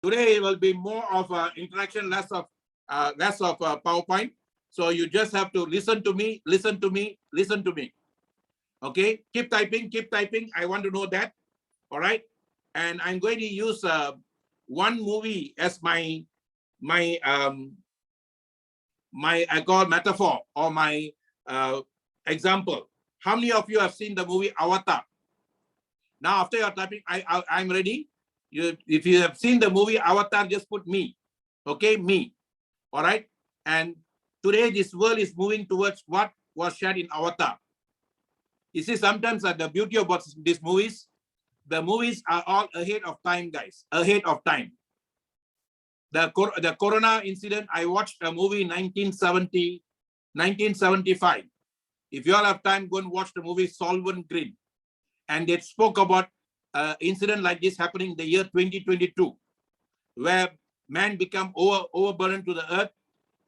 Today will be more of interaction, less of PowerPoint. So you just have to listen to me, listen to me, listen to me. Okay, keep typing, keep typing. I want to know that. All right, and I'm going to use one movie as my I call metaphor or my example. How many of you have seen the movie Avatar? Now, after your typing, I'm ready. If you have seen the movie Avatar, just put me. Okay, me. All right. And today, this world is moving towards what was shared in Avatar. You see, sometimes the beauty of these movies, the movies are all ahead of time, guys. Ahead of time. The Corona incident, I watched a movie in 1975. If you all have time, go and watch the movie Solvent Green. And they spoke about an incident like this happening in the year 2022, where man become overburdened to the earth,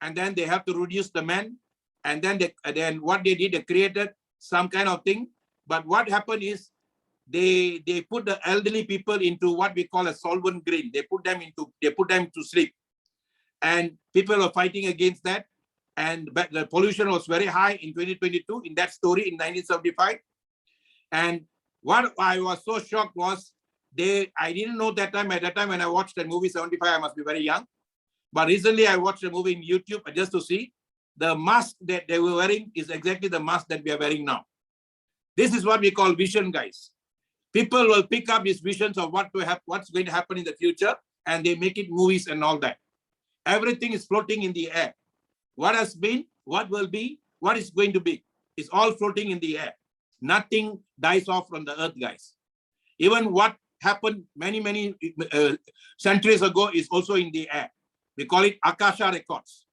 and then they have to reduce the man. And then what they did, they created some kind of thing. But what happened is they put the elderly people into what we call a solvent green. They put them to sleep, and people were fighting against that. And the pollution was very high in 2022 in that story in 1975. And what I was so shocked was I didn't know that time. At that time when I watched that movie 75, I must be very young. But recently I watched the movie in YouTube just to see the mask that they were wearing is exactly the mask that we are wearing now. This is what we call vision, guys. People will pick up these visions of what's going to happen in the future, and they make it movies and all that. Everything is floating in the air. What has been, what will be, what is going to be, is all floating in the air. Nothing dies off from the earth, guys. Even what happened many centuries ago is also in the air. We call it Akasha Records.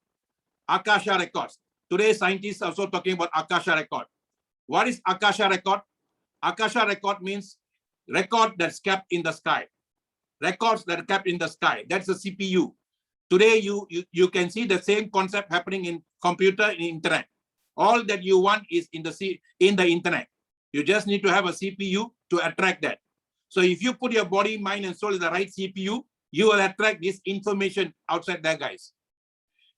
Akasha Records. Today, scientists are also talking about Akasha Record. What is Akasha Record? Akasha Record means record that's kept in the sky. Records that are kept in the sky. That's a CPU. Today, you can see the same concept happening in computer, in internet. All that you want is in the internet. You just need to have a CPU to attract that. So if you put your body, mind, and soul in the right CPU, you will attract this information outside there, guys.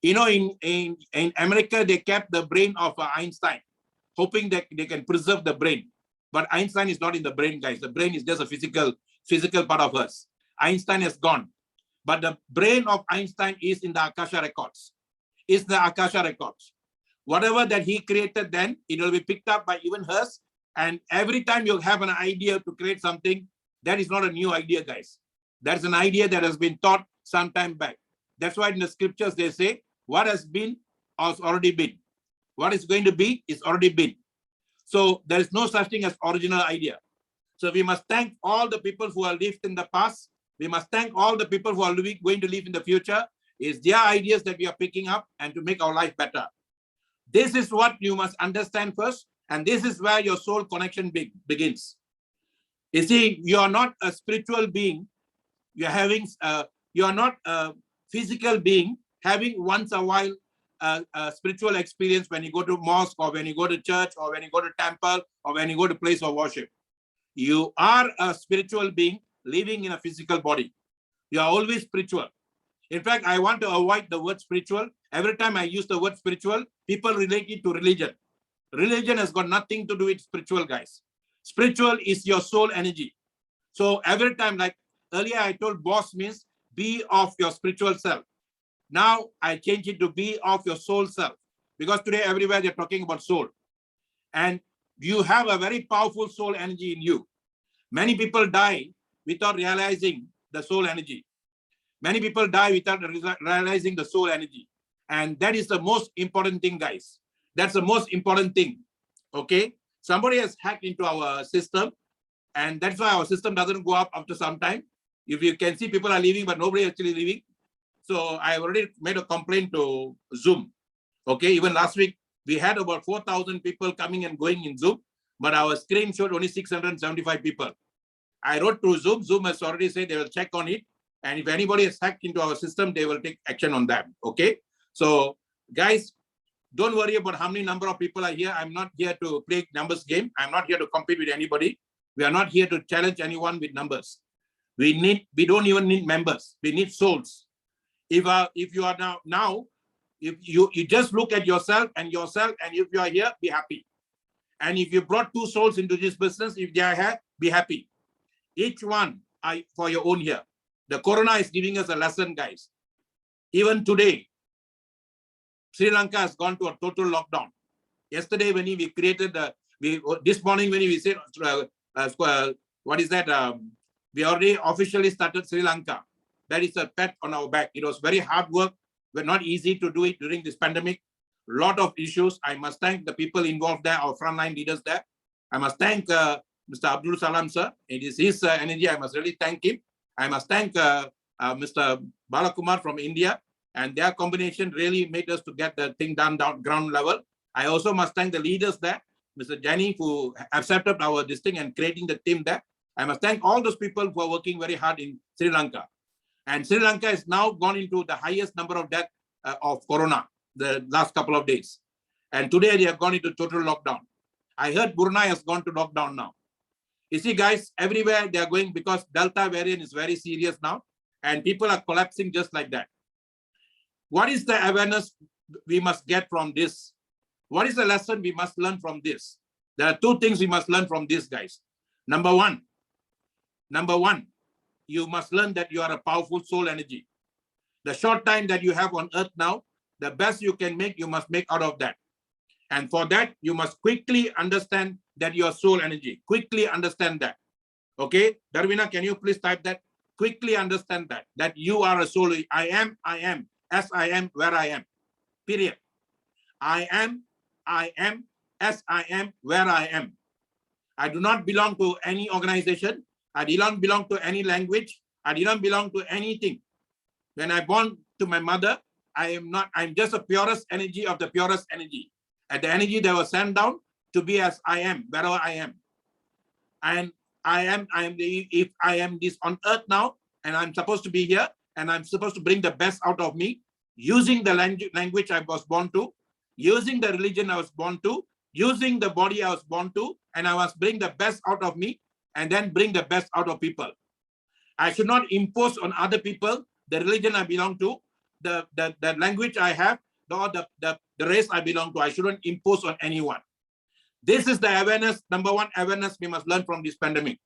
You know, in America, they kept the brain of Einstein, hoping that they can preserve the brain. But Einstein is not in the brain, guys. The brain is just a physical part of us. Einstein has gone. But the brain of Einstein is in the Akasha Records. It's the Akasha Records. Whatever that he created then, it will be picked up by even hers. And every time you have an idea to create something, that is not a new idea, guys. That's an idea that has been taught some time back. That's why in the scriptures they say, what has been has already been. What is going to be is already been. So there is no such thing as original idea. So we must thank all the people who have lived in the past. We must thank all the people who are going to live in the future. It's their ideas that we are picking up and to make our life better. This is what you must understand first. And this is where your soul connection begins. You see, you are not a spiritual being. You are not a physical being having once a while a spiritual experience when you go to mosque or when you go to church or when you go to temple or when you go to place of worship. You are a spiritual being living in a physical body. You are always spiritual. In fact, I want to avoid the word spiritual. Every time I use the word spiritual, people relate it to religion. Religion has got nothing to do with spiritual, guys. Spiritual is your soul energy. So every time, like earlier I told boss means be of your spiritual self. Now I change it to be of your soul self. Because today everywhere they're talking about soul. And you have a very powerful soul energy in you. Many people die without realizing the soul energy. Many people die without realizing the soul energy. And that is the most important thing, guys. That's the most important thing. Okay? Somebody has hacked into our system. And that's why our system doesn't go up after some time. If you can see, people are leaving, but nobody is actually leaving. So I already made a complaint to Zoom. Okay? Even last week, we had about 4,000 people coming and going in Zoom. But our screen showed only 675 people. I wrote to Zoom. Zoom has already said they will check on it. And if anybody has hacked into our system, they will take action on that. Okay? So, guys, don't worry about how many number of people are here. I'm not here to play numbers game. I'm not here to compete with anybody. We are not here to challenge anyone with numbers. We don't even need members. We need souls. If you are now, if you just look at yourself, and if you are here, be happy. And if you brought 2 souls into this business, if they are here, be happy. Each one for your own here. The corona is giving us a lesson, guys. Even today, Sri Lanka has gone to a total lockdown. Yesterday, when we created this morning, when we said, what is that? We already officially started Sri Lanka. That is a pat on our back. It was very hard work, but not easy to do it during this pandemic. Lot of issues. I must thank the people involved there, our frontline leaders there. I must thank Mr. Abdul Salam, sir. It is his energy. I must really thank him. I must thank Mr. Balakumar from India, and their combination really made us to get the thing done down ground level. I also must thank the leaders there, Mr. Jenny, who accepted our this thing and creating the team there. I must thank all those people who are working very hard in Sri Lanka. And Sri Lanka has now gone into the highest number of deaths of corona the last couple of days. And today they have gone into total lockdown. I heard Brunei has gone to lockdown now. You see, guys, everywhere they are going because Delta variant is very serious now, and people are collapsing just like that. What is the awareness we must get from this? What is the lesson we must learn from this? There are 2 things we must learn from this, guys. Number one, you must learn that you are a powerful soul energy. The short time that you have on earth now, the best you can make, you must make out of that. And for that, you must quickly understand that you are soul energy. Quickly understand that. Okay, Darwina, can you please type that? Quickly understand that you are a soul. I am, as I am, where I am. Period. I am, as I am, where I am. I do not belong to any organization. I do not belong to any language. I do not belong to anything. When I born to my mother, I'm just the purest energy of the purest energy. And the energy that was sent down to be as I am, wherever I am. And if I am this on earth now, and I'm supposed to be here, and I'm supposed to bring the best out of me, using the language I was born to, using the religion I was born to, using the body I was born to, and I must bring the best out of me, and then bring the best out of people. I should not impose on other people the religion I belong to, the language I have, or the race I belong to. I shouldn't impose on anyone. This is the awareness, number one awareness we must learn from this pandemic.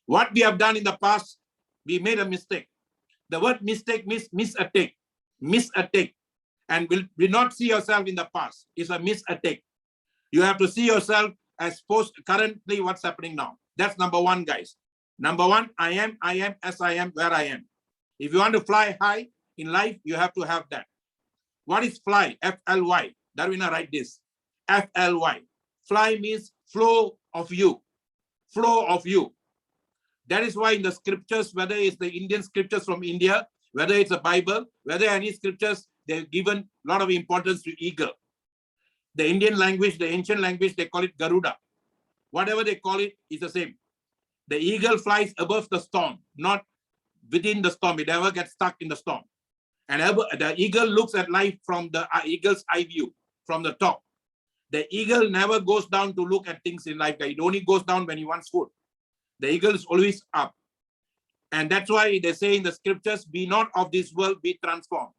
What we have done in the past, we made a mistake. The word mistake means misattack. Misattack. And will not see yourself in the past. It's a misattack. You have to see yourself as currently what's happening now. That's number one, guys. Number one, I am, as I am, where I am. If you want to fly high in life, you have to have that. What is fly? F-L-Y. Darwina, write this. F-L-Y. Fly means flow of you. Flow of you. That is why in the scriptures, whether it's the Indian scriptures from India, whether it's a Bible, whether any scriptures, they've given a lot of importance to eagle. The Indian language, the ancient language, they call it Garuda. Whatever they call it, is the same. The eagle flies above the storm, not within the storm. It never gets stuck in the storm. And the eagle looks at life from the eagle's eye view, from the top. The eagle never goes down to look at things in life. It only goes down when he wants food. The eagle is always up. And that's why they say in the scriptures, be not of this world, be transformed.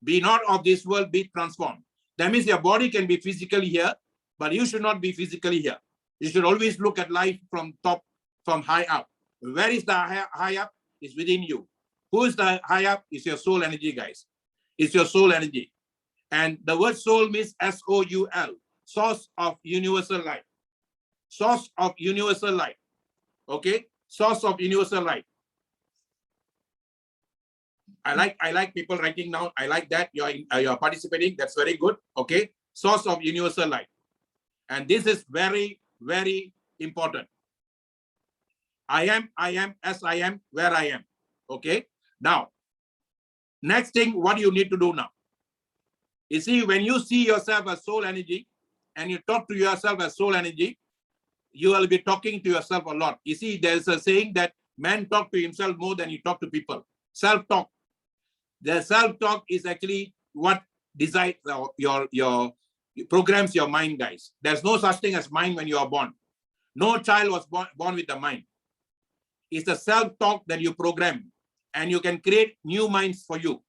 Be not of this world, be transformed. That means your body can be physically here, but you should not be physically here. You should always look at life from top, from high up. Where is the high up? It's within you. Who is the high up? It's your soul energy, guys. It's your soul energy. And the word soul means S-O-U-L, source of universal light. Source of universal light. Okay? Source of universal light. I like people writing down. I like that you're participating. That's very good. Okay? Source of universal light. And this is very, very important. I am, as I am, where I am. Okay? Now, next thing, what do you need to do now? You see, when you see yourself as soul energy and you talk to yourself as soul energy, you will be talking to yourself a lot. You see, there's a saying that man talk to himself more than he talk to people. Self-talk. The self-talk is actually what decides your programs your mind, guys. There's no such thing as mind when you are born. No child was born with the mind. is the self-talk that you program, and you can create new minds for you.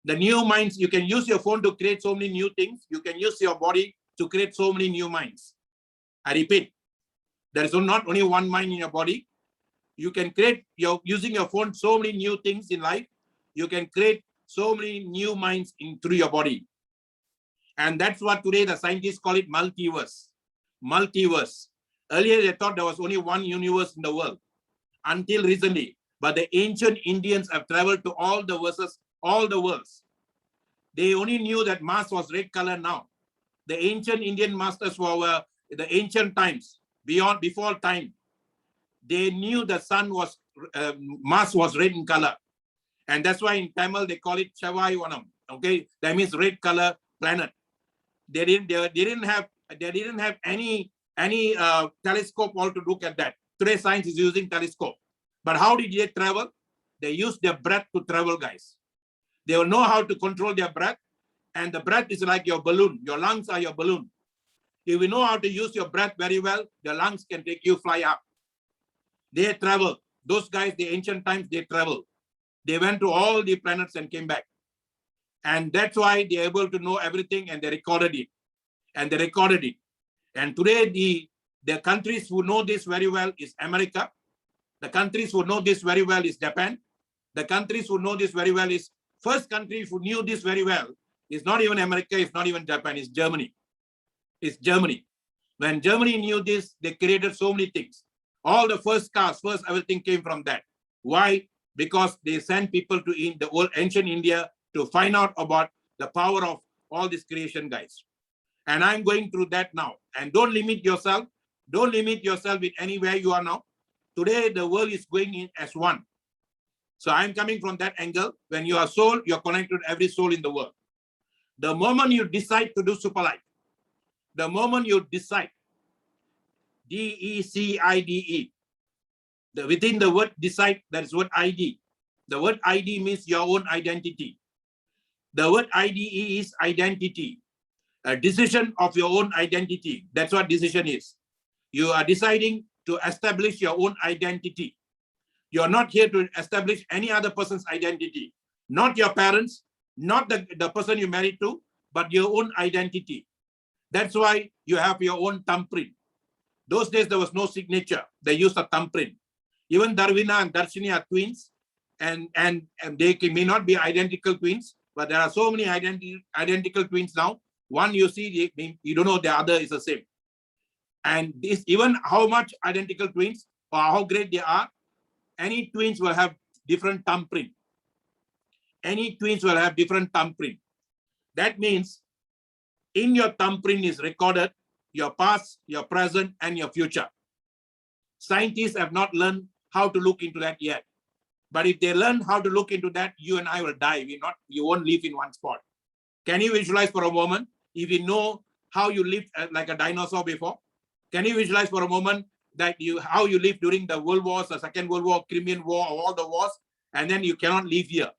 The new minds, you can use your phone to create so many new things. You can use your body to create so many new minds. I repeat, there is not only one mind in your body. You can create, using your phone, so many new things in life. You can create so many new minds through your body. And that's what today the scientists call it multiverse. Multiverse. Earlier, they thought there was only one universe in the world until recently. But the ancient Indians have traveled to all the verses, all the worlds. They only knew that Mars was red color now. The ancient Indian masters were the ancient times, before time. They knew the sun was, Mars was red in color. And that's why in Tamil, they call it Chavai Vanam. Okay, that means red color planet. They didn't have any telescope all to look at that. Today, science is using telescope. But how did they travel? They used their breath to travel, guys. They will know how to control their breath. And the breath is like your balloon. Your lungs are your balloon. If you know how to use your breath very well, the lungs can take you fly up. They travel. Those guys, the ancient times, they travel. They went to all the planets and came back. And that's why they're able to know everything, and they recorded it. And they recorded it. And today, the countries who know this very well is America. The countries who know this very well is Japan. The countries who know this very well is, first country who knew this very well is not even America, it's not even Japan, it's Germany. It's Germany. When Germany knew this, they created so many things. All the first cars, first everything came from that. Why? Because they sent people to the old ancient India to find out about the power of all this creation, guys. And I'm going through that now. And don't limit yourself. Don't limit yourself with anywhere you are now. Today, the world is going in as one. So I'm coming from that angle. When you are soul, you're connected to every soul in the world. The moment you decide to do super life, the moment you decide, D-E-C-I-D-E, within the word decide, that is word ID. The word ID means your own identity. The word IDE is identity, a decision of your own identity. That's what decision is. You are deciding to establish your own identity. You're not here to establish any other person's identity, not your parents, not the person you married to, but your own identity. That's why you have your own thumbprint. Those days, there was no signature. They used a thumbprint. Even Darwina and Darshini are twins, and they may not be identical twins, but there are so many identical twins now. One you see, you don't know the other is the same. And this, even how much identical twins or how great they are, any twins will have different thumbprint. Any twins will have different thumbprint. That means in your thumbprint is recorded your past, your present, and your future. Scientists have not learned how to look into that yet. But if they learn how to look into that, you and I will die. You won't live in one spot. Can you visualize for a moment? If you know how you lived like a dinosaur before, can you visualize for a moment that how you lived during the World Wars, the Second World War, Crimean War, all the wars, and then you cannot live here?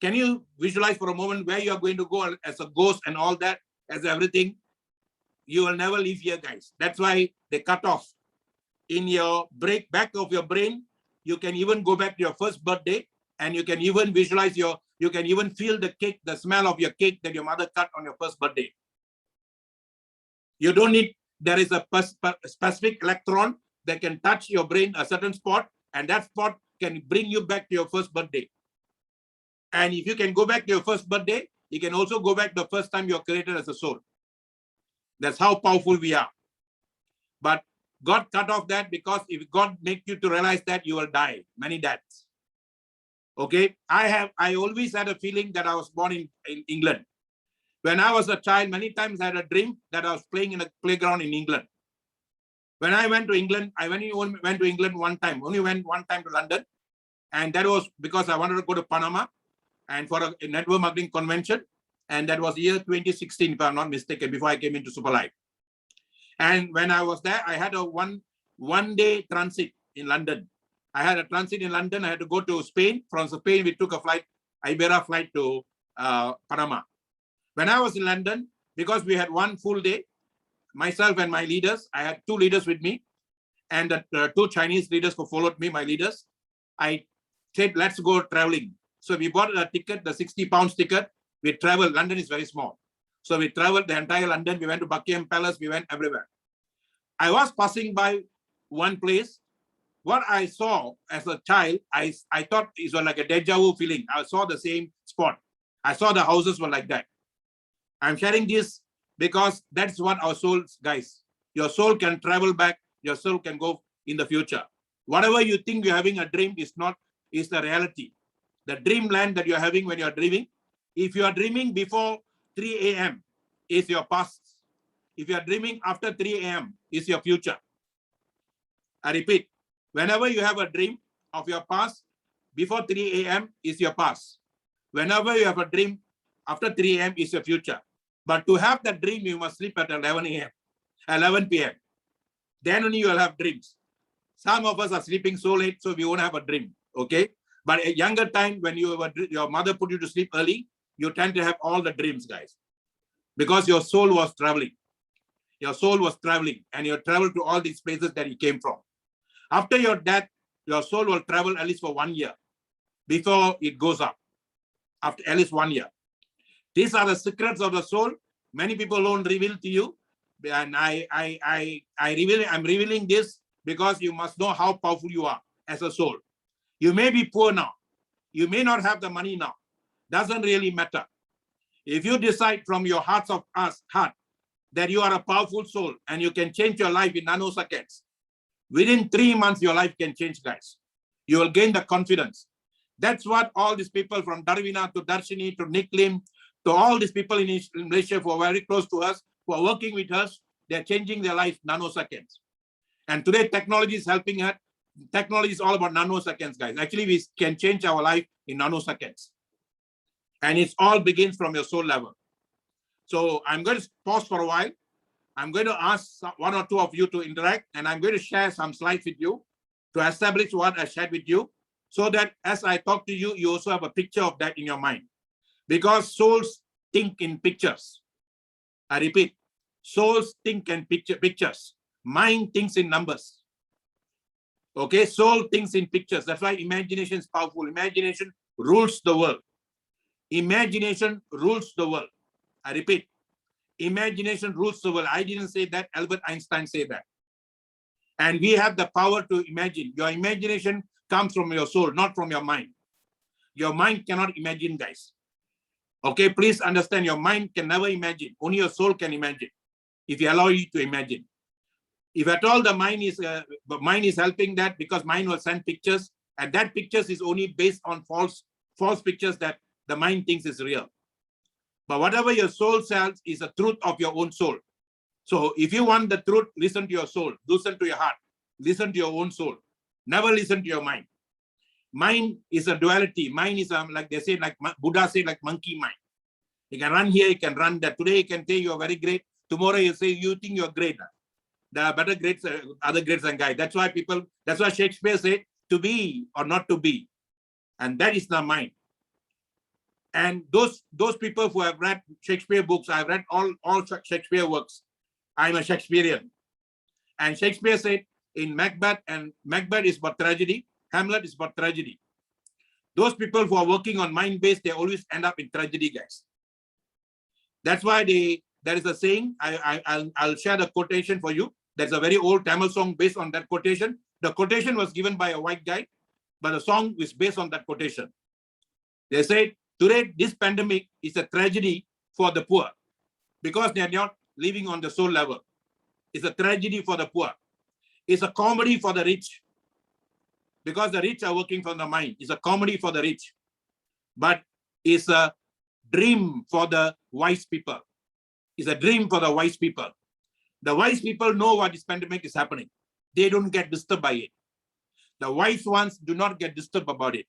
Can you visualize for a moment where you are going to go as a ghost and all that, as everything? You will never live here, guys. That's why they cut off. In your back of your brain, you can even go back to your first birthday, and you can even visualize you can even feel the cake, the smell of your cake that your mother cut on your first birthday. You don't need, there is a specific electron that can touch your brain, a certain spot, and that spot can bring you back to your first birthday. And if you can go back to your first birthday, you can also go back the first time you're created as a soul. That's how powerful we are. But God cut off that, because if God makes you to realize that, you will die many deaths. Okay, I always had a feeling that I was born in England. When I was a child, many times I had a dream that I was playing in a playground in England. When I went to England, I went to England one time, only went one time to London. And that was because I wanted to go to Panama and for a network marketing convention. And that was year 2016, if I'm not mistaken, before I came into Super Life. And when I was there, I had a one-day transit in London. I had a transit in London. I had to go to Spain. From Spain, we took a flight, Iberia flight to Panama. When I was in London, because we had one full day, myself and my leaders, I had two leaders with me. and the two Chinese leaders who followed me, my leaders, I said, let's go traveling. So we bought a ticket, the 60 pounds ticket. We traveled. London is very small. So we traveled the entire London. We went to Buckingham Palace. We went everywhere. I was passing by one place. What I saw as a child, I thought it was like a deja vu feeling. I saw the same spot. I saw the houses were like that. I'm sharing this because that's what our souls, guys. Your soul can travel back. Your soul can go in the future. Whatever you think you're having a dream is the reality. The dreamland that you're having when you're dreaming, if you are dreaming before 3 a.m. is your past. If you are dreaming after 3 a.m. is your future. I repeat, whenever you have a dream of your past, before 3 a.m. is your past. Whenever you have a dream after 3 a.m. is your future. But to have that dream, you must sleep at 11 a.m., 11 p.m. Then only you will have dreams. Some of us are sleeping so late, so we won't have a dream, okay? But a younger time, when your mother put you to sleep early, you tend to have all the dreams, guys. Because your soul was traveling. Your soul was traveling, and you traveled to all these places that you came from. After your death, your soul will travel at least for 1 year before it goes up. After at least 1 year. These are the secrets of the soul. Many people don't reveal to you. And I'm revealing this because you must know how powerful you are as a soul. You may be poor now. You may not have the money now. Doesn't really matter. If you decide from your heart that you are a powerful soul and you can change your life in nanoseconds, within 3 months, your life can change, guys. You will gain the confidence. That's what all these people from Darwina to Darshini to Nick Lim to all these people in Malaysia who are very close to us, who are working with us, they're changing their life nanoseconds. And today technology is helping us. Technology is all about nanoseconds, guys. Actually, we can change our life in nanoseconds. And it all begins from your soul level. So I'm going to pause for a while. I'm going to ask one or two of you to interact, and I'm going to share some slides with you to establish what I shared with you, so that as I talk to you, you also have a picture of that in your mind. Because souls think in pictures. I repeat, souls think in pictures. Mind thinks in numbers. Okay, soul thinks in pictures. That's why imagination is powerful. Imagination rules the world. Imagination rules the world. I repeat, imagination rules the world. I didn't say that. Albert Einstein said that. And we have the power to imagine. Your imagination comes from your soul, not from your mind. Your mind cannot imagine, guys. Okay, please understand, your mind can never imagine. Only your soul can imagine, if you allow it to imagine. If at all the mind is helping that, because mind will send pictures, and that pictures is only based on false pictures that the mind thinks is real. But whatever your soul says is the truth of your own soul. So if you want the truth, listen to your soul, listen to your heart, listen to your own soul. Never listen to your mind. Mind is a duality. Mind is like they say, like Buddha said, like monkey mind. You can run here, you can run there. Today you can say you are very great. Tomorrow you say you think you're great. There are better grades, other grades than guys. That's why Shakespeare said to be or not to be. And that is the mind. And those people who have read Shakespeare books, I've read all Shakespeare works. I'm a Shakespearean. And Shakespeare said in Macbeth, and Macbeth is about tragedy, Hamlet is about tragedy. Those people who are working on mind-based, they always end up in tragedy, guys. That's why there is a saying, I'll share the quotation for you. There's a very old Tamil song based on that quotation. The quotation was given by a white guy, but the song is based on that quotation. They said, today, this pandemic is a tragedy for the poor because they are not living on the soul level. It's a tragedy for the poor. It's a comedy for the rich because the rich are working from the mind. It's a comedy for the rich, but it's a dream for the wise people. It's a dream for the wise people. The wise people know what this pandemic is happening. They don't get disturbed by it. The wise ones do not get disturbed about it.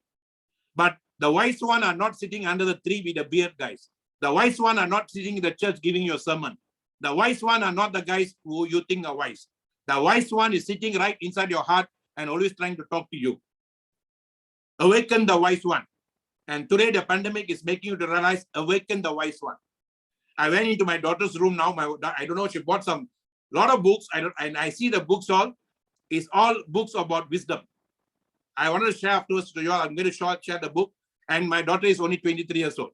But the wise ones are not sitting under the tree with a beard, guys. The wise ones are not sitting in the church giving you a sermon. The wise ones are not the guys who you think are wise. The wise one is sitting right inside your heart and always trying to talk to you. Awaken the wise one. And today the pandemic is making you to realize, awaken the wise one. I went into my daughter's room now. I don't know, she bought some lot of books. And I see the books all. It's all books about wisdom. I want to share afterwards to you all. I'm going to share the book. And my daughter is only 23 years old.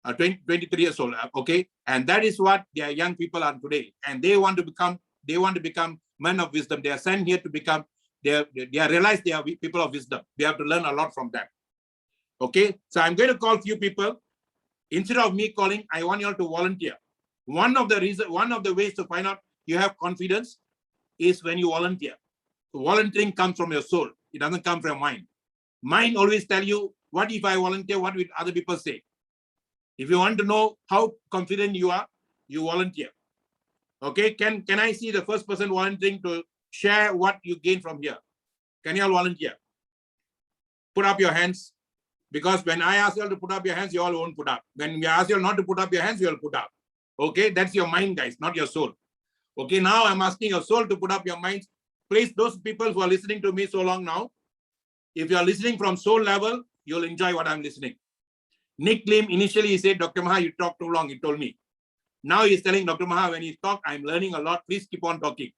23 years old, okay? And that is what their young people are today. And they want to become men of wisdom. They are sent here to become, they realize they are people of wisdom. We have to learn a lot from them. Okay, so I'm going to call few people. Instead of me calling, I want you all to volunteer. One of the ways to find out you have confidence is when you volunteer. So volunteering comes from your soul. It doesn't come from mind. Mind always tell you, what if I volunteer? What will other people say? If you want to know how confident you are, you volunteer. Okay, can I see the first person volunteering to share what you gain from here? Can you all volunteer? Put up your hands. Because when I ask you all to put up your hands, you all won't put up. When we ask you all not to put up your hands, you all put up. Okay, that's your mind, guys, not your soul. Okay, now I'm asking your soul to put up your minds. Please, those people who are listening to me so long now, if you are listening from soul level, you'll enjoy what I'm listening. Nick Lim, initially he said, Dr. Maha, you talk too long, he told me. Now he's telling Dr. Maha, when he talk, I'm learning a lot. Please keep on talking.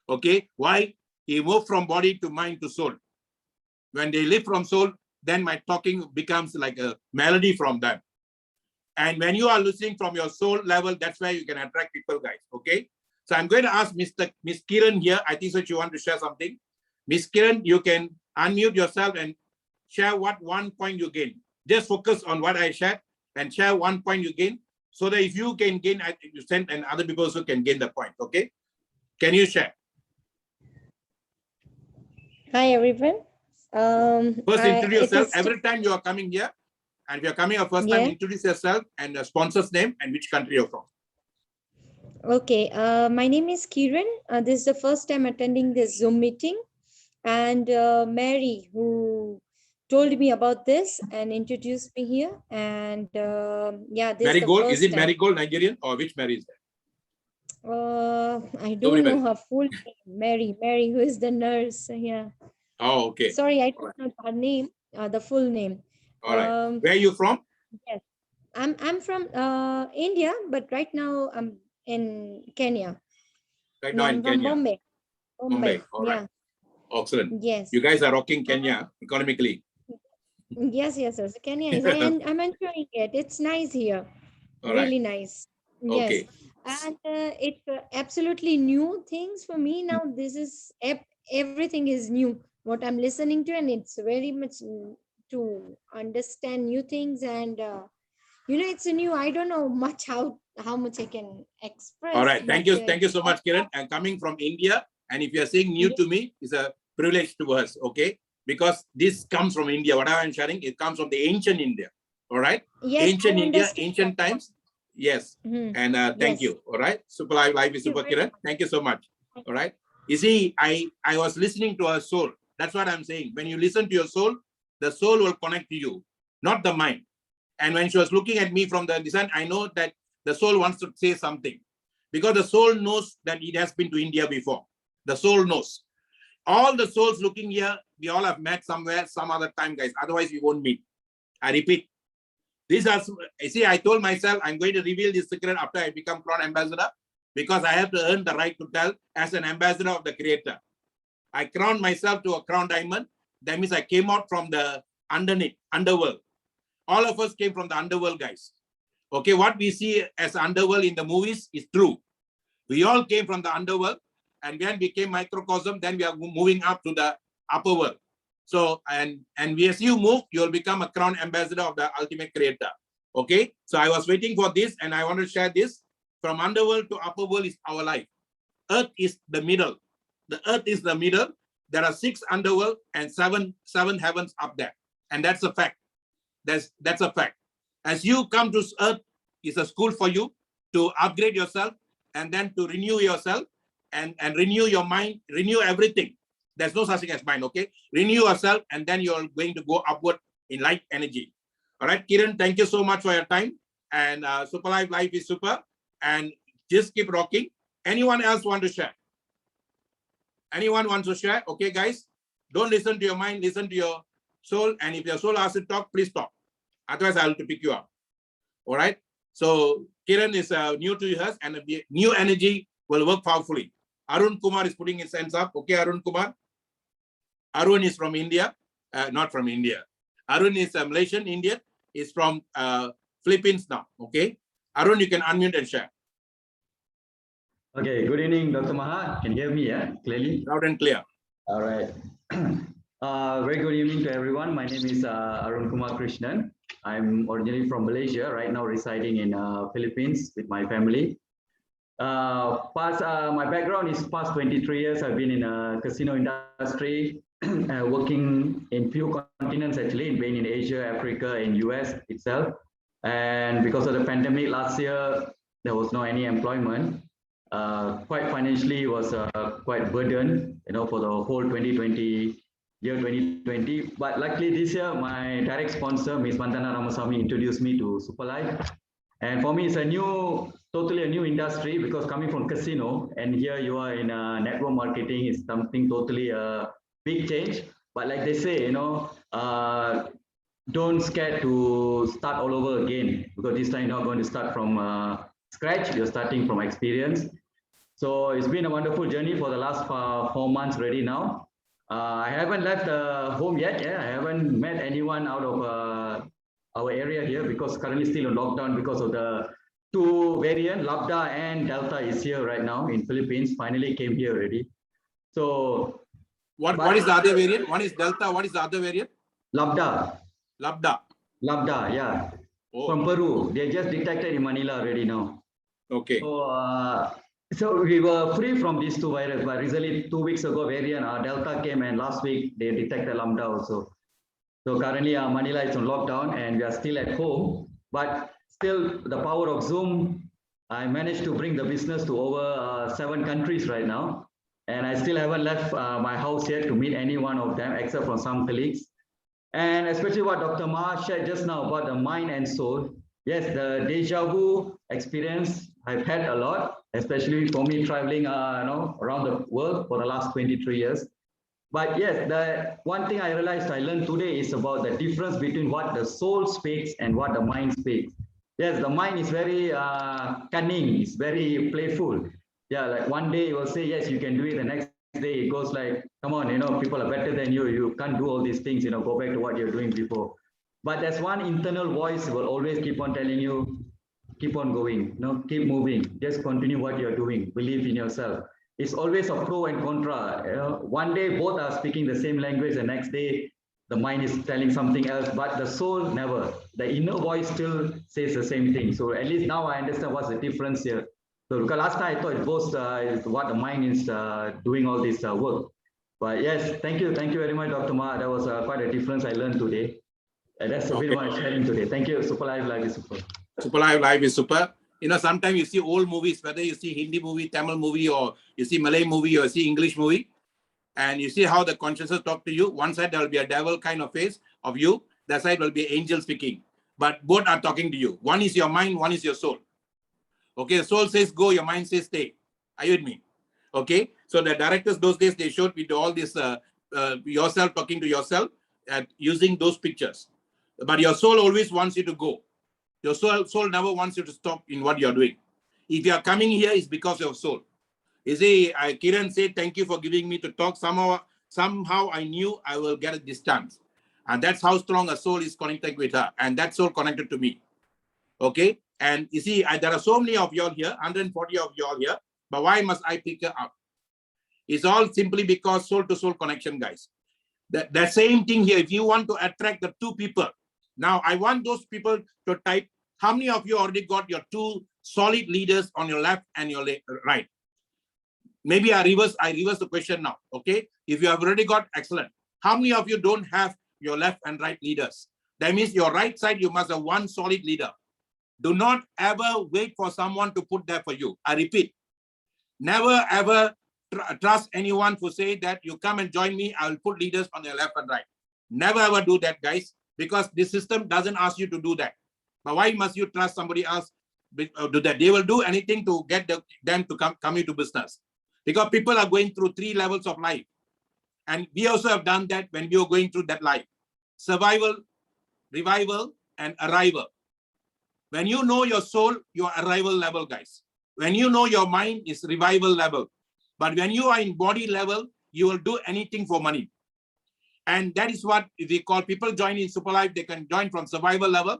Okay, why? He moved from body to mind to soul. When they live from soul, then my talking becomes like a melody from them. And when you are listening from your soul level, that's where you can attract people, guys. Okay. So I'm going to ask Miss Kiran here. I think that you want to share something. Miss Kiran, you can unmute yourself and share what 1 point you gain. Just focus on what I shared and share 1 point you gain. So that if you can gain, you send and other people also can gain the point. Okay. Can you share? Hi, everyone. First, introduce yourself. Every time you are coming here, and if you're coming your first time, introduce yourself and the sponsor's name and which country you're from. Okay, my name is Kiran. This is the first time attending this Zoom meeting. And Mary, who told me about this and introduced me here. And yeah, this Marigold, is it Marigold Nigerian or which Mary is that? I don't know her full name. Mary, who is the nurse here. Oh, okay. Sorry, I don't know her name, the full name. All right. Where are you from? Yes, I'm from India, but right now I'm in Kenya. Right now in Kenya. Bombay. Bombay. All right. Yeah. Excellent. Yes. You guys are rocking Kenya economically. Yes. Kenya is. I'm enjoying it. It's nice here. All really nice. Okay. Yes. And it's absolutely new things for me now. This is everything is new. What I'm listening to, and it's very much to understand new things, and it's a new. I don't know much how much I can express. All right. Thank you so much, Kiran. And coming from India, and if you're saying new to me, it's a privilege to us. Okay, because this comes from India. Whatever I'm sharing, it comes from the ancient India. All right. Yes, ancient India, ancient times. Yes. And thank you. All right. Super live is super, Kiran. Thank you so much. All right. You see, I was listening to her soul. That's what I'm saying. When you listen to your soul, the soul will connect to you, not the mind. And when she was looking at me from the design, I know that the soul wants to say something because the soul knows that it has been to India before. The soul knows. All the souls looking here, we all have met somewhere, some other time, guys. Otherwise, we won't meet. I repeat. These are, see, I told myself I'm going to reveal this secret after I become Crown Ambassador because I have to earn the right to tell as an ambassador of the Creator. I crowned myself to a crown diamond. That means I came out from the underworld. All of us came from the underworld, guys. Okay, what we see as underworld in the movies is true. We all came from the underworld, and when we became microcosm, then we are moving up to the upper world. So, and as you move, you'll become a crown ambassador of the ultimate Creator. Okay, so I was waiting for this, and I want to share this. From underworld to upper world is our life. Earth is the middle. The earth is the middle. There are 6 underworld and seven heavens up there. And that's a fact. That's a fact. As you come to earth, it's a school for you to upgrade yourself and then to renew yourself and renew your mind, renew everything. There's no such thing as mind, okay? Renew yourself and then you're going to go upward in light energy. All right, Kiran, thank you so much for your time. And Super Life is super. And just keep rocking. Anyone else want to share? Anyone wants to share? Okay, guys, don't listen to your mind, listen to your soul. And if your soul asks to talk, please talk. Otherwise, I will to pick you up. All right. So Kiran is new to us, and new energy will work powerfully. Arun Kumar is putting his hands up. Okay, Arun Kumar. Arun is from India. Not from India. Arun is a Malaysian Indian. Is from Philippines now. Okay. Arun, you can unmute and share. Okay, good evening, Dr. Maha. Can you hear me, clearly? Loud and clear. All right. Very good evening to everyone. My name is Arun Kumar Krishnan. I'm originally from Malaysia, right now residing in Philippines with my family. My background is past 23 years. I've been in a casino industry, working in few continents actually, been in Asia, Africa, and US itself. And because of the pandemic last year, there was no any employment. Quite financially was quite burdened, for the whole 2020. But luckily this year, my direct sponsor, Ms. Vandana Ramasamy, introduced me to Superlife. And for me, it's totally a new industry, because coming from casino and here you are in network marketing is something totally a big change. But like they say, don't scare to start all over again, because this time you're not going to start from scratch, you're starting from experience. So it's been a wonderful journey for the last 4 months already now. I haven't left home yet. I haven't met anyone out of our area here, because currently still in lockdown because of the two variant, Lambda and Delta is here right now in Philippines. Finally came here already. So what is the other variant? One is Delta. What is the other variant? Lambda, yeah. Oh. From Peru. They just detected in Manila already now. Okay. So we were free from these two viruses, but recently 2 weeks ago, variant Delta came, and last week they detected Lambda also. So currently Manila is on lockdown and we are still at home, but still the power of Zoom, I managed to bring the business to over 7 countries right now. And I still haven't left my house yet to meet any one of them, except for some colleagues. And especially what Dr. Maha shared just now about the mind and soul. Yes, the deja vu experience I've had a lot, especially for me traveling around the world for the last 23 years. But yes, the one thing I realized I learned today is about the difference between what the soul speaks and what the mind speaks. Yes, the mind is very cunning, it's very playful. Yeah, like one day it will say, yes, you can do it. The next day it goes like, come on, people are better than you. You can't do all these things, go back to what you're doing before. But there's one internal voice will always keep on telling you, keep on going, keep moving, just continue what you're doing, believe in yourself. It's always a pro and contra. One day both are speaking the same language, the next day the mind is telling something else, but the soul never. The inner voice still says the same thing. So at least now I understand what's the difference here. So because last time I thought it was what the mind is doing all this work. But yes, thank you very much, Dr. Ma. That was quite a difference I learned today. That's a bit of my sharing today. Thank you. Superlife Live is super. Superlife Live is super. Sometimes you see old movies, whether you see Hindi movie, Tamil movie, or you see Malay movie, or you see English movie, and you see how the consciousness talk to you. One side there will be a devil kind of face of you. The side will be angel speaking. But both are talking to you. One is your mind, one is your soul. Okay, the soul says go, your mind says stay. Are you with me? Okay, so the directors those days, they showed with all this yourself talking to yourself using those pictures. But your soul always wants you to go. Your soul never wants you to stop in what you're doing. If you are coming here, it's because of your soul. You see, Kiran said, thank you for giving me to talk. Somehow I knew I will get this chance. And that's how strong a soul is connected with her. And that soul connected to me. Okay. And you see, there are so many of you all here, 140 of you all here. But why must I pick her up? It's all simply because soul-to-soul connection, guys. The same thing here. If you want to attract the two people, now I want those people to type, how many of you already got your 2 solid leaders on your left and your right? Maybe I reverse the question now. Okay. If you have already got, excellent. How many of you don't have your left and right leaders? That means your right side, you must have 1 solid leader. Do not ever wait for someone to put there for you. I repeat, never ever trust anyone who say that you come and join me, I will put leaders on your left and right. Never ever do that, guys, because this system doesn't ask you to do that. But why must you trust somebody else do that? They will do anything to get them to come into business, because people are going through 3 levels of life. And we also have done that when we were going through that life: survival, revival, and arrival. When you know your soul, your arrival level, guys. When you know your mind, is revival level. But when you are in body level, you will do anything for money. And that is what we call people join in super life. They can join from survival level,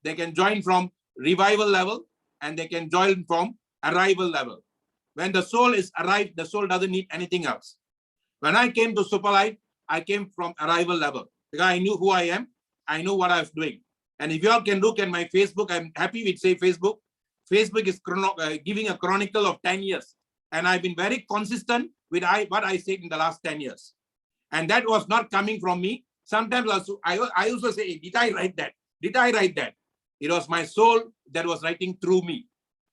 they can join from revival level, and they can join from arrival level. When the soul is arrived, the soul doesn't need anything else. When I came to super life, I came from arrival level because I knew who I am. I knew what I was doing. And if you all can look at my Facebook, I'm happy with say Facebook. Facebook is giving a chronicle of 10 years. And I've been very consistent with what I said in the last 10 years. And that was not coming from me. Sometimes I also say, did I write that? Did I write that? It was my soul that was writing through me.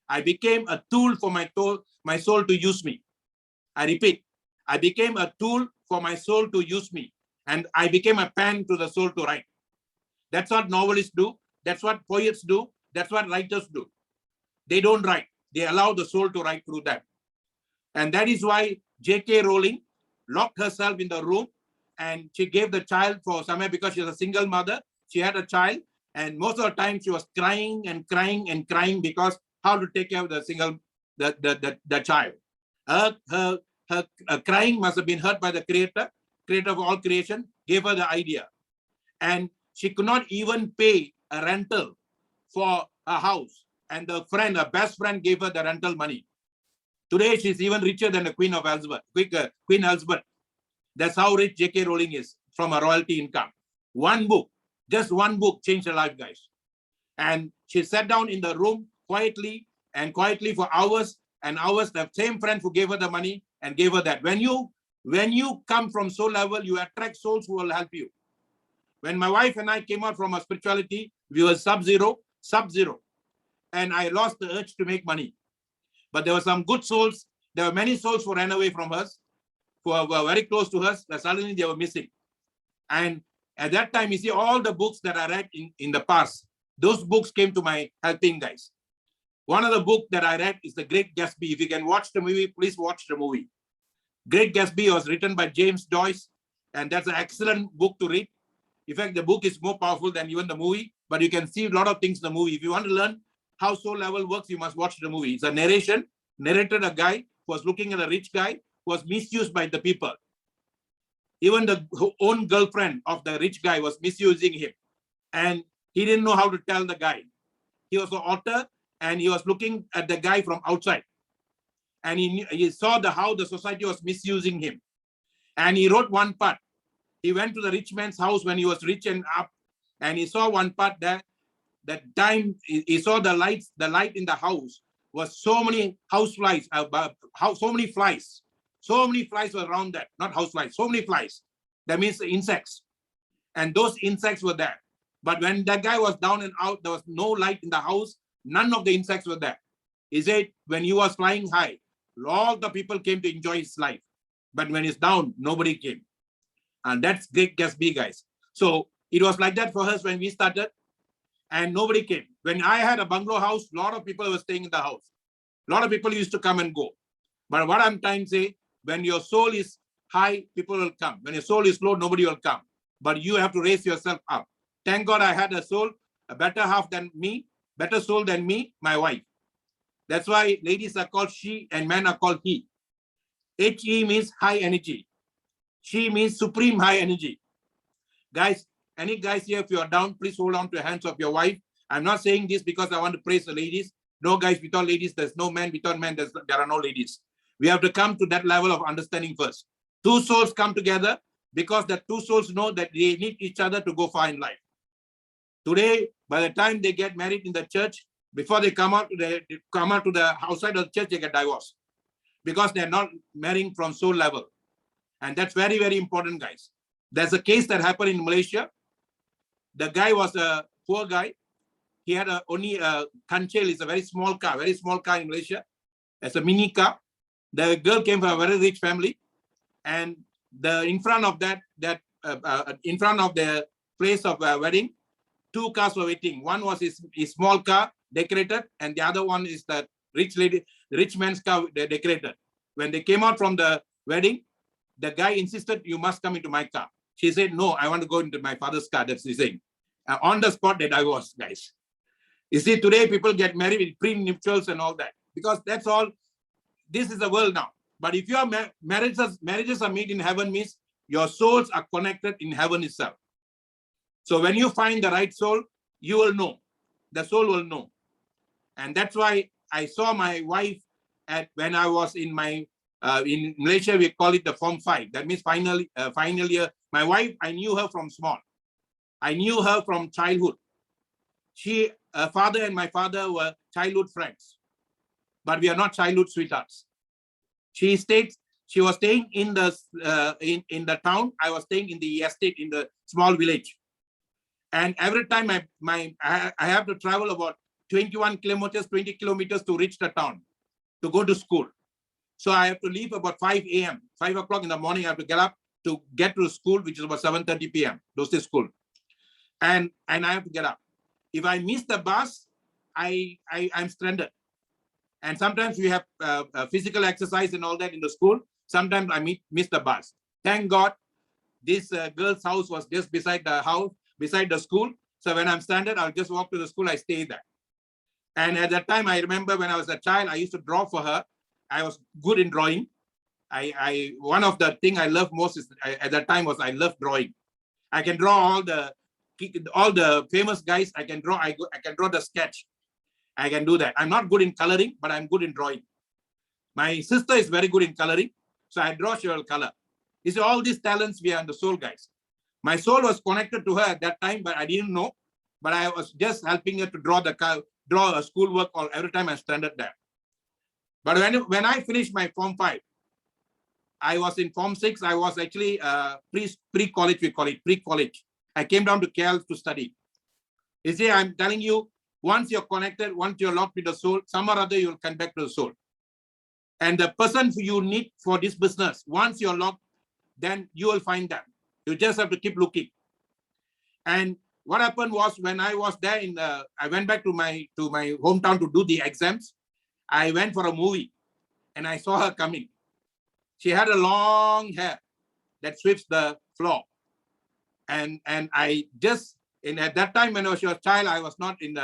I became a tool for my soul to use me. I repeat, I became a tool for my soul to use me. And I became a pen to the soul to write. That's what novelists do. That's what poets do. That's what writers do. They don't write. They allow the soul to write through them. And that is why J.K. Rowling locked herself in the room and she gave the child for somewhere because she was a single mother. She had a child and most of the time she was crying and crying and crying because how to take care of the child. Her crying must have been heard by the creator of all creation, gave her the idea. And she could not even pay a rental for a house. And the friend, her best friend, gave her the rental money. Today, she's even richer than the Queen of Elizabeth, Queen Elizabeth. That's how rich J.K. Rowling is from a royalty income. One book, just one book changed her life, guys. And she sat down in the room quietly for hours and hours. The same friend who gave her the money and gave her that. When you come from soul level, you attract souls who will help you. When my wife and I came out from our spirituality, we were sub-zero. And I lost the urge to make money. But there were some good souls. There were many souls who ran away from us, who were very close to us, that suddenly they were missing. And at that time, you see, all the books that I read in the past, those books came to my helping, guys. One of the books that I read is The Great Gatsby. If you can watch the movie, please watch the movie. Great Gatsby was written by James Joyce, and that's an excellent book to read. In fact, the book is more powerful than even the movie, but you can see a lot of things in the movie. If you want to learn how soul level works, you must watch the movie. It's a narrated a guy who was looking at a rich guy who was misused by the people. Even the own girlfriend of the rich guy was misusing him. And he didn't know how to tell the guy. He was an author and he was looking at the guy from outside. And he saw how the society was misusing him. And he wrote one part. He went to the rich man's house when he was rich and up. And he saw one part there. That time he saw the light in the house was so many houseflies, so many flies were around that, not houseflies, so many flies. That means the insects. And those insects were there. But when that guy was down and out, there was no light in the house. None of the insects were there. He said, when he was flying high, all the people came to enjoy his life. But when he's down, nobody came. And that's Great Gatsby, guys. So it was like that for us when we started. And nobody came. When I had a bungalow house, a lot of people were staying in the house. A lot of people used to come and go. But what I'm trying to say, when your soul is high, people will come. When your soul is low, nobody will come. But you have to raise yourself up. Thank God I had a soul, a better half than me, better soul than me, my wife. That's why ladies are called she and men are called he. He means high energy. She means supreme high energy. Guys, any guys here, if you are down, please hold on to the hands of your wife. I'm not saying this because I want to praise the ladies. No, guys, without ladies, there's no man. Without men, there are no ladies. We have to come to that level of understanding first. Two souls come together because the two souls know that they need each other to go far in life. Today, by the time they get married in the church, before they come out to the outside of the church, they get divorced because they're not marrying from soul level. And that's very, very important, guys. There's a case that happened in Malaysia. The guy was a poor guy. He had only a Kanchel, is a very small car in Malaysia. It's a mini car. The girl came from a very rich family. And in front of in front of the place of wedding, two cars were waiting. One was his small car decorated, and the other one is the rich man's car decorated. When they came out from the wedding, the guy insisted, you must come into my car. She said, no, I want to go into my father's car. That's the thing. On the spot, they divorced, guys. You see, today people get married with prenuptials and all that because that's all. This is the world now. But if your marriages are made in heaven, means your souls are connected in heaven itself. So when you find the right soul, you will know. The soul will know. And that's why I saw my wife when I was in in Malaysia, we call it the Form 5. That means final year. My wife, I knew her from small. I knew her from childhood. Her father and my father were childhood friends, but we are not childhood sweethearts. She was staying in the town. I was staying in the estate in the small village. And every time I have to travel about 21 kilometers, 20 kilometers to reach the town, to go to school. So I have to leave about 5 a.m., 5 o'clock in the morning. I have to get up to get to school, which is about 7:30 p.m. Those days school. And I have to get up. If I miss the bus, I'm stranded. And sometimes we have physical exercise and all that in the school. Sometimes I miss the bus. Thank God, this girl's house was just beside the school. So when I'm stranded, I'll just walk to the school. I stay there. And at that time, I remember when I was a child, I used to draw for her. I was good in drawing. One of the things I love most is at that time was I love drawing. I can draw all the famous guys. I can draw. I can draw the sketch. I can do that. I'm not good in coloring, but I'm good in drawing. My sister is very good in coloring, so I draw, she will color. You see, all these talents we are in the soul, guys. My soul was connected to her at that time, but I didn't know. But I was just helping her to draw a schoolwork or every time I stranded there. But when I finished my Form 5, I was in Form 6. I was actually pre-college, we call it, pre-college. I came down to KL to study. You see, I'm telling you, once you're connected, once you're locked with the soul, some or other you'll come back to the soul. And the person you need for this business, once you're locked, then you will find them. You just have to keep looking. And what happened was when I was there I went back to my hometown to do the exams. I went for a movie and I saw her coming. She had a long hair that sweeps the floor. And I just, at that time when she was a child, I was not in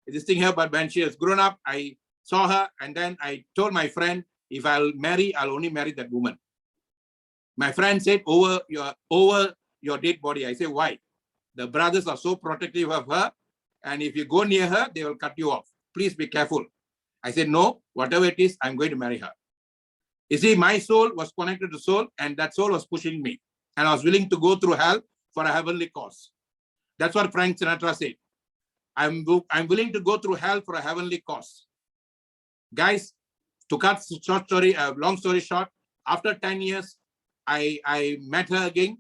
this thing here, but when she has grown up, I saw her and then I told my friend, if I'll marry, I'll only marry that woman. My friend said, over your dead body. I say, why? The brothers are so protective of her. And if you go near her, they will cut you off. Please be careful. I said, no, whatever it is, I'm going to marry her. You see, my soul was connected to soul and that soul was pushing me. And I was willing to go through hell for a heavenly cause. That's what Frank Sinatra said. I'm willing to go through hell for a heavenly cause. Guys, to cut long story short, after 10 years, I met her again,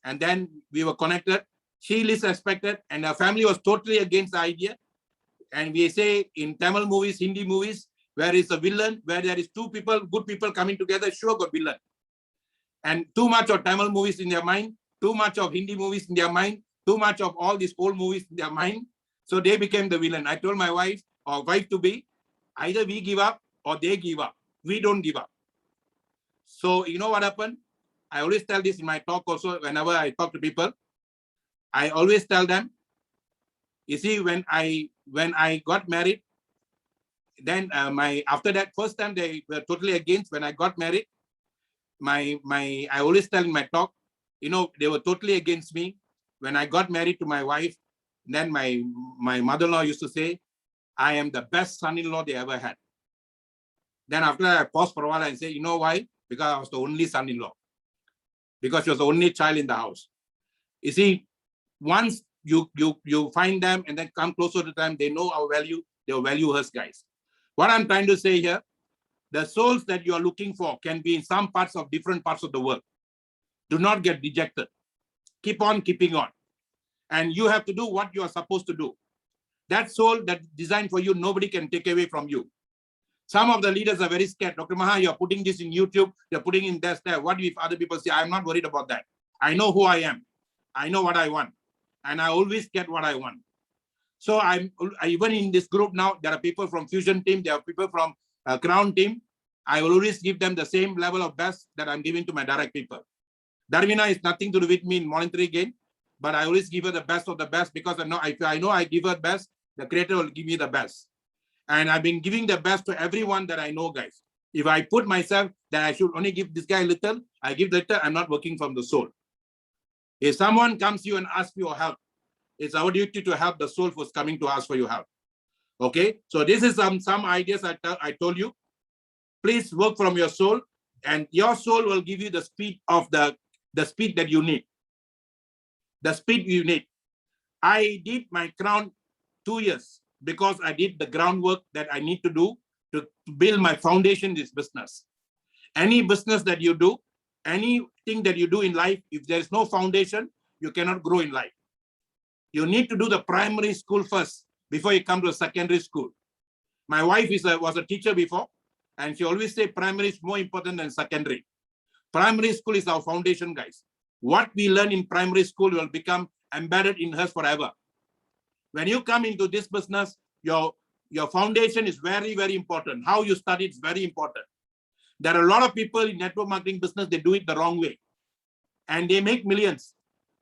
and then we were connected. She least expected, and her family was totally against the idea. And we say in Tamil movies, Hindi movies, where is a villain, where there is two people, good people coming together, sure got villain. And too much of Tamil movies in their mind, too much of Hindi movies in their mind, too much of all these old movies in their mind. So they became the villain. I told my wife or wife to be, either we give up or they give up. We don't give up. So you know what happened? I always tell this in my talk also, whenever I talk to people, I always tell them, you see, when I got married, then after that first time they were totally against. When I got married, I always tell in my talk, you know, they were totally against me. When I got married to my wife, then my mother-in-law used to say, I am the best son-in-law they ever had. Then after that, I paused for a while and say, you know why? Because I was the only son-in-law. Because she was the only child in the house. You see, once you find them and then come closer to them, they know our value, they'll value us, guys. What I'm trying to say here, the souls that you are looking for can be in some different parts of the world. Do not get dejected. Keep on keeping on. And you have to do what you are supposed to do. That soul that's designed for you, nobody can take away from you. Some of the leaders are very scared. Dr. Maha, you're putting this in YouTube, you're putting in this, there. What if other people say, I'm not worried about that. I know who I am. I know what I want. And I always get what I want. So even in this group now, there are people from Fusion team, there are people from Crown team. I will always give them the same level of best that I'm giving to my direct people. Darmina is nothing to do with me in monetary gain, but I always give her the best of the best because I know if I know I give her best, the creator will give me the best. And I've been giving the best to everyone that I know, guys. If I put myself that I should only give this guy a little, I give little, I'm not working from the soul. If someone comes to you and asks for help, it's our duty to help the soul who's coming to ask for your help. Okay, so this is some ideas I told you. Please work from your soul, and your soul will give you the speed of the speed that you need. The speed you need. I did my crown 2 years because I did the groundwork that I need to do to build my foundation in this business. Any business that you do, anything that you do in life, if there is no foundation, you cannot grow in life. You need to do the primary school first before you come to a secondary school. My wife was a teacher before, and she always say primary is more important than secondary. Primary school is our foundation, guys. What we learn in primary school will become embedded in us forever. When you come into this business, your foundation is very, very important. How you study is very important. There are a lot of people in network marketing business, they do it the wrong way. And they make millions,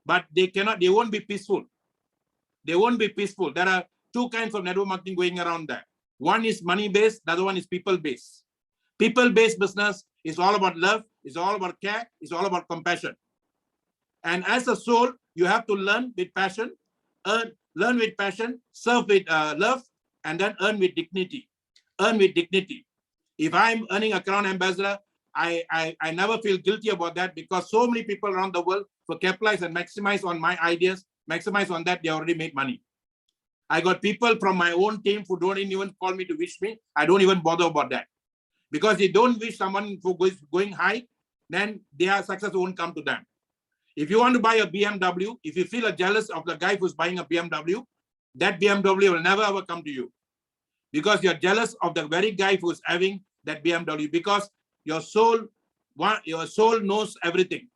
but they won't be peaceful. They won't be peaceful. There are two kinds of network marketing going around there. One is money-based, the other one is people-based. People-based business is all about love, it's all about care, it's all about compassion. And as a soul, you have to learn with passion, learn with passion, serve with love, and then earn with dignity. Earn with dignity. If I'm earning a crown ambassador, I never feel guilty about that, because so many people around the world who capitalize and maximize on my ideas, maximize on that, they already made money. I got people from my own team who don't even call me to wish me. I don't even bother about that. Because they don't wish someone who is going high, then their success won't come to them. If you want to buy a BMW, if you feel jealous of the guy who's buying a BMW, that BMW will never ever come to you. Because you're jealous of the very guy who's having that BMW, because your soul knows everything.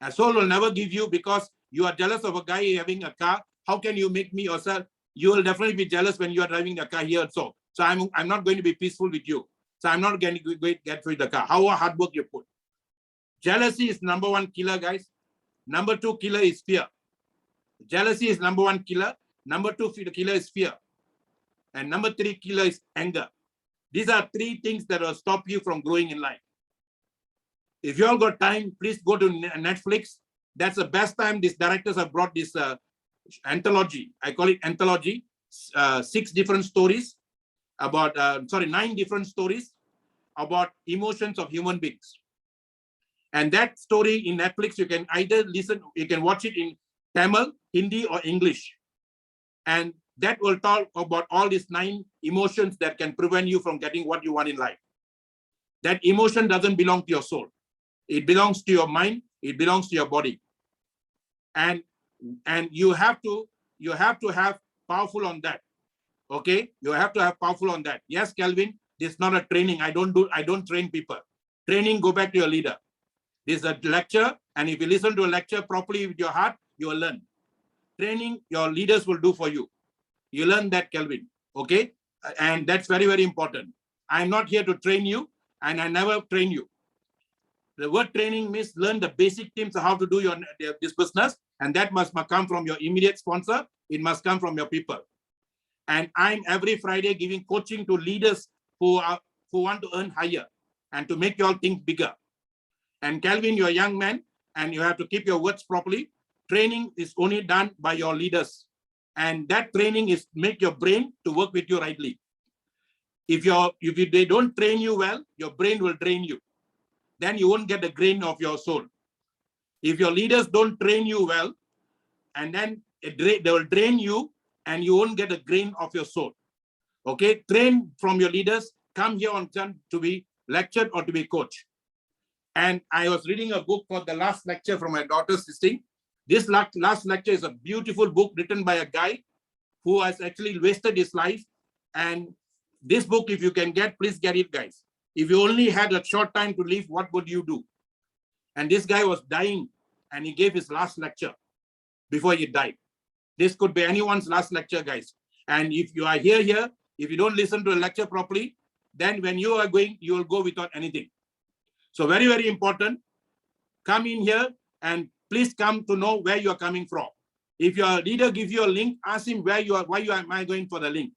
A soul will never give you, because you are jealous of a guy having a car. How can you make me yourself? You will definitely be jealous when you are driving a car here. So I'm not going to be peaceful with you. So I'm not going to get through the car. How hard work you put. Jealousy is number one killer, guys. Number two killer is fear. Jealousy is number one killer. Number two killer is fear. And number three killer is anger. These are three things that will stop you from growing in life. If you all got time, please go to Netflix. That's the best time these directors have brought this anthology. I call it anthology. 6 different stories about, 9 different stories about emotions of human beings. And that story in Netflix, you can either listen, you can watch it in Tamil, Hindi, or English. And that will talk about all these 9 emotions that can prevent you from getting what you want in life. That emotion doesn't belong to your soul. It belongs to your mind. It belongs to your body. And you have to have powerful on that. Okay, you have to have powerful on that. Yes, Kelvin, this is not a training. I don't train people. Training, go back to your leader. This is a lecture, and if you listen to a lecture properly with your heart, you will learn. Training, your leaders will do for you. You learn that, Kelvin. Okay, and that's very, very important. I'm not here to train you, and I never train you. The word training means learn the basic things of how to do this business, and that must come from your immediate sponsor. It must come from your people. And I'm every Friday giving coaching to leaders who want to earn higher and to make you all think bigger. And Calvin, you're a young man, and you have to keep your words properly. Training is only done by your leaders, and that training is make your brain to work with you rightly. If they don't train you well, your brain will drain you. Then you won't get the grain of your soul. If your leaders don't train you well, and then they will drain you, and you won't get the grain of your soul. Okay, train from your leaders. Come here on time to be lectured or to be coached. And I was reading a book for the last lecture from my daughter's sister. This last lecture is a beautiful book written by a guy who has actually wasted his life. And this book, if you can get, please get it, guys. If you only had a short time to live, what would you do? And this guy was dying, and he gave his last lecture before he died. This could be anyone's last lecture, guys. And if you are here, if you don't listen to a lecture properly, then when you are going, you will go without anything. So very, very important. Come in here and please come to know where you are coming from. If your leader gives you a link, ask him why am I going for the link?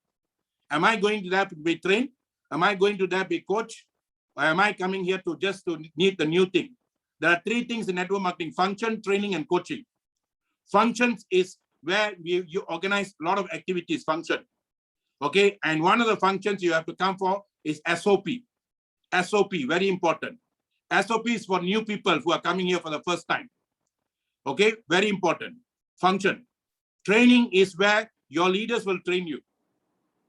Am I going to that to be trained? Am I going to that be coached? or am I coming here to just to need the new thing? There are three things in network marketing: function, training, and coaching. Functions is where you organize a lot of activities, function. Okay, and one of the functions you have to come for is SOP. SOP, very important. SOP is for new people who are coming here for the first time. Okay, very important. Function. Training is where your leaders will train you.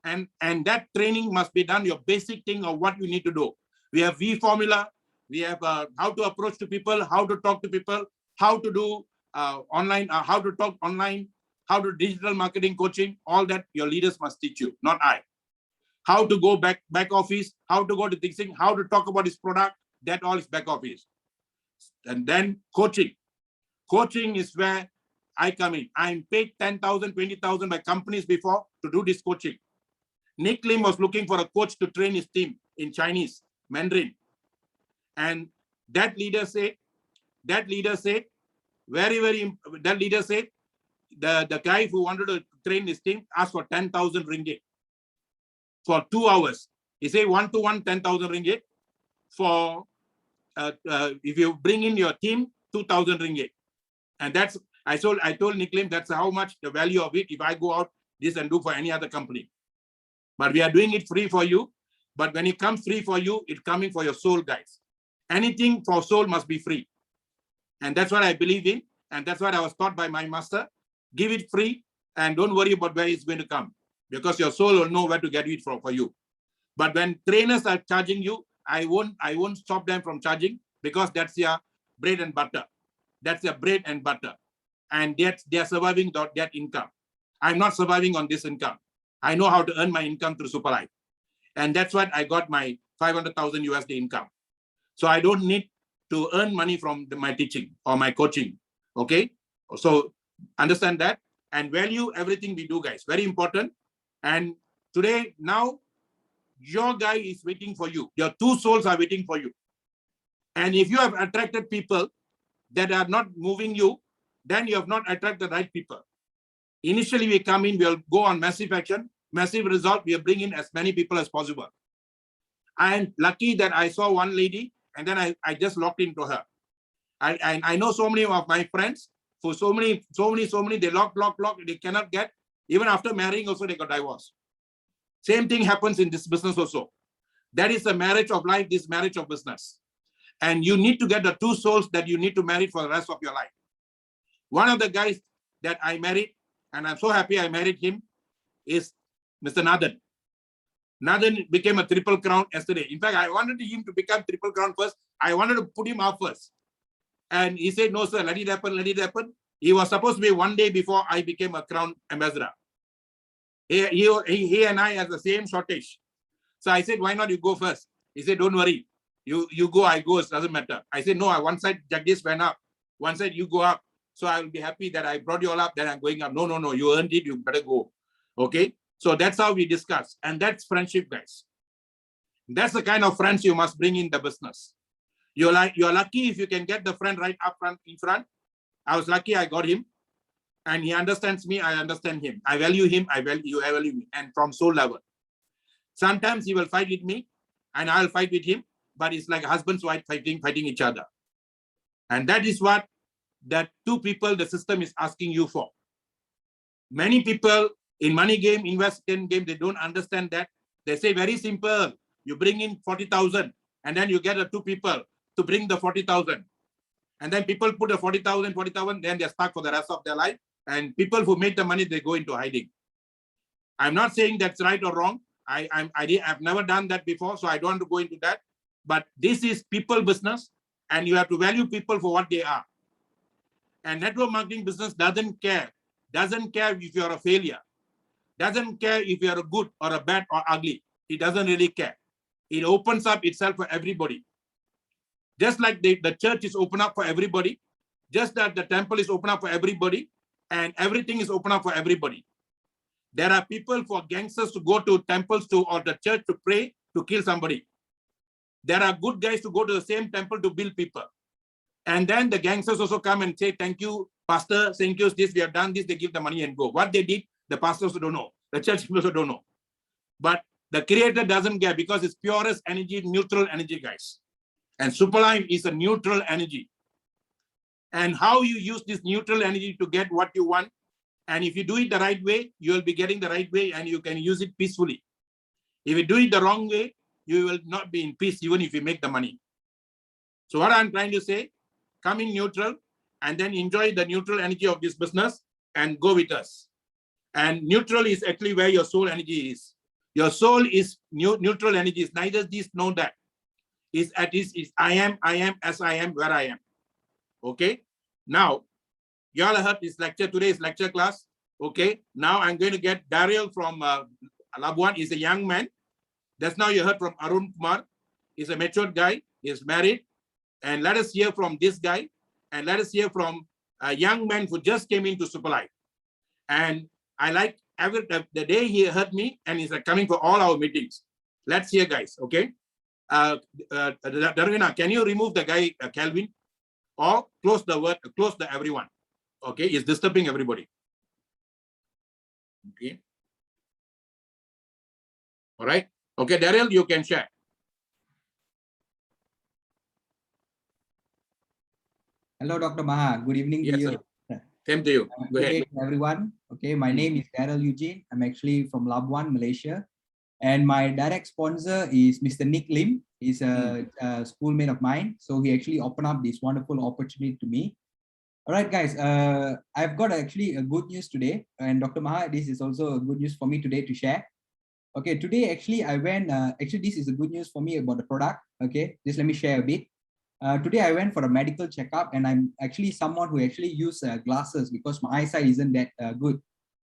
And that training must be done, your basic thing of what you need to do. We have V formula, we have how to approach to people, how to talk to people, how to do online, how to talk online, how to digital marketing coaching, all that your leaders must teach you, not I. How to go back office, how to go to this thing, how to talk about his product, that all is back office. And then coaching. Coaching is where I come in. I'm paid 10,000, 20,000 by companies before to do this coaching. Nick Lim was looking for a coach to train his team in Chinese, Mandarin. And that leader said, the guy who wanted to train his team asked for 10,000 ringgit for 2 hours. He said 1-to-1, 10,000 ringgit. For if you bring in your team, 2,000 ringgit. And that's, I told Nick Lim, that's how much the value of it if I go out this and do for any other company. But we are doing it free for you. But when it comes free for you, it's coming for your soul, guys. Anything for soul must be free. And that's what I believe in. And that's what I was taught by my master. Give it free and don't worry about where it's going to come, because your soul will know where to get it from for you. But when trainers are charging you, I won't stop them from charging, because that's your bread and butter. That's their bread and butter. And they're surviving that income. I'm not surviving on this income. I know how to earn my income through Super Life. And that's what I got my 500,000 USD income. So I don't need to earn money from my teaching or my coaching. Okay. So understand that and value everything we do, guys. Very important. And today, now, your guy is waiting for you. Your two souls are waiting for you. And if you have attracted people that are not moving you, then you have not attracted the right people. Initially, we come in, we'll go on massive action, massive result. We'll bring in as many people as possible. I'm lucky that I saw one lady and then I just locked into her. I know so many of my friends, for so many, they lock, they cannot get. Even after marrying also, they got divorced. Same thing happens in this business also. That is the marriage of life, this marriage of business. And you need to get the two souls that you need to marry for the rest of your life. One of the guys that I married, and I'm so happy I married him, is Mr. Nathan. Nathan became a triple crown yesterday. In fact, I wanted him to become triple crown first. I wanted to put him up first. And he said, no, sir, let it happen, let it happen. He was supposed to be one day before I became a crown ambassador. He and I have the same shortage. So I said, why not you go first? He said, don't worry. You go, I go, it doesn't matter. I said, no, one side Jagdish went up. One side you go up. So I will be happy that I brought you all up, then I'm going up. No, you earned it, you better go. Okay? So that's how we discuss. And that's friendship, guys. That's the kind of friends you must bring in the business. You're lucky if you can get the friend right up front, in front. I was lucky I got him. And he understands me, I understand him. I value him, I value me. And from soul level. Sometimes he will fight with me and I'll fight with him, but it's like husbands wife fighting each other. And that is what that two people the system is asking you for. Many people in money game, investment game, they don't understand that. They say very simple. You bring in 40,000 and then you get the two people to bring the 40,000. And then people put the 40,000, then they're stuck for the rest of their life. And people who make the money, they go into hiding. I'm not saying that's right or wrong. I've never done that before, so I don't want to go into that. But this is people business, and you have to value people for what they are. And network marketing business doesn't care if you're a failure, doesn't care if you're a good or a bad or ugly. It doesn't really care. It opens up itself for everybody. Just like the church is open up for everybody, just that the temple is open up for everybody, and everything is open up for everybody. There are people for gangsters to go to temples or the church to pray to kill somebody. There are good guys to go to the same temple to build people. And then the gangsters also come and say, thank you, pastor, thank you, this, we have done this, they give the money and go. What they did, the pastors don't know. The church people also don't know. But The creator doesn't care because it's purest energy, neutral energy, guys. And Superlife is a neutral energy. And how you use this neutral energy to get what you want. And if you do it the right way, you will be getting the right way and you can use it peacefully. If you do it the wrong way, you will not be in peace, even if you make the money. So what I'm trying to say, come in neutral and then enjoy the neutral energy of this business and go with us. And neutral is actually where your soul energy is. Your soul is neutral energy. It's neither this nor that. It's at this is I am, as I am, where I am. Okay. Now, you all heard this lecture. Today's lecture class. Okay. Now I'm going to get Daryl from Labuan. He's a young man. That's now you heard from Arun Kumar. He's a matured guy. He's married. And let us hear from this guy. And let us hear from a young man who just came into Superlife. And I like the day he heard me and he's coming for all our meetings. Let's hear, guys. Okay. Darwina, can you remove the guy, Calvin? Or close the everyone. Okay. It's disturbing everybody. Okay. All right. Okay, Daryl, you can share. Hello, Dr. Maha. Good evening to you. Sir. Same to you. Go ahead. Everyone. Okay, my name is Daryl Eugene. I'm actually from Labuan, Malaysia. And my direct sponsor is Mr. Nick Lim. He's a schoolmate of mine. So he actually opened up this wonderful opportunity to me. All right, guys. I've got actually a good news today. And Dr. Maha, this is also a good news for me today to share. Okay, today actually I went, actually this is a good news for me about the product. Okay, just let me share a bit. Today I went for a medical checkup and I'm actually someone who actually use glasses because my eyesight isn't that good.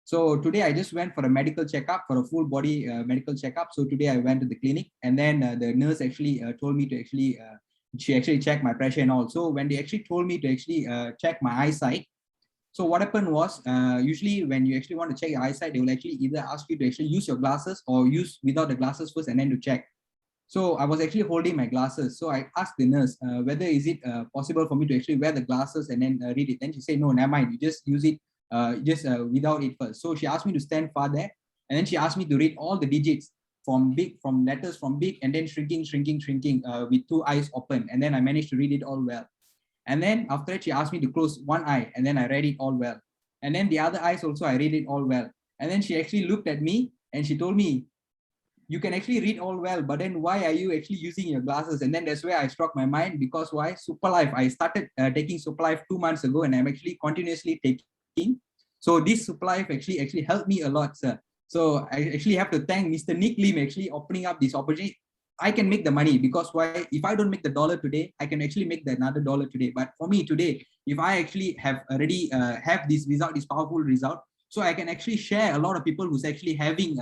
So today I just went for a medical checkup, for a full body medical checkup. So today I went to the clinic and then the nurse actually told me to actually, she actually checked my pressure and all. So when they actually told me to actually check my eyesight, so what happened was, usually when you actually want to check your eyesight, they will actually either ask you to actually use your glasses or use without the glasses first and then to check. So I was actually holding my glasses. So I asked the nurse whether is it possible for me to actually wear the glasses and then read it. Then she said, no, never mind. You just use it without it first. So she asked me to stand far there. And then she asked me to read all the digits from letters from big and then shrinking with two eyes open. And then I managed to read it all well. And then after that, she asked me to close one eye and then I read it all well. And then the other eyes also, I read it all well. And then she actually looked at me and she told me, you can actually read all well, but then why are you actually using your glasses? And then that's where I struck my mind because why? Superlife. I started taking Superlife 2 months ago and I'm actually continuously taking. So this Superlife actually helped me a lot, sir. So I actually have to thank Mr. Nick Lim actually opening up this opportunity. I can make the money because why? If I don't make the dollar today, I can actually make another dollar today. But for me today, if I actually have already have this result, this powerful result, so I can actually share a lot of people who's actually having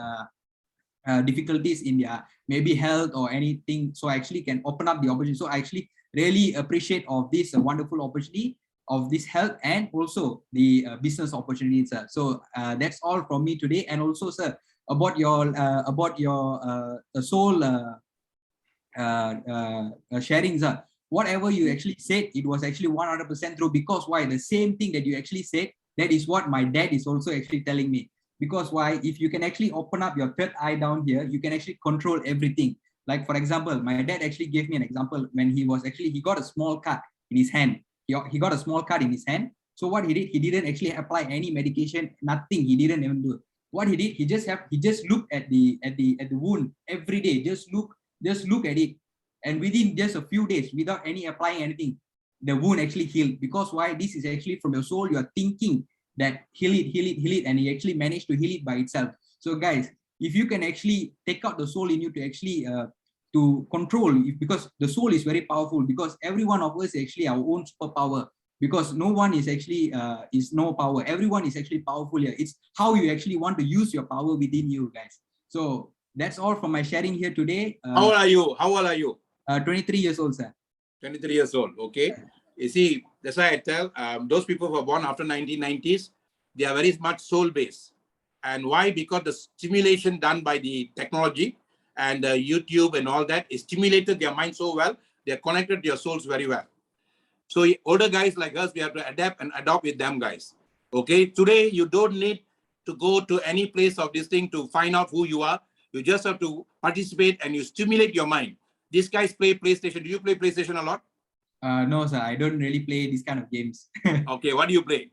difficulties in their maybe health or anything. So I actually can open up the opportunity. So I actually really appreciate of this wonderful opportunity of this health and also the business opportunities, sir. So that's all from me today. And also, sir, about your soul sharing, sir. Whatever you actually said, it was actually 100% true because why? The same thing that you actually said, that is what my dad is also actually telling me. Because why? If you can actually open up your third eye down here, you can actually control everything. Like for example, my dad actually gave me an example when he got a small cut in his hand. He got a small cut in his hand. So what he did, he didn't actually apply any medication, nothing. He didn't even do it. What he did, he just looked at the wound every day. Just look at it. And within just a few days, without any applying anything, the wound actually healed. Because why? This is actually from your soul. You are thinking that heal it, and he actually managed to heal it by itself. So guys, if you can actually take out the soul in you to actually to control, because the soul is very powerful, because every one of us is actually our own superpower, because no one is actually is no power. Everyone is actually powerful here. It's how you actually want to use your power within you, guys. So that's all from my sharing here today. How old are you? 23 years old, sir. 23 years old. Okay. You see, that's why I tell those people who were born after 1990s, they are very much soul-based. And why? Because the stimulation done by the technology and YouTube and all that is stimulated their mind so well, they're connected to their souls very well. So older guys like us, we have to adapt and adopt with them, guys. Okay. Today, you don't need to go to any place of this thing to find out who you are. You just have to participate and you stimulate your mind. These guys play PlayStation. Do you play PlayStation a lot? No, sir. I don't really play these kind of games. Okay, what do you play?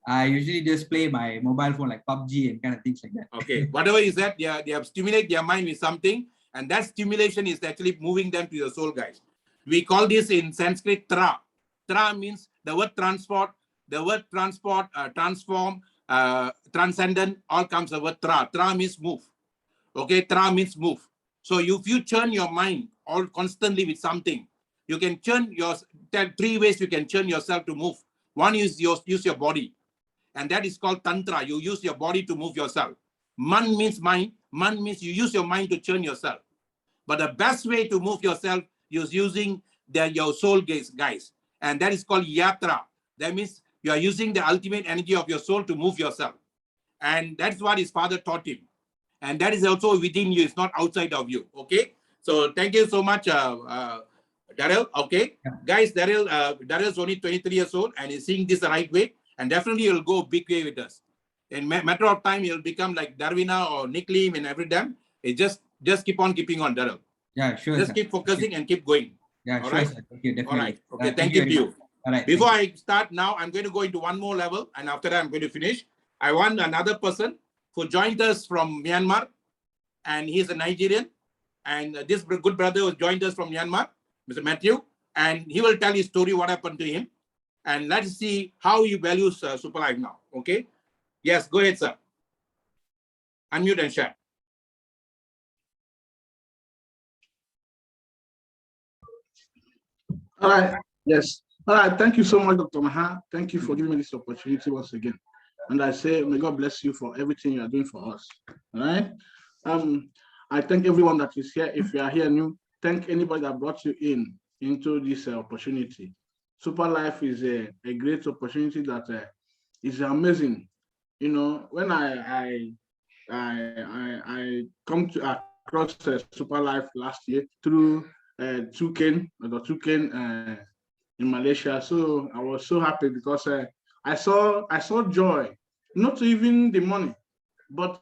I usually just play my mobile phone like PUBG and kind of things like that. Okay, whatever is that, they have stimulate their mind with something, and that stimulation is actually moving them to your soul, guys. We call this in Sanskrit tra. Tra means the word transport, transform, transcendent, all comes the word tra. Tra means move. Okay, tra means move. So if you churn your mind all constantly with something, you can churn your, there are 3 ways you can churn yourself to move. One is use your body, and that is called tantra. You use your body to move yourself. Man means mind. Man means you use your mind to churn yourself. But the best way to move yourself is using your soul gaze, guys. And that is called yatra. That means you are using the ultimate energy of your soul to move yourself. And that's what his father taught him. And that is also within you. It's not outside of you. Okay. So thank you so much, Daryl. Okay. Yeah. Guys, Daryl's only 23 years old and is seeing this the right way. And definitely he'll go big way with us. In matter of time, he'll become like Darwina or Nick Lim and every time. It just keep on keeping on, Daryl. Yeah, sure. Just sir. keep focusing and keep going. Yeah, All sure. right? Sir. Okay, definitely. All right. Okay. Thank Thank you very to you. much. All right. Before I start now, I'm going to go into one more level, and after that, I'm going to finish. I want another person who joined us from Myanmar, and he's a Nigerian. And this good brother who joined us from Myanmar, Mr. Matthew, and he will tell his story, what happened to him. And let's see how he values Super Life now. Okay? Yes, go ahead, sir. Unmute and share. All right. Yes. All right. Thank you so much, Dr. Maha. Thank you for giving me this opportunity once again. And I say, may God bless you for everything you are doing for us. All right. I thank everyone that is here. If you are here new, thank anybody that brought you into this opportunity. Super Life is a great opportunity that is amazing. You know, when I come to across Super Life last year through Tuken in Malaysia. So I was so happy because I saw joy, not even the money, but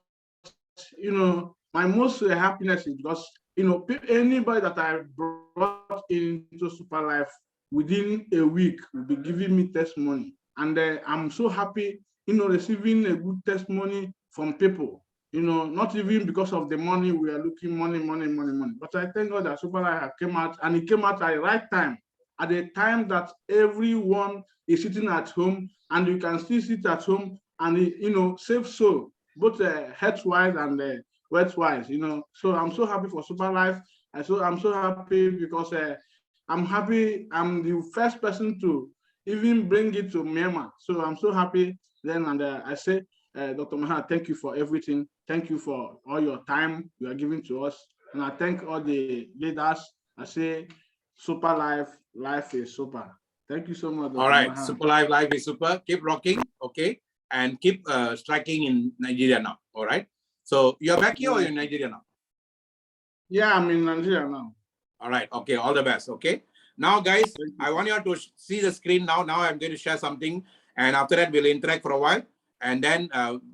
you know, my most happiness is because you know anybody that I brought into Super Life within a week will be giving me testimony, and I'm so happy, you know, receiving a good testimony from people. You know, not even because of the money, we are looking money. But I thank God that Super Life came out, and it came out at the right time, at the time that everyone is sitting at home, and you can still sit at home and, you know, save soul, both health-wise and wealth-wise, you know. So I'm so happy for Super Life. I'm so happy because I'm happy I'm the first person to even bring it to Myanmar. So I'm so happy then, and I say, Dr. Maha, thank you for everything. Thank you for all your time you are giving to us. And I thank all the leaders. I say, Super life is super. Thank you so much, Dr. All right. Maha. Super life is super. Keep rocking. Okay. And keep striking in Nigeria now. All right. So you're back here or you're in Nigeria now? Yeah, I'm in Nigeria now. All right. Okay. All the best. Okay. Now, guys, I want you all to see the screen now. Now I'm going to share something. And after that, we'll interact for a while. And then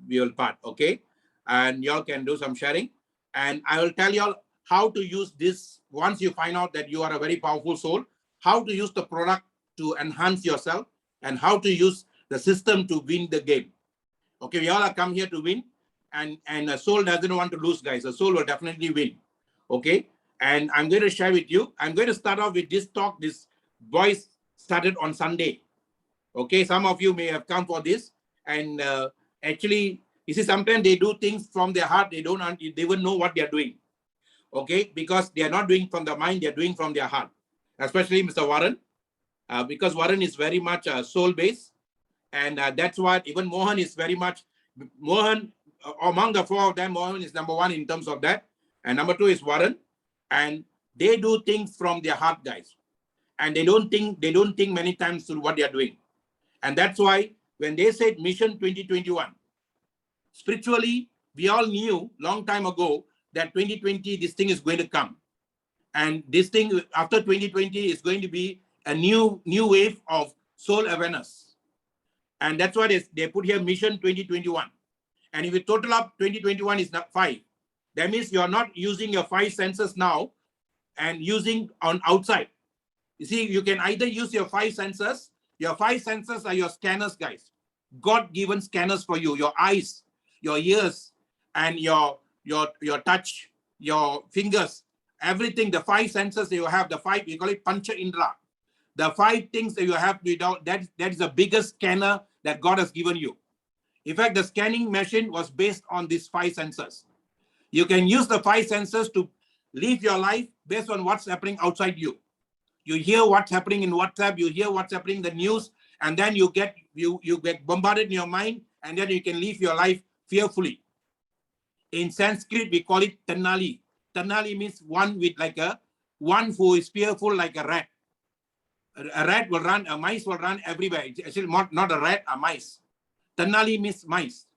we will part. Okay. And y'all can do some sharing. And I will tell y'all how to use this once you find out that you are a very powerful soul, how to use the product to enhance yourself, and how to use the system to win the game. Okay, we all are come here to win, and a soul doesn't want to lose, guys. A soul will definitely win. Okay, and I'm going to share with you. I'm going to start off with this talk. This voice started on Sunday. Okay, some of you may have come for this, and actually, you see, sometimes they do things from their heart. They won't know what they are doing. Okay, because they are not doing from the mind, they are doing from their heart. Especially Mr. Warren, because Warren is very much soul-based, and that's what even Mohan is very much. Mohan, among the four of them, Mohan is number one in terms of that, and number two is Warren, and they do things from their heart, guys, and they don't think many times through what they are doing, and that's why when they said Mission 2021, spiritually, we all knew long time ago that 2020, this thing is going to come. And this thing after 2020 is going to be a new wave of soul awareness. And that's why they put here Mission 2021. And if you total up, 2021 is not 5. That means you're not using your 5 senses now and using on outside. You see, you can either use your 5 senses. Your 5 senses are your scanners, guys. God-given scanners for you. Your eyes, your ears, and your touch, your fingers, everything. The 5 senses that you have, the 5, we call it Pancha Indra. The 5 things that you have without that is the biggest scanner that God has given you. In fact, the scanning machine was based on these 5 senses. You can use the 5 senses to live your life based on what's happening outside you. You hear what's happening in WhatsApp, you hear what's happening in the news, and then you get bombarded in your mind, and then you can live your life fearfully. In Sanskrit, we call it Tanali. Tanali means one with one who is fearful like a rat. A rat will run, a mice will run everywhere. It's actually not a rat, a mice. Tanali means mice.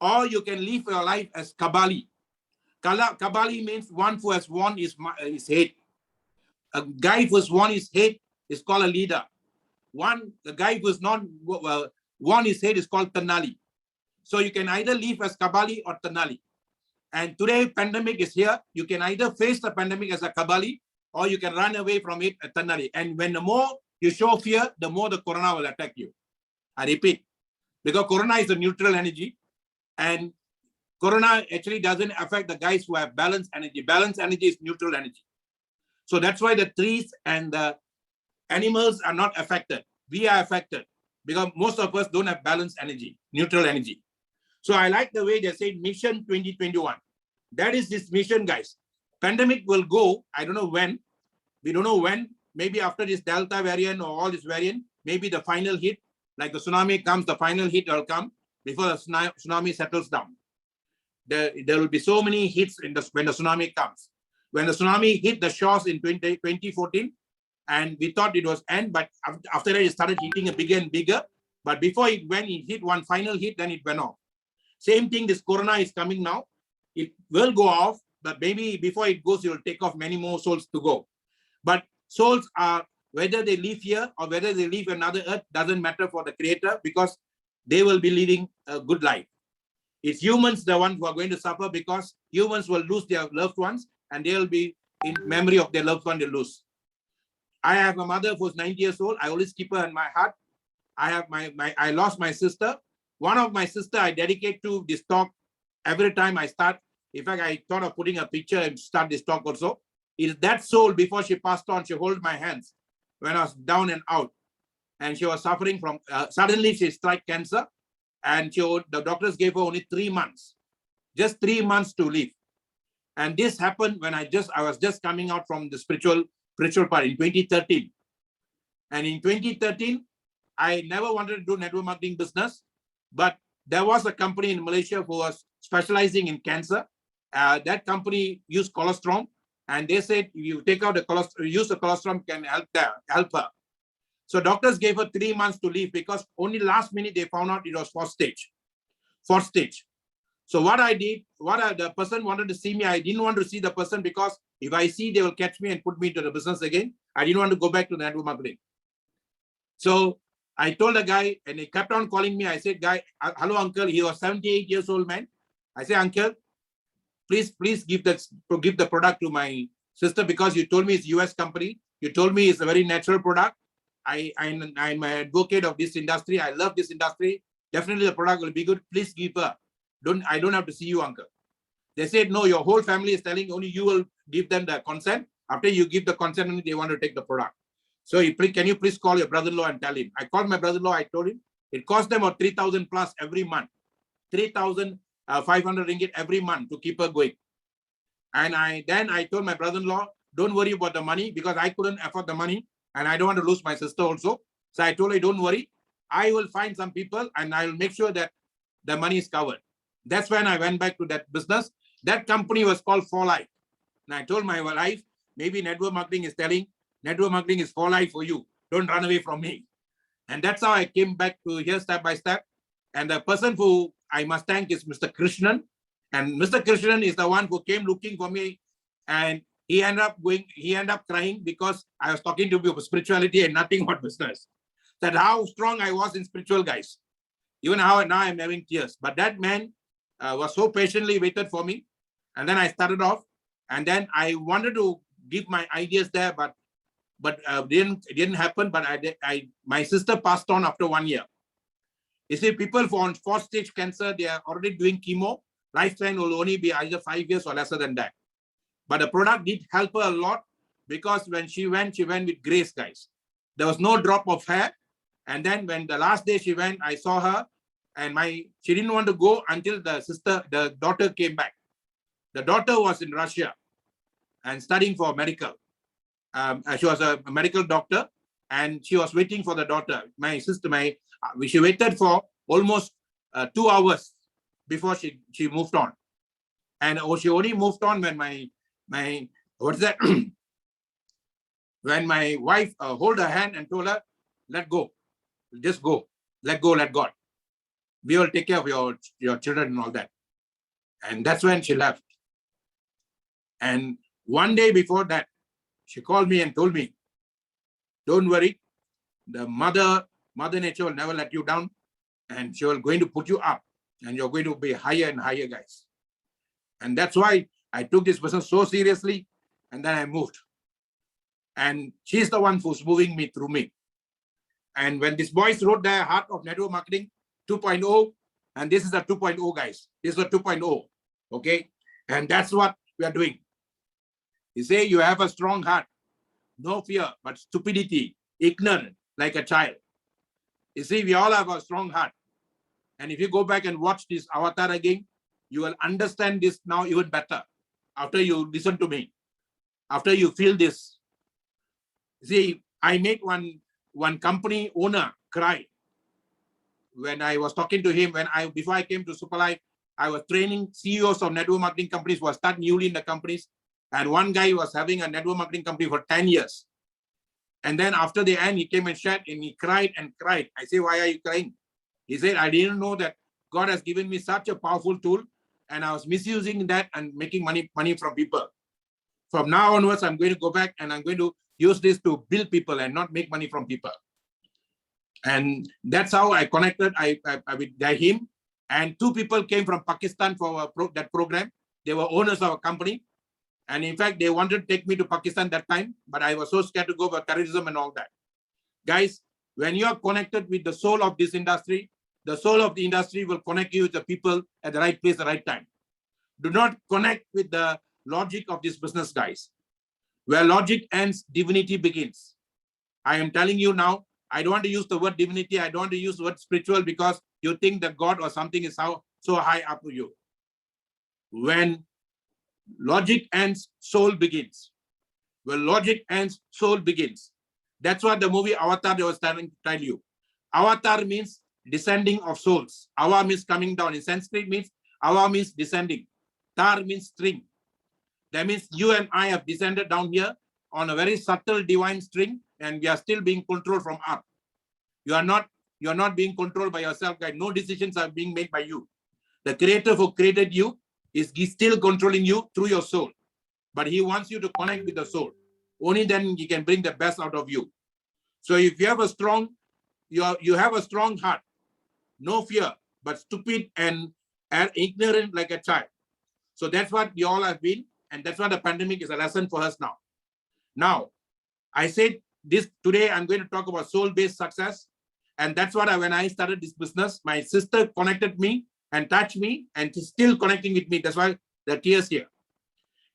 Or you can live your life as Kabali. Kabali means one who has won his head. A guy who has won his head is called a leader. The guy who has not won his head is called Tanali. So you can either live as Kabali or Tanali. And today, pandemic is here. You can either face the pandemic as a Kabali, or you can run away from it at Tanali. And when the more you show fear, the more the corona will attack you. I repeat, because corona is a neutral energy, and corona actually doesn't affect the guys who have balanced energy. Balanced energy is neutral energy. So that's why the trees and the animals are not affected. We are affected because most of us don't have balanced energy, neutral energy. So I like the way they say Mission 2021. That is this mission, guys. Pandemic will go, I don't know when. We don't know when. Maybe after this Delta variant or all this variant, maybe the final hit, like the tsunami comes, the final hit will come before the tsunami settles down. There will be so many hits when the tsunami comes. When the tsunami hit the shores in 2014, and we thought it was end, but after that it started hitting bigger and bigger. But before it hit one final hit, then it went off. Same thing, this corona is coming now. It will go off, but maybe before it goes, it will take off many more souls to go. But souls are, whether they live here or whether they live another earth, doesn't matter for the creator, because they will be living a good life. It's humans, the ones who are going to suffer, because humans will lose their loved ones and they will be in memory of their loved one they lose. I have a mother who's 90 years old. I always keep her in my heart. I have I lost my sister. One of my sister I dedicate to this talk every time I start. In fact, I thought of putting a picture and start this talk also. Is that soul, before she passed on, she held my hands when I was down and out. And she was suffering from, suddenly she struck cancer. And the doctors gave her only 3 months, just 3 months to live. And this happened when I was just coming out from the spiritual part in 2013. And in 2013, I never wanted to do network marketing business, but there was a company in Malaysia who was specializing in cancer. That company used colostrum, and they said if you take out the colostrum, use the colostrum can help her. So doctors gave her 3 months to live, because only last minute they found out it was fourth stage. So what I did, the person wanted to see me. I didn't want to see the person, because if I see, they will catch me and put me into the business again. I didn't want to go back to network marketing. So I told the guy, and he kept on calling me. I said, guy, hello, uncle. He was 78 years old man. I said, uncle, please give the product to my sister, because you told me it's US company. You told me it's a very natural product. I'm an advocate of this industry. I love this industry. Definitely the product will be good. Please give her. I don't have to see you, uncle. They said, no, your whole family is telling only you will give them the consent. After you give the consent, only they want to take the product. So can you please call your brother-in-law and tell him? I called my brother-in-law. I told him it cost them about 3,000 plus every month, 3,500 ringgit every month to keep her going. And then I told my brother-in-law, don't worry about the money, because I couldn't afford the money and I don't want to lose my sister also. So I told her, don't worry. I will find some people and I will make sure that the money is covered. That's when I went back to that business. That company was called For Life. And I told my wife, maybe network marketing is telling, network marketing is for life for you. Don't run away from me. And that's how I came back to here step by step. And the person who I must thank is Mr. Krishnan. And Mr. Krishnan is the one who came looking for me. And he ended up crying, because I was talking to him about spirituality and nothing about business. That how strong I was in spiritual, guys. Even how now I'm having tears. But that man was so patiently waited for me. And then I started off, and then I wanted to give my ideas there, but it didn't happen. But my sister passed on after 1 year. You see, people on 4th stage cancer, they are already doing chemo. Lifespan will only be either 5 years or lesser than that. But the product did help her a lot, because when she went with grace, guys. There was no drop of hair. And then when the last day she went, I saw her, and she didn't want to go until the daughter came back. The daughter was in Russia and studying for medical. She was a medical doctor, and she was waiting for the daughter. My sister, she waited for almost 2 hours before she moved on. And she only moved on when what's that? When my wife hold her hand and told her, let go, just go, let go, let God. We will take care of your children and all that. And that's when she left. And one day before that, she called me and told me, don't worry, the mother nature will never let you down, and she will going to put you up, and you're going to be higher and higher, guys. And that's why I took this business so seriously, and then I moved. And she's the one who's moving me through me. And when these boys wrote their Heart of Network Marketing 2.0, and this is the 2.0, guys. This is the 2.0, okay? And that's what we are doing. You say you have a strong heart, no fear, but stupidity, ignorant, like a child. You see, we all have a strong heart. And if you go back and watch this avatar again, you will understand this now even better after you listen to me, after you feel this. See, I made one company owner cry when I was talking to him. Before I came to Superlife, I was training CEOs of network marketing companies who were start newly in the companies. And one guy was having a network marketing company for 10 years. And then after the end, he came and shared, and he cried and cried. I say, why are you crying? He said, I didn't know that God has given me such a powerful tool, and I was misusing that and making money from people. From now onwards, I'm going to go back and I'm going to use this to build people and not make money from people. And that's how I connected with him. And 2 people came from Pakistan for that program. They were owners of a company. And in fact, they wanted to take me to Pakistan that time, but I was so scared to go for terrorism and all that. Guys, when you are connected with the soul of this industry, the soul of the industry will connect you with the people at the right place, at the right time. Do not connect with the logic of this business, guys. Where logic ends, divinity begins. I am telling you now, I don't want to use the word divinity. I don't want to use the word spiritual, because you think that God or something is so high up to you. When logic ends, soul begins. When logic ends, soul begins. That's what the movie Avatar was trying to tell you. Avatar means descending of souls. Awa means coming down. In Sanskrit means Awa means descending. Tar means string. That means you and I have descended down here on a very subtle divine string, and we are still being controlled from up. You are not being controlled by yourself, guys. No decisions are being made by you. The creator who created you is still controlling you through your soul. But he wants you to connect with the soul. Only then he can bring the best out of you. So if you have a strong, you have a strong heart, no fear, but stupid and ignorant like a child. So that's what we all have been. And that's why the pandemic is a lesson for us now. Now, I said this today, I'm going to talk about soul-based success. And that's what when I started this business, my sister connected me and touched me, and she's still connecting with me. That's why the tears here.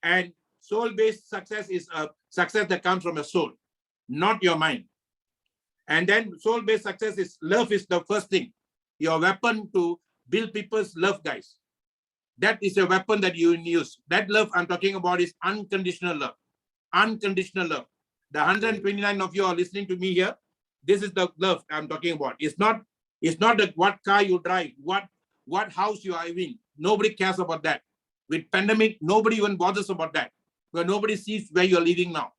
And soul-based success is a success that comes from your soul, not your mind. And then soul-based success is love is the first thing. Your weapon to build people's love, guys. That is a weapon that you use. That love I'm talking about is unconditional love. Unconditional love. The 129 of you are listening to me here. This is the love I'm talking about. It's not what car you drive, what house you are in. Nobody cares about that. With pandemic, nobody even bothers about that. Where nobody sees where you're living now.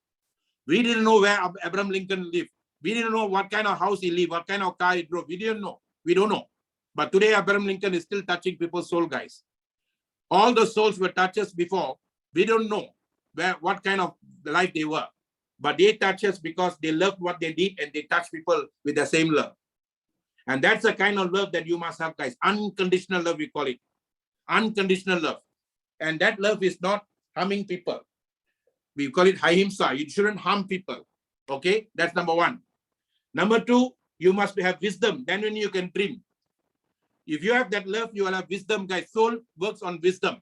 We didn't know where Abraham Lincoln lived. We didn't know what kind of house he lived, what kind of car he drove. We didn't know. We don't know. But today, Abraham Lincoln is still touching people's soul, guys. All the souls were touched us before. We don't know what kind of life they were. But they touch us because they loved what they did, and they touch people with the same love. And that's the kind of love that you must have, guys. Unconditional love, we call it. Unconditional love. And that love is not harming people. We call it ahimsa. You shouldn't harm people. Okay, that's number one. Number two, you must have wisdom. Then when you can dream. If you have that love, you will have wisdom, guys. Soul works on wisdom.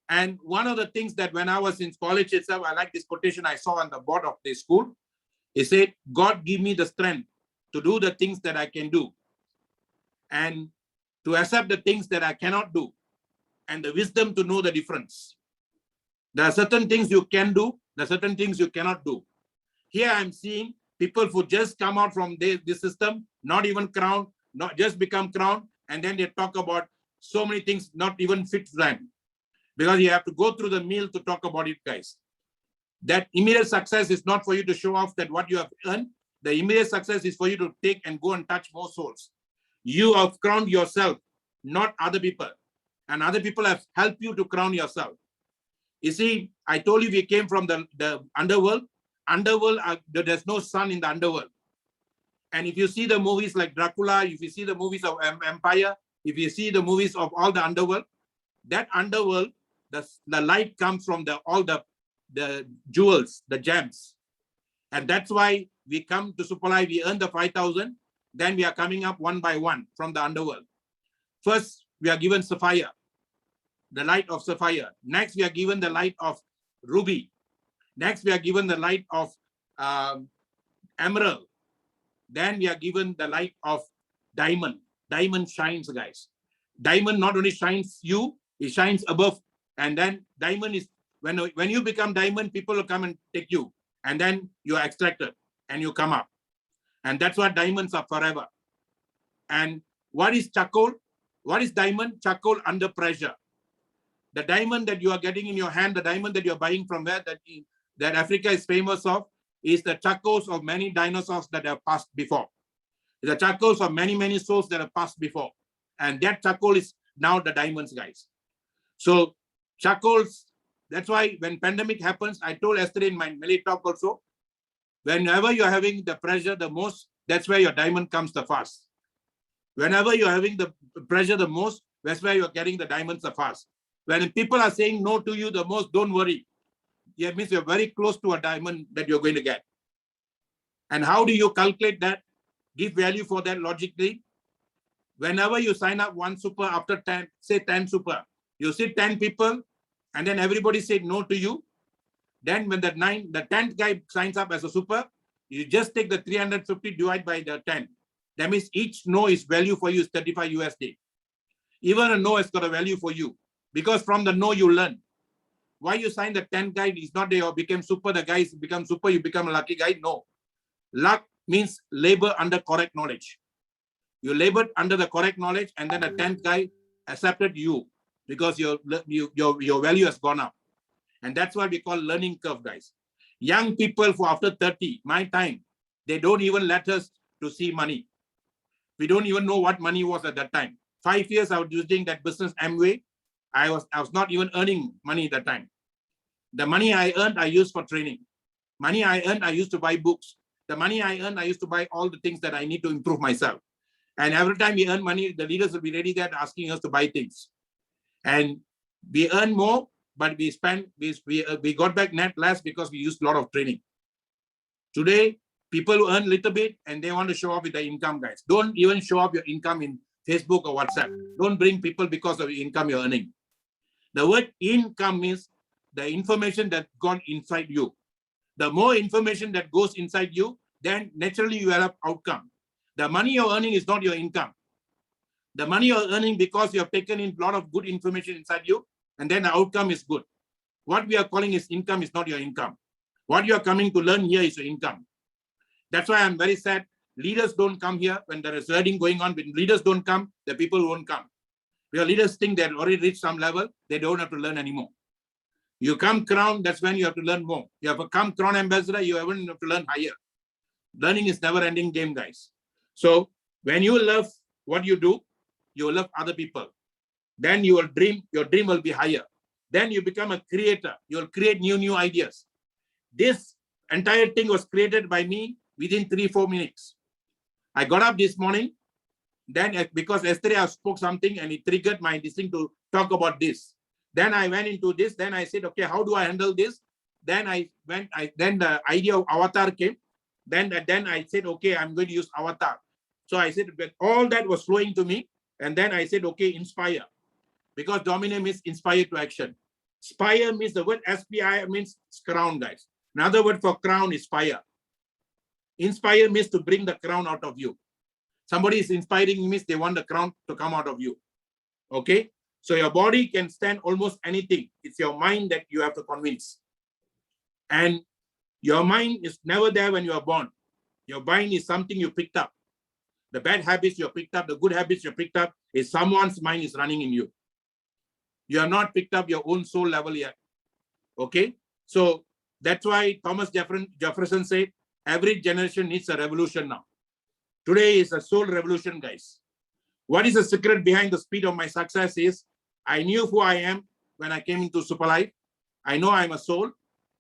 And one of the things that when I was in college itself, I like this quotation I saw on the board of the school. It said, God give me the strength to do the things that I can do, and to accept the things that I cannot do, and the wisdom to know the difference. There are certain things you can do, there are certain things you cannot do. Here I'm seeing people who just come out from this system, not even crowned, not just become crowned, and then they talk about so many things not even fit for them. Because you have to go through the meal to talk about it, guys. That immediate success is not for you to show off that what you have earned. The immediate success is for you to take and go and touch more souls. You have crowned yourself, not other people. And other people have helped you to crown yourself. You see, I told you we came from the underworld. Underworld, there's no sun in the underworld. And if you see the movies like Dracula, if you see the movies of Empire, if you see the movies of all the underworld, that underworld, the light comes from all the jewels, the gems. And that's why we come to Super Life, we earn the 5,000, then we are coming up one by one from the underworld. First, we are given sapphire, the light of sapphire. Next, we are given the light of ruby. Next, we are given the light of emerald. Then we are given the light of diamond. Diamond shines, guys. Diamond not only shines you, it shines above. And then diamond is, when you become diamond, people will come and take you. And then you are extracted and you come up. And that's what diamonds are forever. And what is charcoal? What is diamond? Charcoal under pressure. The diamond that you are getting in your hand, the diamond that you're buying from where that Africa is famous of, is the charcoals of many dinosaurs that have passed before. The charcoals of many, many souls that have passed before. And that charcoal is now the diamonds, guys. So charcoals, that's why when pandemic happens, I told yesterday in my Malay talk also, whenever you're having the pressure the most, that's where your diamond comes the fast. Whenever you're having the pressure the most, that's where you're getting the diamonds the fast. When people are saying no to you the most, don't worry. It means you're very close to a diamond that you're going to get. And how do you calculate that? Give value for that logically. Whenever you sign up one super after 10, say 10 super, you see 10 people, and then everybody said no to you. Then when the 10th guy signs up as a super, you just take the 350 divided by the 10. That means each no is value for you is 35 USD. Even a no has got a value for you, because from the no you learn. Why you sign the 10th guy is not that you became super, the guys become super, you become a lucky guy. No. Luck means labor under correct knowledge. You labored under the correct knowledge, and then the 10th guy accepted you because your value has gone up. And that's what we call learning curve, guys. Young people who after 30, my time, they don't even let us to see money. We don't even know what money was at that time. 5 years I was using that business Amway. I was not even earning money at that time. The money I earned, I used for training. Money I earned, I used to buy books. The money I earned, I used to buy all the things that I need to improve myself. And every time we earn money, the leaders will be ready there asking us to buy things. And we earn more, but we got back net less because we used a lot of training. Today, people who earn a little bit and they want to show off with their income, guys. Don't even show off your income in Facebook or WhatsApp. Don't bring people because of the income you're earning. The word income means the information that got inside you. The more information that goes inside you, then naturally you have outcome. The money you're earning is not your income. The money you're earning because you have taken in a lot of good information inside you, and then the outcome is good. What we are calling is income is not your income. What you are coming to learn here is your income. That's why I'm very sad. Leaders don't come here when there is learning going on. When leaders don't come, the people won't come. Your leaders think they've already reached some level, they don't have to learn anymore. You come crown, that's when you have to learn more. You have to come crown ambassador, you have to learn higher. Learning is never ending game, guys. So when you love what you do, you will love other people. Then you will dream, your dream will be higher. Then you become a creator. You will create new ideas. This entire thing was created by me within 3-4 minutes. I got up this morning, then because yesterday I spoke something and it triggered my decision to talk about this. Then I went into this. Then I said, okay, how do I handle this? Then then the idea of avatar came. Then I said, okay, I'm going to use avatar. So I said, but all that was flowing to me. And then I said, okay, inspire. Because Domine means inspire to action. Spire means the word SPI means crown, guys. Another word for crown is fire. Inspire means to bring the crown out of you. Somebody is inspiring means they want the crown to come out of you. Okay? So your body can stand almost anything. It's your mind that you have to convince. And your mind is never there when you are born. Your mind is something you picked up. The bad habits you picked up, the good habits you picked up is someone's mind is running in you. You have not picked up your own soul level yet. Okay? So that's why Thomas Jefferson said, every generation needs a revolution now. Today is a soul revolution, guys. What is the secret behind the speed of my success is, I knew who I am when I came into Super Life. I know I'm a soul,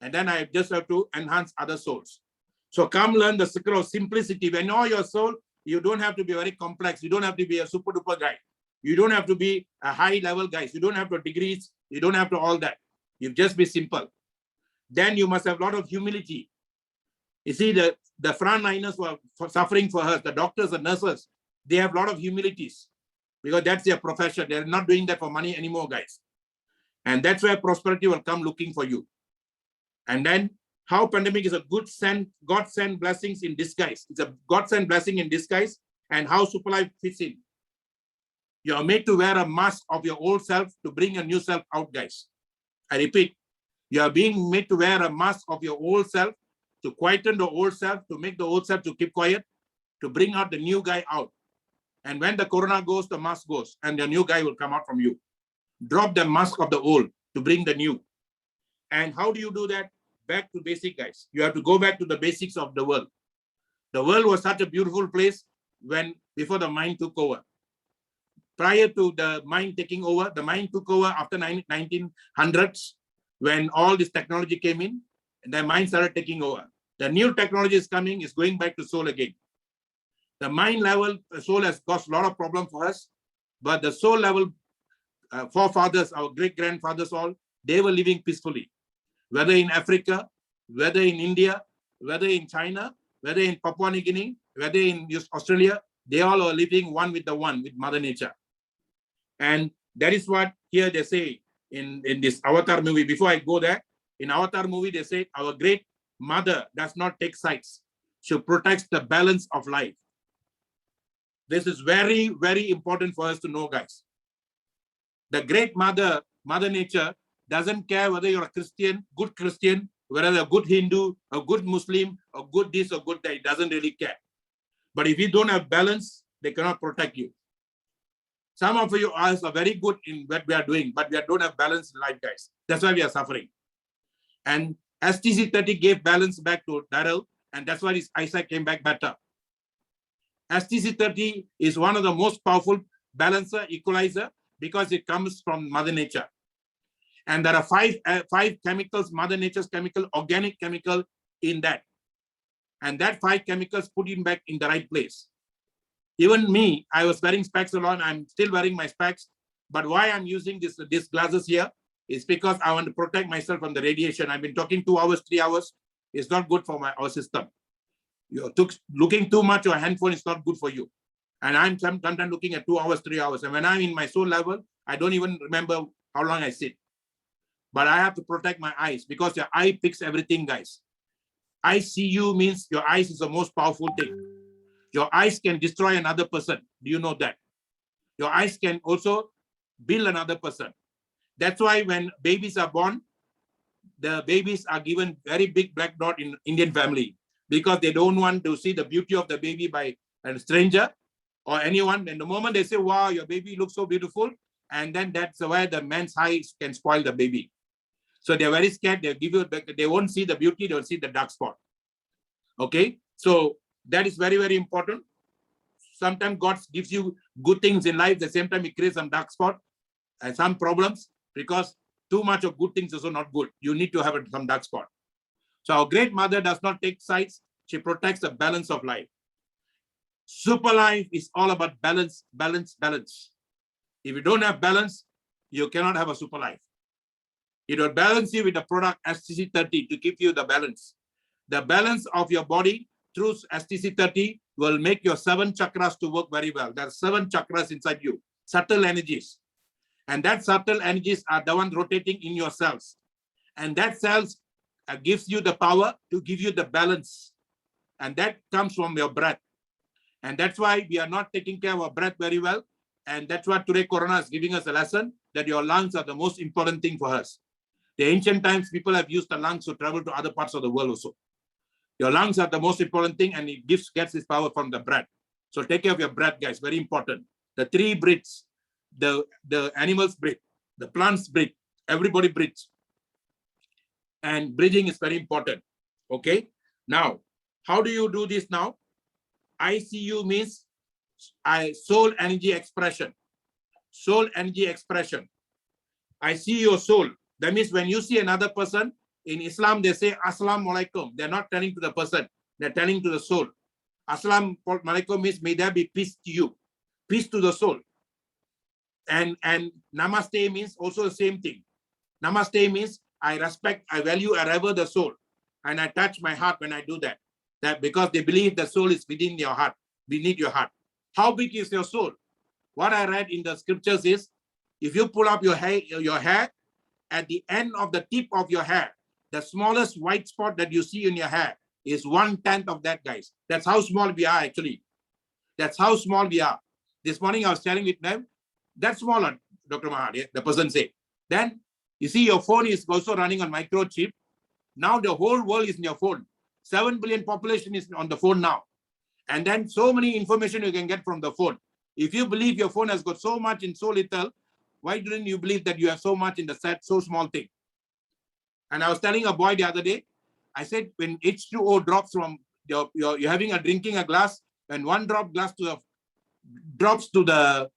and then I just have to enhance other souls. So come learn the secret of simplicity. When you know your soul, you don't have to be very complex. You don't have to be a super duper guy. You don't have to be a high level guy. You don't have to degrees. You don't have to all that. You just be simple. Then you must have a lot of humility. You see, the frontliners were suffering for us, the doctors and nurses, they have a lot of humilities because that's their profession. They're not doing that for money anymore, guys. And that's where prosperity will come looking for you. And then how pandemic is a God-sent blessings in disguise. It's a God-sent blessing in disguise, and how Super Life fits in. You are made to wear a mask of your old self to bring a new self out, guys. I repeat, you are being made to wear a mask of your old self to quieten the old self, to make the old self to keep quiet, to bring out the new guy out. And when the corona goes, the mask goes, and the new guy will come out from you. Drop the mask of the old to bring the new. And how do you do that? Back to basic, guys. You have to go back to the basics of the world. The world was such a beautiful place before the mind took over. Prior to the mind taking over, the mind took over after 1900s, when all this technology came in, and the mind started taking over. The new technology is coming, is going back to soul again. The mind level, the soul has caused a lot of problems for us, but the soul level, forefathers, our great-grandfathers all, they were living peacefully. Whether in Africa, whether in India, whether in China, whether in Papua New Guinea, whether in Australia, they all are living one with Mother Nature. And that is what here they say in this Avatar movie. Before I go there, in Avatar movie, they say our great mother does not take sides. She protects the balance of life. This is very, very important for us to know, guys. The great mother, Mother Nature, doesn't care whether you're a Christian, good Christian, whether you're a good Hindu, a good Muslim, a good this or good that, it doesn't really care. But if you don't have balance, they cannot protect you. Some of you are very good in what we are doing, but we don't have balance in life, guys. That's why we are suffering. And STC30 gave balance back to Daryl, and that's why his eyesight came back better. STC30 is one of the most powerful balancer, equalizer, because it comes from Mother Nature. And there are five chemicals, Mother Nature's chemical, organic chemical in that. And that 5 chemicals put him back in the right place. Even me, I was wearing specs a lot. I'm still wearing my specs. But why I'm using these glasses here is because I want to protect myself from the radiation. I've been talking 2 hours, 3 hours. It's not good for our system. You're looking too much at a handphone is not good for you. And I'm sometimes looking at 2 hours, 3 hours. And when I'm in my soul level, I don't even remember how long I sit. But I have to protect my eyes because your eye picks everything, guys. I see you means your eyes is the most powerful thing. Your eyes can destroy another person. Do you know that? Your eyes can also build another person. That's why when babies are born, the babies are given very big black dot in Indian family because they don't want to see the beauty of the baby by a stranger or anyone. And the moment they say, wow, your baby looks so beautiful, and then that's where the man's eyes can spoil the baby. So they're very scared. They won't see the beauty, they'll see the dark spot. Okay, so that is very, very important. Sometimes God gives you good things in life, at the same time He creates some dark spot and some problems, because too much of good things is also not good. You need to have some dark spot. So our great mother does not take sides. She protects the balance of life. Super life is all about balance, balance, balance. If you don't have balance, you cannot have a super life. It will balance you with the product STC30 to give you the balance. The balance of your body through STC30 will make your 7 chakras to work very well. There are 7 chakras inside you, subtle energies. And that subtle energies are the ones rotating in your cells. And that cells gives you the power to give you the balance. And that comes from your breath. And that's why we are not taking care of our breath very well. And that's why today Corona is giving us a lesson that your lungs are the most important thing for us. The ancient times, people have used the lungs to travel to other parts of the world also. Your lungs are the most important thing, and it gets its power from the breath. So take care of your breath, guys, very important. The 3 breaths, the animals breathe, the plants breathe, everybody breathes. And breathing is very important, okay? Now, how do you do this now? ICU means soul energy expression. Soul energy expression. I see your soul. That means when you see another person, in Islam, they say, Assalamu alaikum. They're not telling to the person, they're telling to the soul. Assalamu alaikum means, may there be peace to you, peace to the soul. And namaste means also the same thing. Namaste means, I respect, I value, I rever the soul. And I touch my heart when I do that. That because they believe the soul is within your heart, beneath your heart. How big is your soul? What I read in the scriptures is, if you pull up your hair, at the end of the tip of your hair, the smallest white spot that you see in your hair is 1/10 of that, guys. That's how small we are, actually. That's how small we are. This morning I was sharing with them, that's smaller, Dr. Maha, the person said. Then you see your phone is also running on microchip. Now the whole world is in your phone. 7 billion population is on the phone now. And then so many information you can get from the phone. If you believe your phone has got so much in so little, why didn't you believe that you have so much in the set, so small thing? And I was telling a boy the other day, I said, when H2O drops from you're having drinking a glass, and one drops to the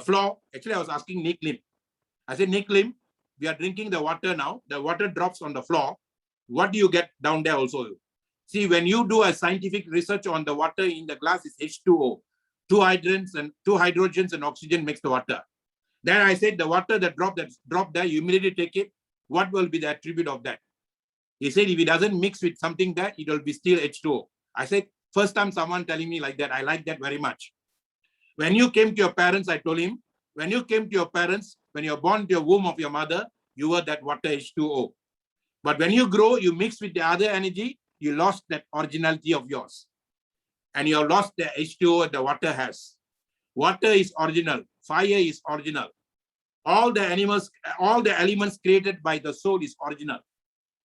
floor. Actually, I was asking Nick Lim. I said, Nick Lim, we are drinking the water now. The water drops on the floor. What do you get down there also? See, when you do a scientific research on the water in the glass, is H2O. 2 hydrogens and oxygen makes the water. Then I said, the water that dropped there, you immediately take it. What will be the attribute of that? He said, if it doesn't mix with something there, it will be still H2O. I said, first time someone telling me like that, I like that very much. When you came to your parents, I told him, when you came to your parents, when you're born to your womb of your mother, you were that water H2O. But when you grow, you mix with the other energy, you lost that originality of yours. And you have lost the H2O the water has. Water is original. Fire is original. All the elements created by the soul is original.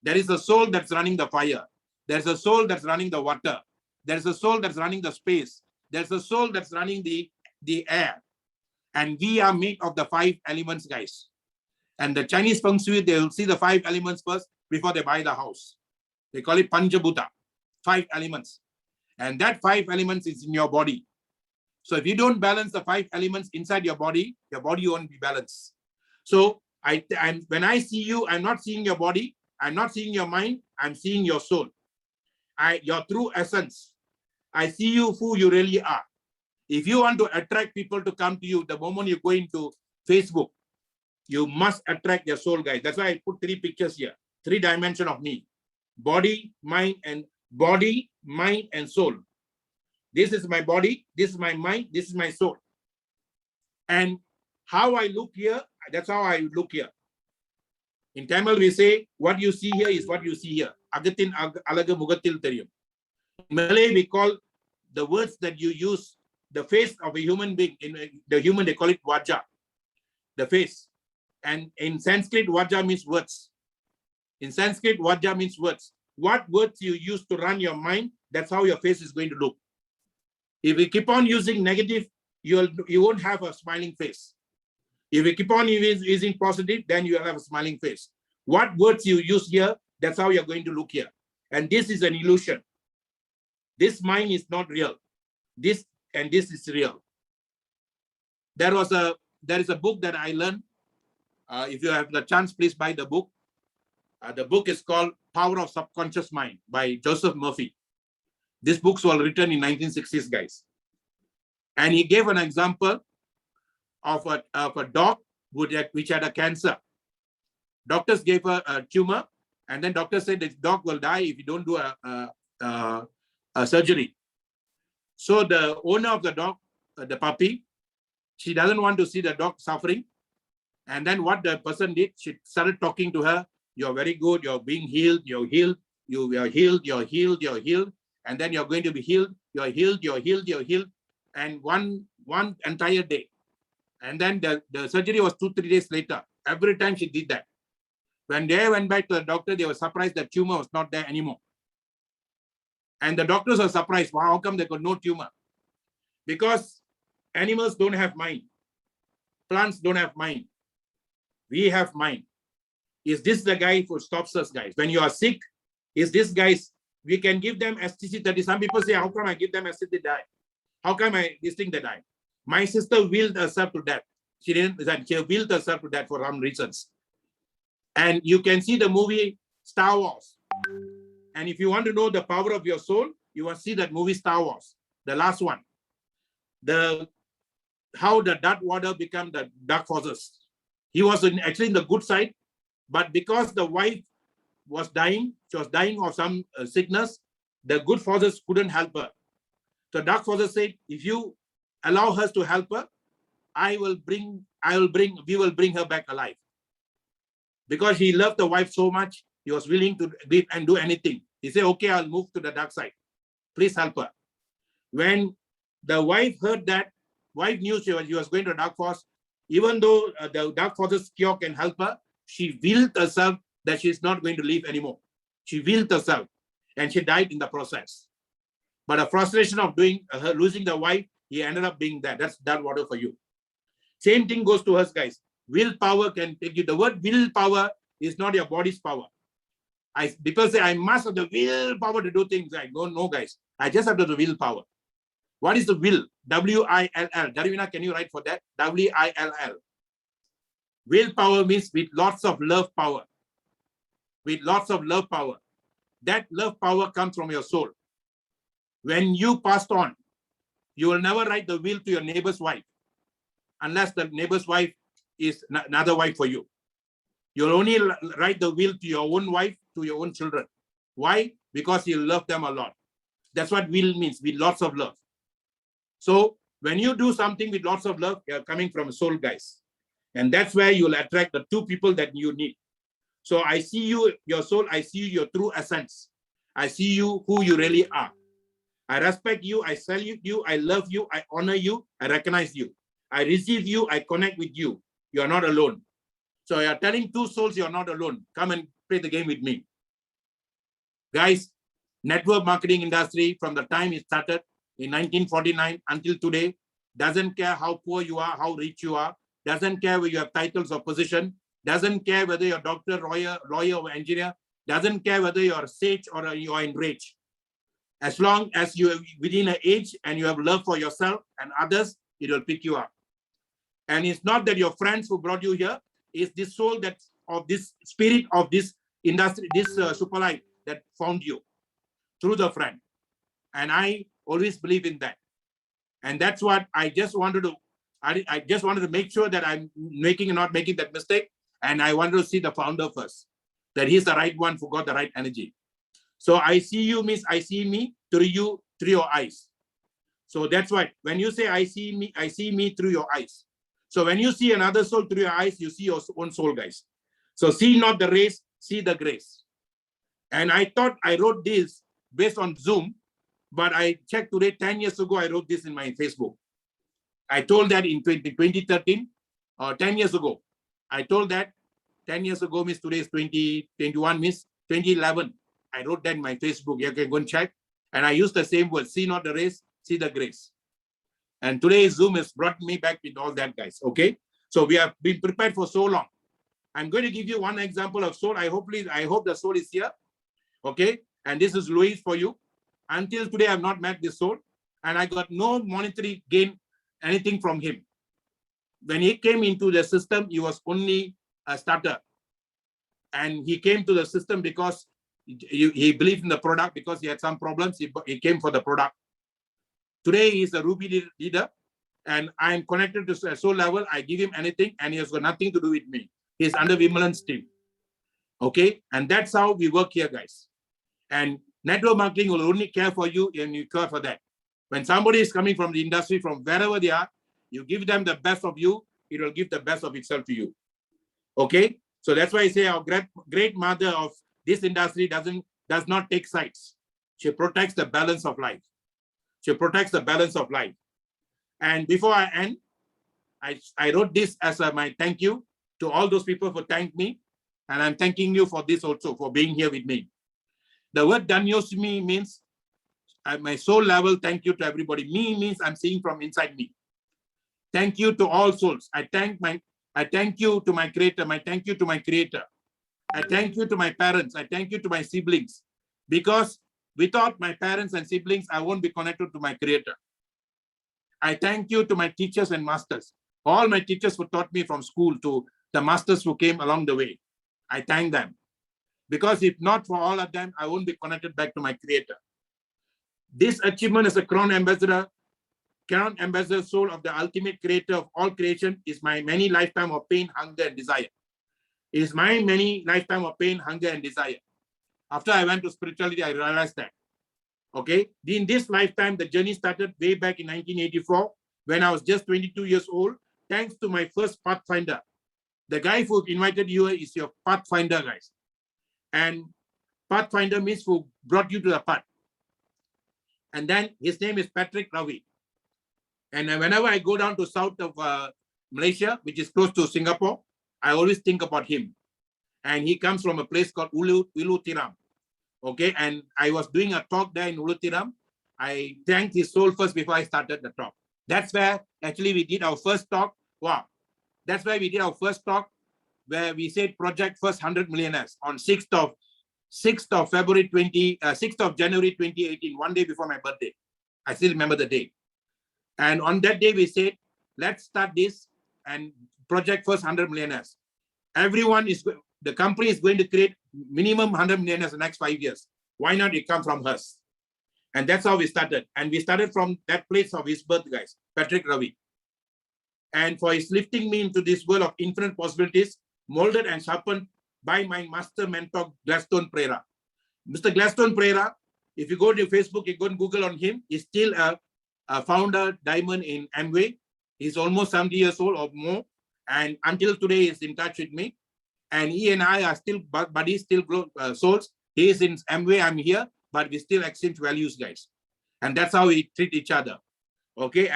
There is a soul that's running the fire. There's a soul that's running the water. There's a soul that's running the space. There's a soul that's running the air. And we are made of the 5 elements, guys. And the Chinese feng shui, they will see the 5 elements first before they buy the house. They call it Panchabhuta, 5 elements. And that 5 elements is in your body. So if you don't balance the 5 elements inside your body won't be balanced. So when I see you, I'm not seeing your body, I'm not seeing your mind, I'm seeing your soul. Your true essence. I see you who you really are. If you want to attract people to come to you, the moment you go into Facebook, you must attract your soul, guys. That's why I put 3 pictures here, 3 dimensions of me. Body, mind, and soul. This is my body, this is my mind, this is my soul. And how I look here, that's how I look here. In Tamil, we say, what you see here is what you see here. Agatin alaga mugatil theriyum. In Malay, we call the words that you use, the face of a human being. In the human, they call it wajah, the face. And in Sanskrit, wajah means words. In Sanskrit, wajah means words. What words you use to run your mind, that's how your face is going to look. If you keep on using negative, you won't have a smiling face. If you keep on using positive, then you will have a smiling face. What words you use here, that's how you're going to look here. And this is an illusion. This mind is not real. This is real. There is a book that I learned. If you have the chance, please buy the book. The book is called Power of Subconscious Mind by Joseph Murphy. This book was written in 1960s, guys. And he gave an example of a dog which had a cancer. Doctors gave her a tumor, and then doctor said this dog will die if you don't do a surgery. So the owner of the dog, the puppy, she doesn't want to see the dog suffering. And then what the person did, she started talking to her. You're very good. You're being healed. You're healed. You are healed. You're healed. You're healed. And then you're going to be healed. You're healed. You're healed. You're healed. And one entire day. And then the surgery was 2-3 days later. Every time she did that. When they went back to the doctor, they were surprised that tumor was not there anymore. And the doctors were surprised. Wow, how come they got no tumor? Because animals don't have mind. Plants don't have mind. We have mind. Is this the guy who stops us, guys? When you are sick, is this guys, we can give them STC30. Some people say, how come I give them STC die? How come this thing they die? My sister willed herself to death. She willed herself to death for some reasons. And you can see the movie Star Wars. And if you want to know the power of your soul, you will see that movie Star Wars, the last one. How the Darth Vader became the dark forces. He was actually in the good side, but because the wife was dying, she was dying of some sickness, the good forces couldn't help her. So dark forces said, if you allow us to help her, we will bring her back alive. Because he loved the wife so much, he was willing to live and do anything. He said, okay, I'll move to the dark side. Please help her. When the wife heard that, wife knew she was going to dark force, even though the dark forces cure can help her, she willed herself that she's not going to live anymore. She willed herself and she died in the process. But the frustration of losing the wife, he ended up being that. That's Darth Vader for you. Same thing goes to us, guys. Willpower can take you. The word willpower is not your body's power. People say, I must have the willpower to do things. I don't know, guys. I just have the willpower. What is the will? W-I-L-L. Darwina, can you write for that? W-I-L-L. Willpower means with lots of love power. With lots of love power. That love power comes from your soul. When you passed on, you will never write the will to your neighbor's wife unless the neighbor's wife is another wife for you. You'll only write the will to your own wife, to your own children. Why? Because you love them a lot. That's what will means, with lots of love. So when you do something with lots of love, you're coming from soul, guys. And that's where you'll attract the two people that you need. So I see you, your soul, I see your true essence. I see you who you really are. I respect you, I salute you, I love you, I honor you, I recognize you. I receive you, I connect with you. You are not alone. So you're telling two souls you're not alone. Come and play the game with me. Guys, network marketing industry from the time it started in 1949 until today, doesn't care how poor you are, how rich you are, doesn't care whether you have titles or position, doesn't care whether you're a doctor, lawyer or engineer, doesn't care whether you're a sage or you are enraged. As long as you're within an age and you have love for yourself and others, it will pick you up. And it's not that your friends who brought you here, it's this soul that of this spirit of this industry, this super life that found you through the friend. And I always believe in that. And that's what I just wanted to, I just wanted to make sure that I'm not making that mistake. And I wanted to see the founder first, that he's the right one who got the right energy. So I see you means I see me through you, through your eyes. So that's why when you say I see me through your eyes. So when you see another soul through your eyes, you see your own soul, guys. So see not the race, see the grace. And I thought I wrote this based on Zoom, but I checked today, 10 years ago, I wrote this in my Facebook. I told that in 2013, or 10 years ago. I told that 10 years ago, means today is 2021, means 2011. I wrote that in my Facebook. You can go and check. And I used the same word, see not the race, see the grace. And today Zoom has brought me back with all that, guys. Okay. So we have been prepared for so long. I'm going to give you one example of soul. I hope the soul is here. Okay. And this is Louis for you. Until today, I have not met this soul. And I got no monetary gain, anything from him. When he came into the system, he was only a starter. And he came to the system because he believed in the product, because he had some problems. He came for the product. Today, he's a Ruby leader, and I'm connected to a soul level. I give him anything, and he has got nothing to do with me. He's under Vimalan's team. Okay, and that's how we work here, guys. And network marketing will only care for you and you care for that. When somebody is coming from the industry, from wherever they are, you give them the best of you, it will give the best of itself to you. Okay, so that's why I say our great mother of this industry does not take sides. She protects the balance of life. She protects the balance of life. And before I end, I wrote this as my thank you to all those people who thanked me. And I'm thanking you for this also, for being here with me. The word Danyosmi means at my soul level, thank you to everybody. Me means I'm seeing from inside me. Thank you to all souls. I thank you to my creator. I thank you to my creator. I thank you to my parents. I thank you to my siblings. Because without my parents and siblings, I won't be connected to my creator. I thank you to my teachers and masters. All my teachers who taught me from school to the masters who came along the way. I thank them. Because if not for all of them, I won't be connected back to my creator. This achievement as a crown ambassador soul of the ultimate creator of all creation is my many lifetime of pain, hunger, and desire. It is my many lifetime of pain, hunger, and desire. After I went to spirituality, I realized that. Okay, in this lifetime, the journey started way back in 1984 when I was just 22 years old, thanks to my first pathfinder. The guy who invited you is your pathfinder, guys. And pathfinder means who brought you to the path. And then his name is Patrick Ravi. And whenever I go down to south of Malaysia, which is close to Singapore, I always think about him. And he comes from a place called Ulu Tiram. Okay, and I was doing a talk there in Ulu Tiram. I thanked his soul first before I started the talk. That's where actually we did our first talk. Wow. That's where we did our first talk, where we said project first 100 millionaires on 6th of January 2018, one day before my birthday. I still remember the day. And on that day, we said, let's start this and project first 100 millionaires. The company is going to create minimum 100 millionaires in the next 5 years. Why not it come from us? And that's how we started. And we started from that place of his birth, guys, Patrick Ravi. And for his lifting me into this world of infinite possibilities, molded and sharpened by my master mentor, Gladstone Pereira. Mr. Gladstone Pereira, if you go to Facebook, you go and Google on him, he's still a founder diamond in Amway. He's almost 70 years old or more. And until today, he's in touch with me. And he and I are still buddies, still souls. He is in Amway, I'm here, but we still exchange values, guys. And that's how we treat each other. Okay,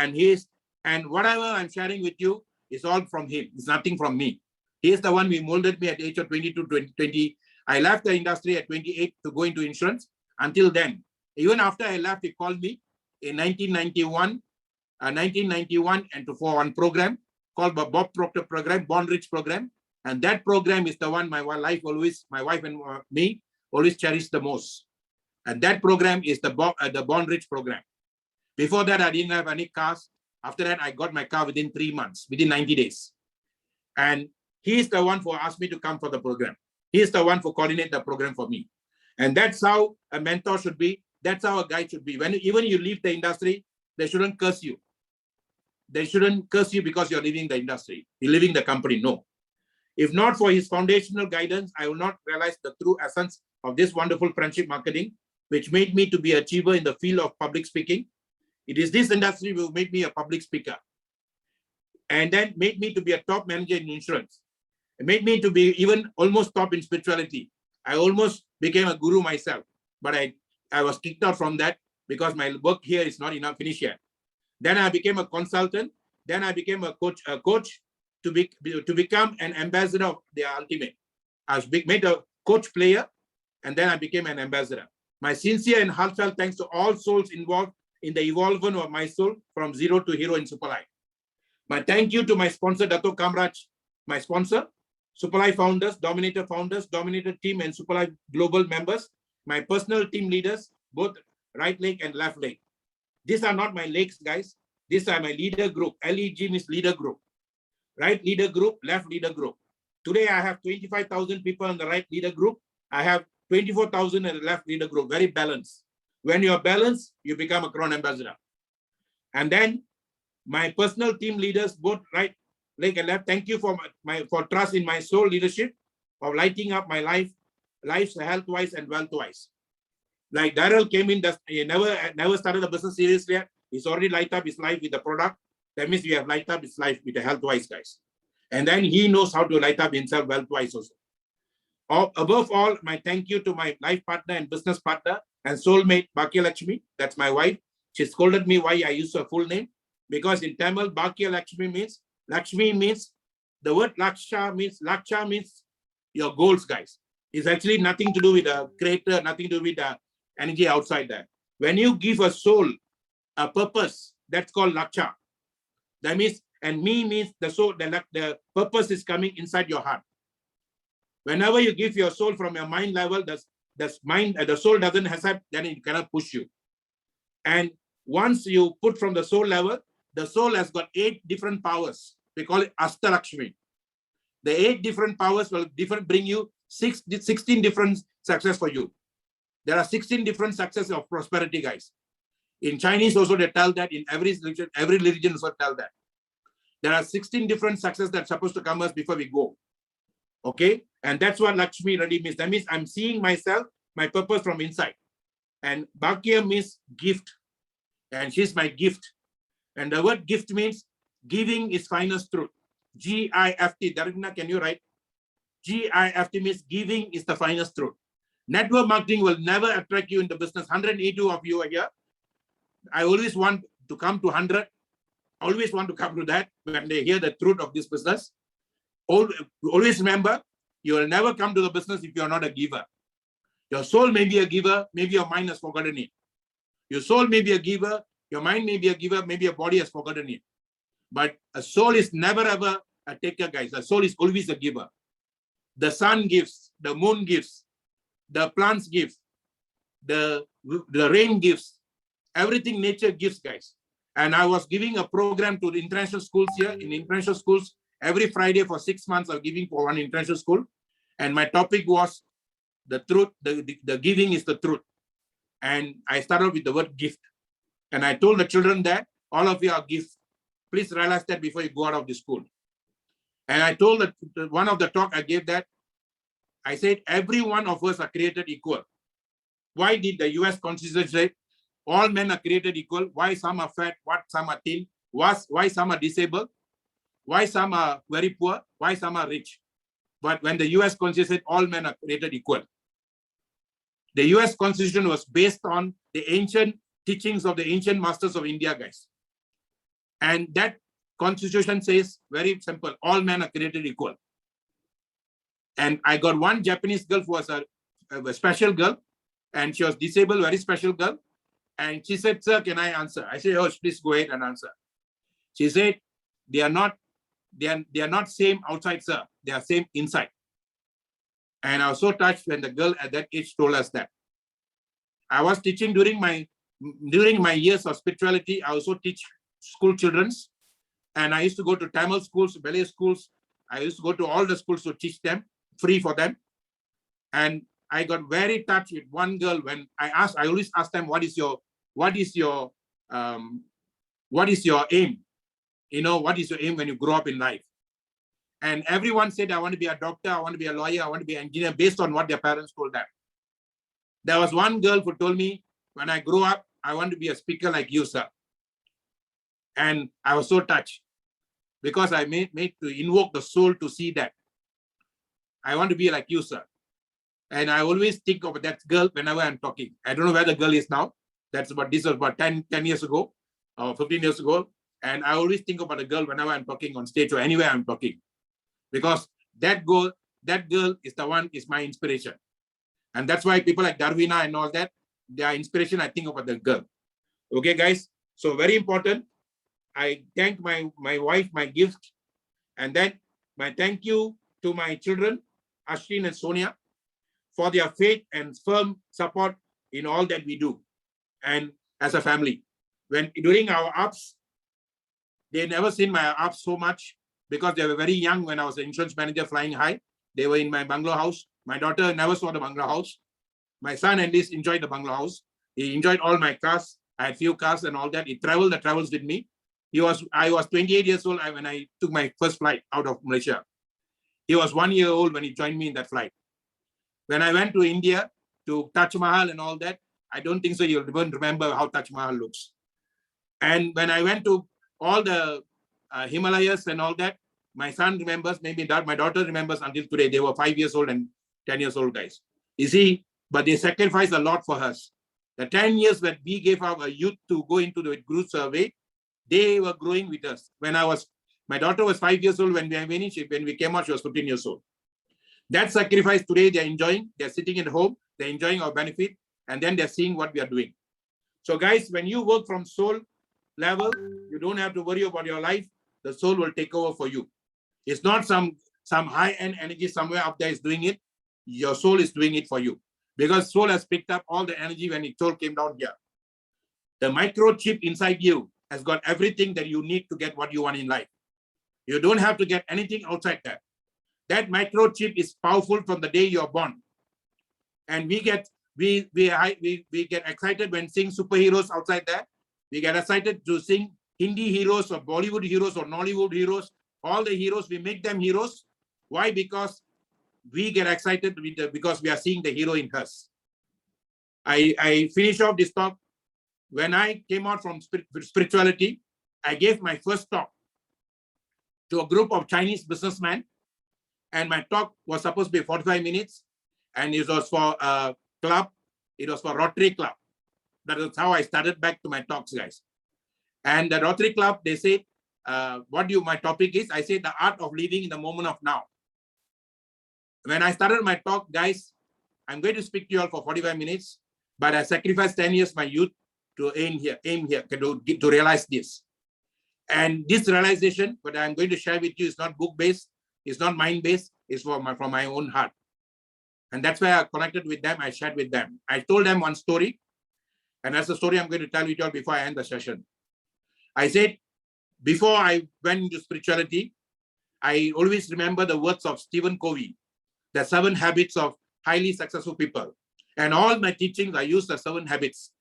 and whatever I'm sharing with you is all from him. It's nothing from me. He is the one who molded me at the age of 22, 20. I left the industry at 28 to go into insurance. Until then, even after I left, he called me in 1991 and for one program called the Bob Proctor program, Bond Rich program. And that program is the one my wife and me always cherish the most. And that program is the Bond Rich program. Before that, I didn't have any cars. After that, I got my car within 3 months, within 90 days. And he is the one who asked me to come for the program. He is the one who coordinate the program for me. And that's how a mentor should be. That's how a guide should be. Even you leave the industry, they shouldn't curse you. They shouldn't curse you because you're leaving the industry. You're leaving the company. No. If not for his foundational guidance, I will not realize the true essence of this wonderful friendship marketing, which made me to be an achiever in the field of public speaking. It is this industry will make me a public speaker. And then made me to be a top manager in insurance. It made me to be even almost top in spirituality. I almost became a guru myself, but I was kicked out from that because my work here is not enough finished yet. Then I became a consultant. Then I became a coach to become an ambassador of the ultimate. I was made a coach player, and then I became an ambassador. My sincere and heartfelt thanks to all souls involved in the evolvement of my soul from zero to hero in Superlife. My thank you to my sponsor, Dato Kamraj, my sponsor, Superlife founders, Dominator team, and Superlife global members, my personal team leaders, both right leg and left leg. These are not my legs, guys. These are my leader group. LEG means leader group. Right leader group, left leader group. Today, I have 25,000 people in the right leader group. I have 24,000 in the left leader group, very balanced. When you're balanced, you become a crown ambassador. And then my personal team leaders, both right leg and left, thank you for trust in my soul leadership of lighting up my life life health-wise and wealth-wise. Like Daryl came in, he never started a business seriously. He's already light up his life with the product. That means we have light up his life with the health-wise, guys. And then he knows how to light up himself wealth-wise also. Above all, my thank you to my life partner and business partner and soulmate, Bhakya Lakshmi. That's my wife. She scolded me why I use her full name. Because in Tamil, Bhakya Lakshmi means, the word Laksha means your goals, guys. It's actually nothing to do with a creator, nothing to do with the energy outside there. When you give a soul a purpose, that's called Laksha. That means, and me means the soul, the purpose is coming inside your heart. Whenever you give your soul from your mind level, the soul doesn't accept, then it cannot push you. And once you put from the soul level, the soul has got 8 different powers. We call it Ashtalakshmi. The 8 different powers will bring you 16 different success for you. There are 16 different successes of prosperity, guys. In Chinese also they tell that, in every religion also tell that. There are 16 different successes that are supposed to come us before we go. Okay, and that's what Lakshmi really means. That means I'm seeing myself, my purpose from inside. And Bhakya means gift, and she's my gift. And the word gift means giving is finest truth. G-I-F-T. Darina, can you write? G-I-F-T means giving is the finest truth. Network marketing will never attract you in the business. 182 of you are here. I always want to come to 100. Always want to come to that when they hear the truth of this business. Always remember, you will never come to the business if you are not a giver. Your soul may be a giver, maybe your mind has forgotten it. Your soul may be a giver, your mind may be a giver, maybe your body has forgotten it. But a soul is never ever a taker, guys. A soul is always a giver. The sun gives, the moon gives, the plants give, the rain gives, everything nature gives, guys. And I was giving a program to the international schools here. In international schools, every Friday for 6 months, I'm giving for one international school. And my topic was the truth, the giving is the truth. And I started with the word gift. And I told the children that all of you are gifts. Please realize that before you go out of the school. And I told that one of the talk I gave that, I said, every one of us are created equal. Why did the US Constitution say all men are created equal? Why some are fat, what some are thin, why some are disabled, why some are very poor, why some are rich? But when the US Constitution said all men are created equal, the US Constitution was based on the ancient teachings of the ancient masters of India, guys. And that Constitution says very simple, all men are created equal. And I got one Japanese girl who was a special girl, and she was disabled, very special girl. And she said, sir, can I answer? I said, oh, please go ahead and answer. She said, they are not same outside, sir. They are same inside. And I was so touched when the girl at that age told us that. I was teaching during my years of spirituality. I also teach school children. And I used to go to Tamil schools, ballet schools. I used to go to all the schools to teach them, free for them. And I got very touched with one girl when I always ask them, what is your aim? You know, what is your aim when you grow up in life? And everyone said, I want to be a doctor, I want to be a lawyer, I want to be an engineer, based on what their parents told them. There was one girl who told me, when I grow up, I want to be a speaker like you, sir. And I was so touched because I made to invoke the soul to see that. I want to be like you, sir. And I always think of that girl whenever I'm talking. I don't know where the girl is now. This was about 10 years ago or 15 years ago. And I always think about a girl whenever I'm talking on stage or anywhere I'm talking. Because that girl is my inspiration. And that's why people like Darwina and all that, their inspiration, I think about the girl. Okay, guys. So very important. I thank my wife, my gift. And then my thank you to my children, Ashleen and Sonia, for their faith and firm support in all that we do. And as a family, during our ups, they never seen my ups so much because they were very young when I was an insurance manager flying high. They were in my bungalow house. My daughter never saw the bungalow house. My son at least enjoyed the bungalow house. He enjoyed all my cars. I had few cars and all that. He traveled the travels with me. I was 28 years old when I took my first flight out of Malaysia. He was 1 year old when he joined me in that flight. When I went to India to Taj Mahal and all that, I don't think so you'll even remember how Taj Mahal looks. And when I went to all the Himalayas and all that, my son remembers, maybe my daughter remembers until today. They were 5 years old and 10 years old guys. You see, but they sacrificed a lot for us. The 10 years that we gave our youth to go into the group survey, they were growing with us. My daughter was 5 years old when we came out, she was 15 years old. That sacrifice today, they're enjoying, they're sitting at home, they're enjoying our benefit, and then they're seeing what we are doing. So guys, when you work from soul level, you don't have to worry about your life. The soul will take over for you. It's not some high-end energy somewhere up there is doing it. Your soul is doing it for you. Because soul has picked up all the energy when its soul came down here. The microchip inside you has got everything that you need to get what you want in life. You don't have to get anything outside that. That microchip is powerful from the day you're born. And we get excited when seeing superheroes outside there. We get excited to sing Hindi heroes or Bollywood heroes or Nollywood heroes. All the heroes, we make them heroes. Why? Because we get excited because we are seeing the hero in us. I finish off this talk. When I came out from spirituality, I gave my first talk to a group of Chinese businessmen. And my talk was supposed to be 45 minutes. And it was for a club. It was for Rotary Club. That is how I started back to my talks, guys. And the Rotary Club, they said, my topic is? I said, the art of living in the moment of now. When I started my talk, guys, I'm going to speak to you all for 45 minutes, but I sacrificed 10 years my youth to aim here, to realize this. And this realization, what I'm going to share with you is not book-based, it's not mind-based, it's from my own heart. And that's why I connected with them, I shared with them. I told them one story, and that's the story I'm going to tell you all before I end the session. I said, before I went into spirituality, I always remember the words of Stephen Covey, the 7 habits of highly successful people. And all my teachings, I use the 7 habits.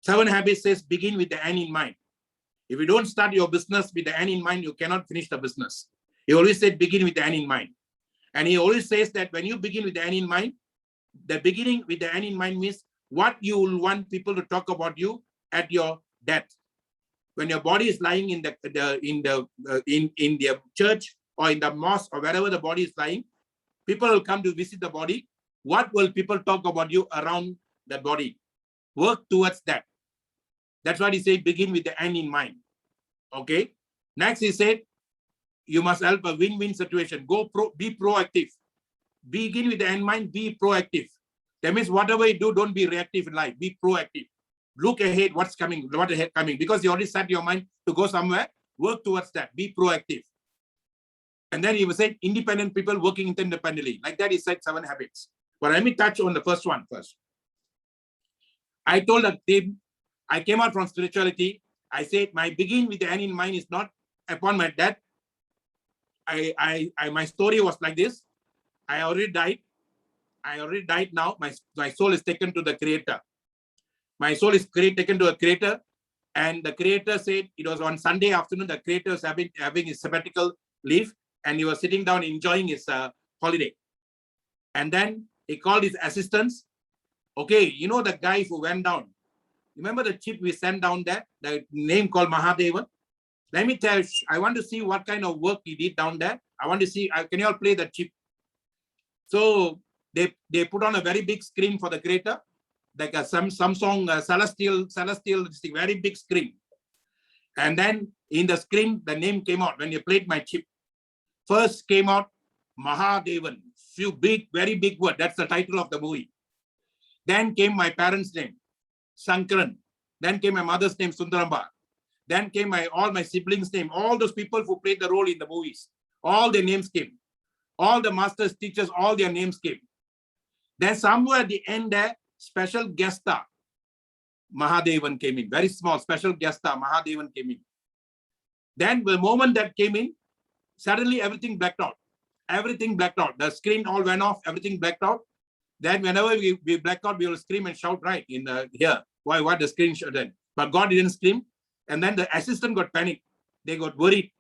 7 habits says, begin with the end in mind. If you don't start your business with the end in mind, you cannot finish the business. He always said, begin with the end in mind. And he always says that when you begin with the end in mind, the beginning with the end in mind means what you will want people to talk about you at your death. When your body is lying in the church or in the mosque or wherever the body is lying, people will come to visit the body. What will people talk about you around that body? Work towards that. That's what he said, begin with the end in mind. Okay. Next, he said, you must help a win-win situation. Be proactive. Begin with the end in mind, be proactive. That means whatever you do, don't be reactive in life. Be proactive. Look ahead, what's coming, because you already set your mind to go somewhere, work towards that, be proactive. And then he was saying, independent people working independently. Like that, he said 7 habits. But let me touch on the first one first. I told a team, I came out from spirituality. I said, my begin with the end in mind is not upon my death. My story was like this. I already died. Now. My soul is taken to the Creator. My soul is taken to a Creator. And the Creator said, it was on Sunday afternoon, the Creator was having his sabbatical leave. And he was sitting down enjoying his holiday. And then he called his assistants. Okay, you know the guy who went down. Remember the chip we sent down there? The name called Mahadevan? Let me tell you, I want to see what kind of work he did down there. I want to see, can you all play the chip? So they put on a very big screen for the Creator, like a Samsung celestial, very big screen. And then in the screen, the name came out when you played my chip. First came out Mahadevan, very big word. That's the title of the movie. Then came my parents' name, Sankaran. Then came my mother's name, Sundaramba. Then came all my siblings' name, all those people who played the role in the movies. All their names came. All the masters, teachers, all their names came. Then somewhere at the end there, special guest star, Mahadevan came in. Very small, special guest star, Mahadevan came in. Then the moment that came in, suddenly everything blacked out. Everything blacked out. The screen all went off, everything blacked out. Then whenever we black out, we will scream and shout right in here. Why the screen shut then? But God didn't scream. And then the assistant got panicked. They got worried.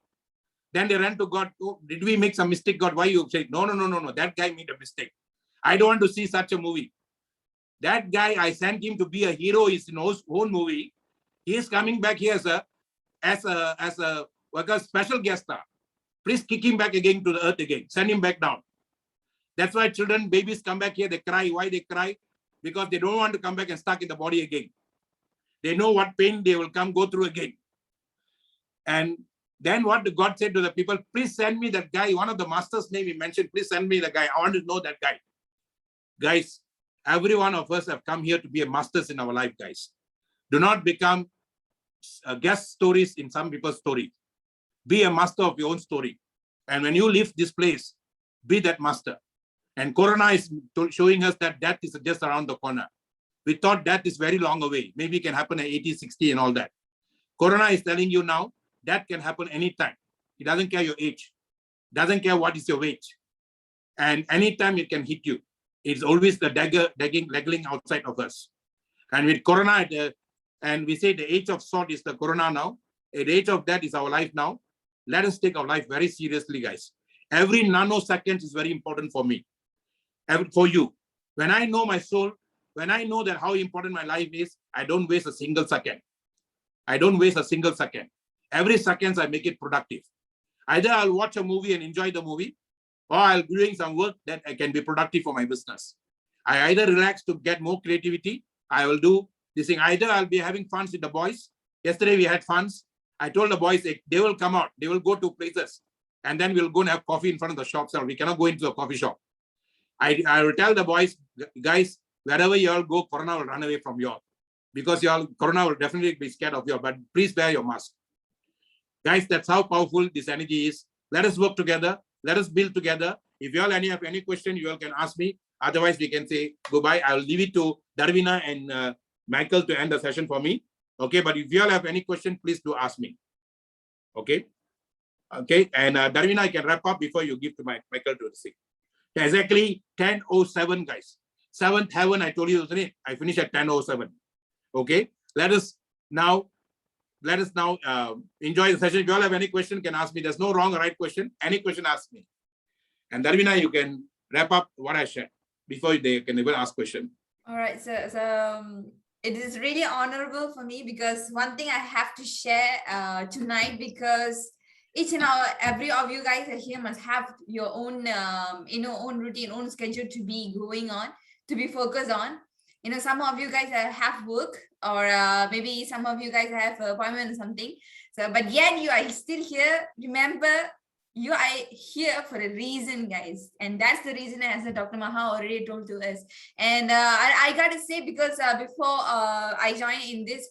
Then they ran to God. Oh, did we make some mistake, God? Why you say, no. That guy made a mistake. I don't want to see such a movie. That guy, I sent him to be a hero in his own movie. He is coming back here as a special guest star. Please kick him back again to the earth again. Send him back down. That's why children, babies come back here, they cry. Why they cry? Because they don't want to come back and stuck in the body again. They know what pain they will go through again. And then what God said to the people, please send me that guy. One of the master's name he mentioned, please send me the guy. I want to know that guy. Guys, every one of us have come here to be a masters in our life, guys. Do not become guest stories in some people's story. Be a master of your own story. And when you leave this place, be that master. And Corona is showing us that death is just around the corner. We thought death is very long away. Maybe it can happen at 80, 60 and all that. Corona is telling you now, that can happen anytime. It doesn't care your age. Doesn't care what is your weight. And anytime it can hit you. It's always the daggling outside of us. And with Corona, and we say the age of sword is the Corona now. The age of death is our life now. Let us take our life very seriously, guys. Every nanosecond is very important for me. For you. When I know my soul, when I know that how important my life is, I don't waste a single second. I don't waste a single second. Every second I make it productive. Either I'll watch a movie and enjoy the movie, or I'll be doing some work that I can be productive for my business. I either relax to get more creativity. I will do this thing. Either I'll be having fun with the boys. Yesterday we had fun. I told the boys they will come out. They will go to places. And then we'll go and have coffee in front of the shops. Or we cannot go into a coffee shop. I will tell the boys, guys, wherever you all go, Corona will run away from you all. Because Corona will definitely be scared of you. But please wear your mask. Guys, that's how powerful this energy is. Let us work together. Let us build together. If you all have any question, you all can ask me. Otherwise, we can say goodbye. I will leave it to Darvina and Michael to end the session for me. Okay, but if you all have any question, please do ask me. Okay. Okay, and Darvina, I can wrap up before you give to Michael to say. Exactly 10:07, guys. Seventh heaven, I told you, isn't it? I finished at 10:07. Okay, let us now enjoy the session. If you all have any question, can ask me. There's no wrong or right question. Any question, ask me. And Darvina, you can wrap up what I shared before they can even ask question. All right, so it is really honorable for me because one thing I have to share tonight, because each and every of you guys here must have your own own routine, own schedule to be going on, to be focused on. Some of you guys have work, or maybe some of you guys have an appointment or something. So, but yet you are still here. Remember, you are here for a reason, guys. And that's the reason, as DR.MAHA already told to us. And I got to say, because before I joined in this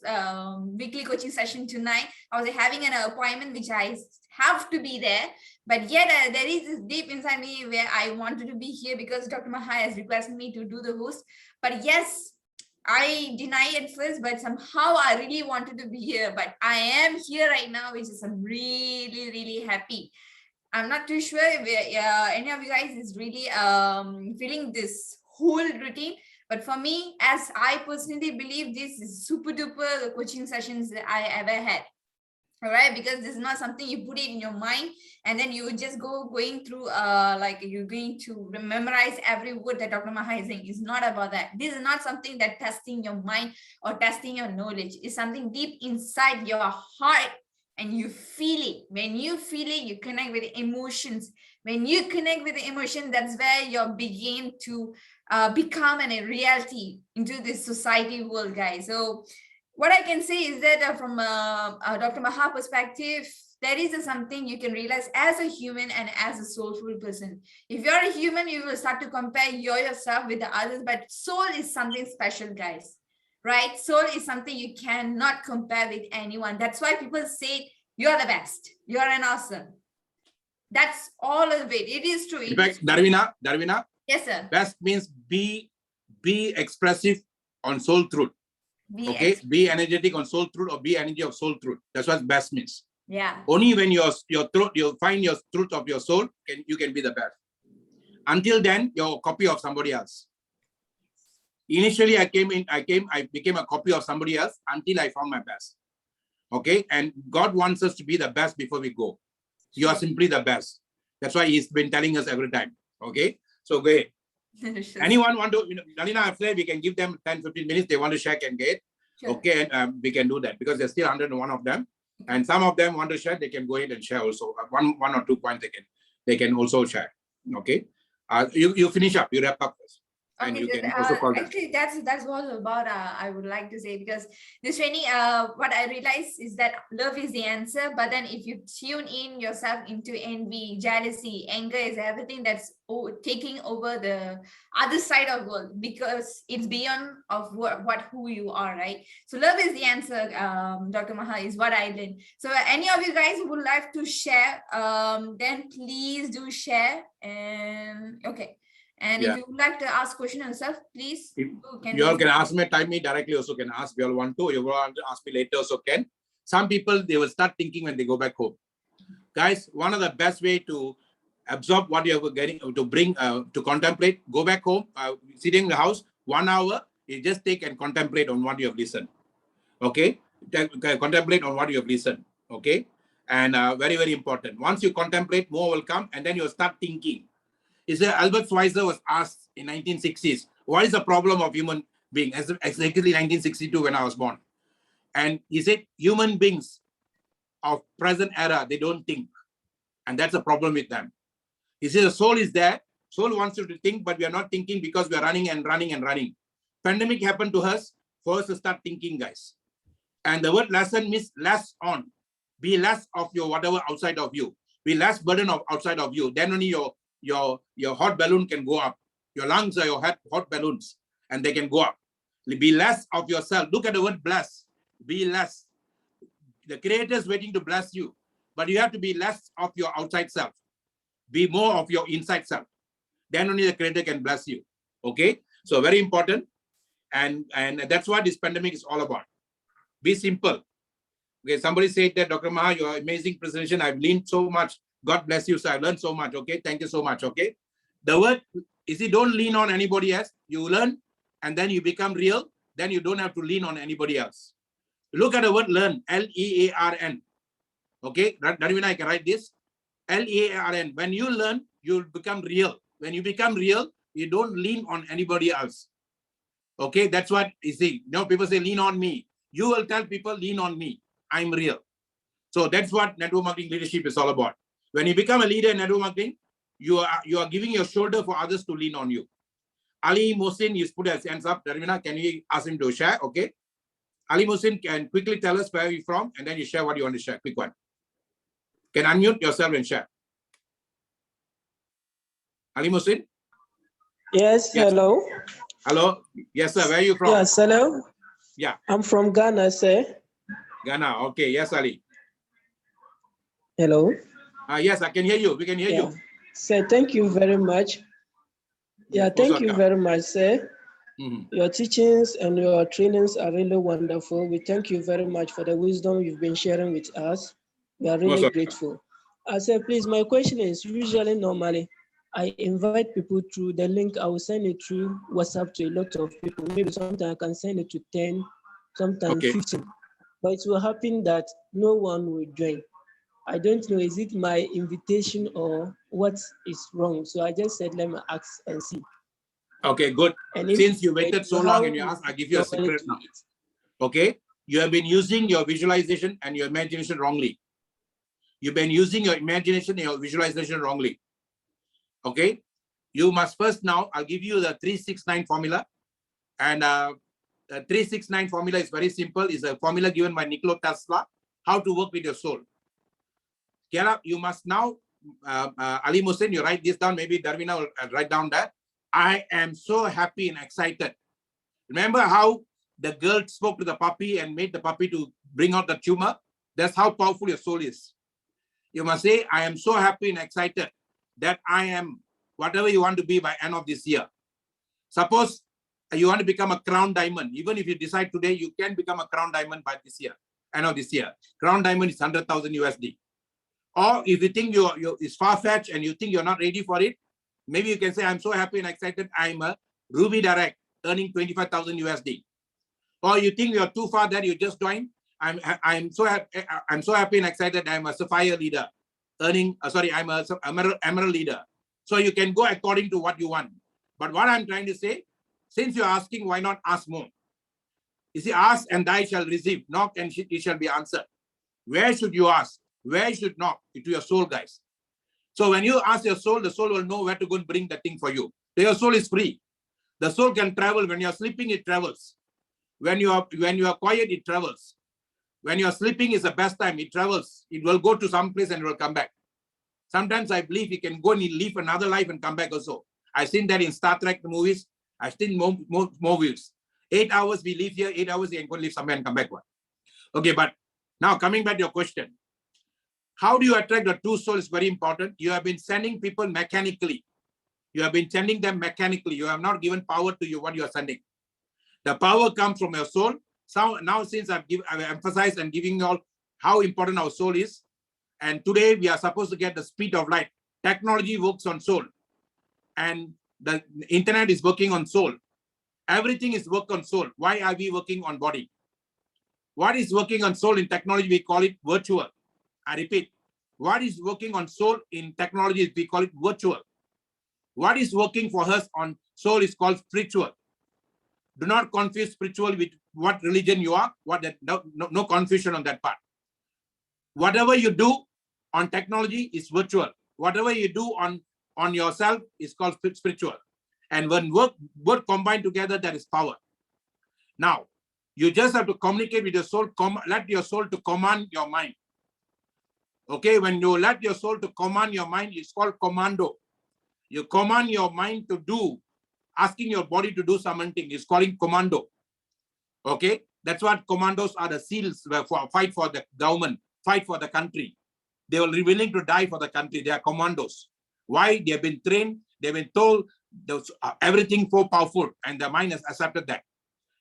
weekly coaching session tonight, I was having an appointment which I have to be there. But yet there is this deep inside me where I wanted to be here because DR.MAHA has requested me to do the host. But yes, I denied it first, but somehow I really wanted to be here. But I am here right now, which is I'm really, really happy. I'm not too sure if any of you guys is really feeling this whole routine. But for me, as I personally believe, this is super duper coaching sessions that I ever had. All right, because this is not something you put it in your mind and then you just going through like you're going to memorize every word that DR.MAHA is saying. It's not about that. This is not something that testing your mind or testing your knowledge. It's something deep inside your heart and you feel it. When you feel it, you connect with the emotions. When you connect with the emotion, that's where you begin to become a reality into this society world, guys. So what I can say is that from DR.MAHA perspective, there is something you can realize as a human and as a soulful person. If you're a human, you will start to compare yourself with the others, but soul is something special, guys, right? Soul is something you cannot compare with anyone. That's why people say you're the best. You're an awesome. That's all of it. It is true. In fact, Darvina. Yes, sir. Best means be expressive on soul truth. Be energetic on soul truth or be energy of soul truth. That's what best means. Yeah. Only when your truth, you find your truth of your soul, you can be the best. Until then, you're a copy of somebody else. Initially, I became a copy of somebody else until I found my best. Okay, and God wants us to be the best before we go. You are simply the best. That's why He's been telling us every time. Okay, so go ahead. Anyone want to, Nalina, after we can give them 10-15 minutes. They want to share, can get. Sure. Okay, and we can do that because there's still 101 of them. And some of them want to share, they can go ahead and share also. One or 2 points they can also share. Okay. You finish up, you wrap up first. And you can also call them. Actually, that's what about I would like to say, because this training, what I realized is that love is the answer, but then if you tune in yourself into envy, jealousy, anger is everything that's taking over the other side of the world, because it's beyond of who you are, right? So love is the answer, Dr. Maha, is what I learned. So any of you guys who would like to share, then please do share. And okay. And if you would like to ask question yourself, please. You all can ask me, type me directly also can ask. You all want to, you want to ask me later also can. Some people, they will start thinking when they go back home. Guys, one of the best way to absorb what you are getting, to bring, to contemplate, go back home, sitting in the house, 1 hour, you just take and contemplate on what you have listened. Okay? Contemplate on what you have listened. Okay? And very, very important. Once you contemplate, more will come, and then you'll start thinking. Is that Albert Schweitzer was asked in 1960s, what is the problem of human being? Exactly 1962 when I was born. And he said, human beings of present era, they don't think. And that's a problem with them. He said, the soul is there. Soul wants you to think, but we are not thinking because we are running and running and running. Pandemic happened to us, for us to start thinking, guys. And the word lesson means less on. Be less of your whatever outside of you. Be less burden of outside of you. Then only your hot balloon can go up. Your lungs are your hot balloons, and they can go up. Be less of yourself. Look at the word bless. Be less. The Creator is waiting to bless you, but you have to be less of your outside self. Be more of your inside self. Then only the Creator can bless you. Okay? So very important. And that's what this pandemic is all about. Be simple. Okay, somebody said that, Dr. Maha, your amazing presentation. I've learned so much. God bless you, sir. I've learned so much. Okay, thank you so much. Okay, the word is, don't lean on anybody else. You learn, and then you become real. Then you don't have to lean on anybody else. Look at the word learn. L-E-A-R-N. Okay, Darwin, I can write this. L-E-A-R-N. When you learn, you'll become real. When you become real, you don't lean on anybody else. Okay, that's what you see. Now people say lean on me. You will tell people lean on me. I'm real. So that's what network marketing leadership is all about. When you become a leader in network marketing, you are giving your shoulder for others to lean on you. Ali Mohsin, he's put his hands up. Darwina, can you ask him to share? Okay. Ali Mohsin can quickly tell us where you're from, and then you share what you want to share. Quick one. Can unmute yourself and share. Ali Mohsin? Yes, hello. Hello. Yes, sir. Where are you from? Yes, hello. Yeah. I'm from Ghana, sir. Ghana. Okay. Yes, Ali. Hello. Yes, I can hear you. We can hear you. Sir, thank you very much. Yeah, thank you very much, sir. Your teachings and your trainings are really wonderful. We thank you very much for the wisdom you've been sharing with us. We are really grateful. I said, please, my question is, usually, normally, I invite people through the link. I will send it through WhatsApp to a lot of people. Maybe sometimes I can send it to 10, sometimes 15. But it will happen that no one will join. I don't know, is it my invitation or what is wrong? So I just said, let me ask and see. Okay, good. And since you waited so long and you asked, I'll give you a secret now. Okay, you have been using your visualization and your imagination wrongly. You've been using your imagination and your visualization wrongly. Okay, you must first now, I'll give you the 369 formula. And the 369 formula is very simple. It's a formula given by Nikola Tesla, how to work with your soul. You must now, Ali Mohsin, you write this down. Maybe Darwina will write down that. I am so happy and excited. Remember how the girl spoke to the puppy and made the puppy to bring out the tumor? That's how powerful your soul is. You must say, I am so happy and excited that I am whatever you want to be by end of this year. Suppose you want to become a crown diamond. Even if you decide today, you can become a crown diamond by this year, end of this year. Crown diamond is 100,000 USD. Or if you think it's far-fetched and you think you're not ready for it, maybe you can say, I'm so happy and excited, I'm a Ruby Direct, earning 25,000 USD. Or you think you're too far that you just joined, I'm so happy and excited, I'm a Sapphire leader, earning, I'm a Emerald leader. So you can go according to what you want. But what I'm trying to say, since you're asking, why not ask more? You see, ask and thou shall receive. Knock and it shall be answered. Where should you ask? Where you should knock? To your soul, guys. So when you ask your soul, the soul will know where to go and bring the thing for you. So your soul is free. The soul can travel. When you're sleeping, it travels. When you are quiet, it travels. When you're sleeping is the best time. It travels. It will go to some place and it will come back. Sometimes I believe it can go and live another life and come back also. I've seen that in Star Trek movies. I've seen more movies. 8 hours we live here, 8 hours we can go live somewhere and come back. Okay, but now coming back to your question. How do you attract the true soul is very important. You have been sending people mechanically. You have been sending them mechanically. You have not given power to you what you are sending. The power comes from your soul. So now since I've emphasized and giving you all how important our soul is, and today we are supposed to get the speed of light. Technology works on soul. And the internet is working on soul. Everything is work on soul. Why are we working on body? What is working on soul in technology? We call it virtual. I repeat, what is working on soul in technology? We call it virtual. What is working for us on soul is called spiritual. Do not confuse spiritual with what religion you are. No confusion on that part. Whatever you do on technology is virtual. Whatever you do on yourself is called spiritual. And when both combine together, there is power. Now, you just have to communicate with your soul. Let your soul to command your mind. Okay, when you let your soul to command your mind, it's called commando. You command your mind to do, asking your body to do something. It's calling commando. Okay, that's what commandos are. The SEALs fight for the government, fight for the country. They will be willing to die for the country. They are commandos. Why? They have been trained. They've been told everything so powerful, and the mind has accepted that.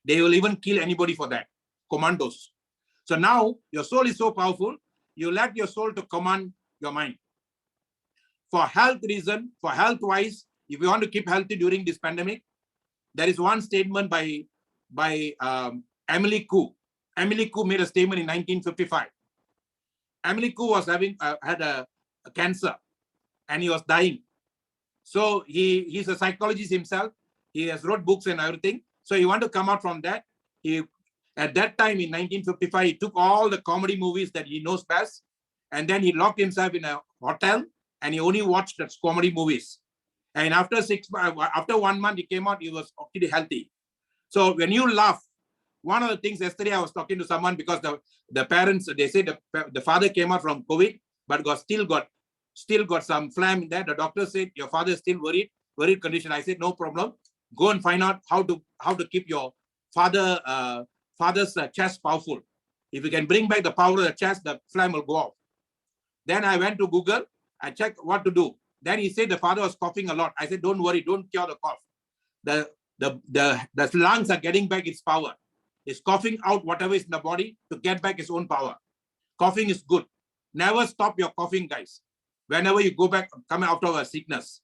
They will even kill anybody for that. Commandos. So now your soul is so powerful. You let your soul to command your mind. For health reason, for health wise, if you want to keep healthy during this pandemic, there is one statement by Emily Koo. Emily Koo made a statement in 1955. Emily Koo was had a cancer and he was dying. So he's a psychologist himself. He has wrote books and everything. So he wanted to come out from that. At that time in 1955, he took all the comedy movies that he knows best, and then he locked himself in a hotel and he only watched the comedy movies. And after 1 month, he came out, he was actually healthy. So when you laugh, one of the things yesterday I was talking to someone because the parents, they say the father came out from COVID, but still got some phlegm in there. The doctor said, your father is still worried condition. I said, no problem. Go and find out how to keep your father's chest powerful. If you can bring back the power of the chest, the phlegm will go off. Then I went to Google. I checked what to do. Then he said the father was coughing a lot. I said, don't worry, don't cure the cough. The lungs are getting back its power. It's coughing out whatever is in the body to get back its own power. Coughing is good. Never stop your coughing, guys. Whenever you go back, come out of a sickness.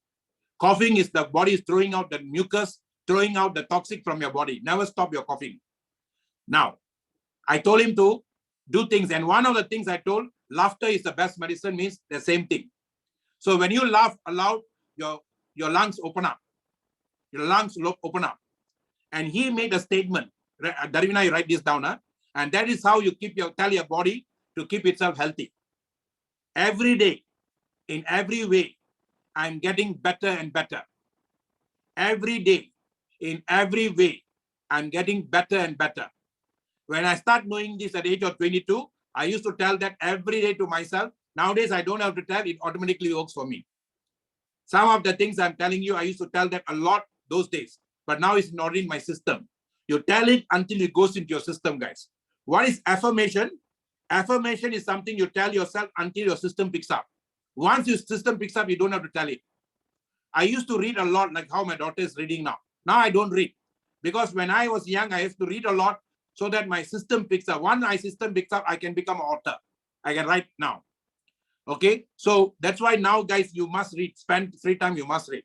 Coughing is the body is throwing out the mucus, throwing out the toxic from your body. Never stop your coughing. Now, I told him to do things. And one of the things I told, laughter is the best medicine, means the same thing. So when you laugh aloud, your lungs open up. Your lungs open up. And he made a statement. Darvina, you write this down. Huh? And that is how you tell your body to keep itself healthy. Every day, in every way, I'm getting better and better. Every day, in every way, I'm getting better and better. When I start knowing this at the age of 22, I used to tell that every day to myself. Nowadays, I don't have to tell, it automatically works for me. Some of the things I'm telling you, I used to tell that a lot those days, but now it's not in my system. You tell it until it goes into your system, guys. What is affirmation? Affirmation is something you tell yourself until your system picks up. Once your system picks up, you don't have to tell it. I used to read a lot, like how my daughter is reading now. Now I don't read. Because when I was young, I used to read a lot so that my system picks up. Once my system picks up, I can become an author. I can write now. Okay? So that's why now, guys, you must read. Spend free time, you must read.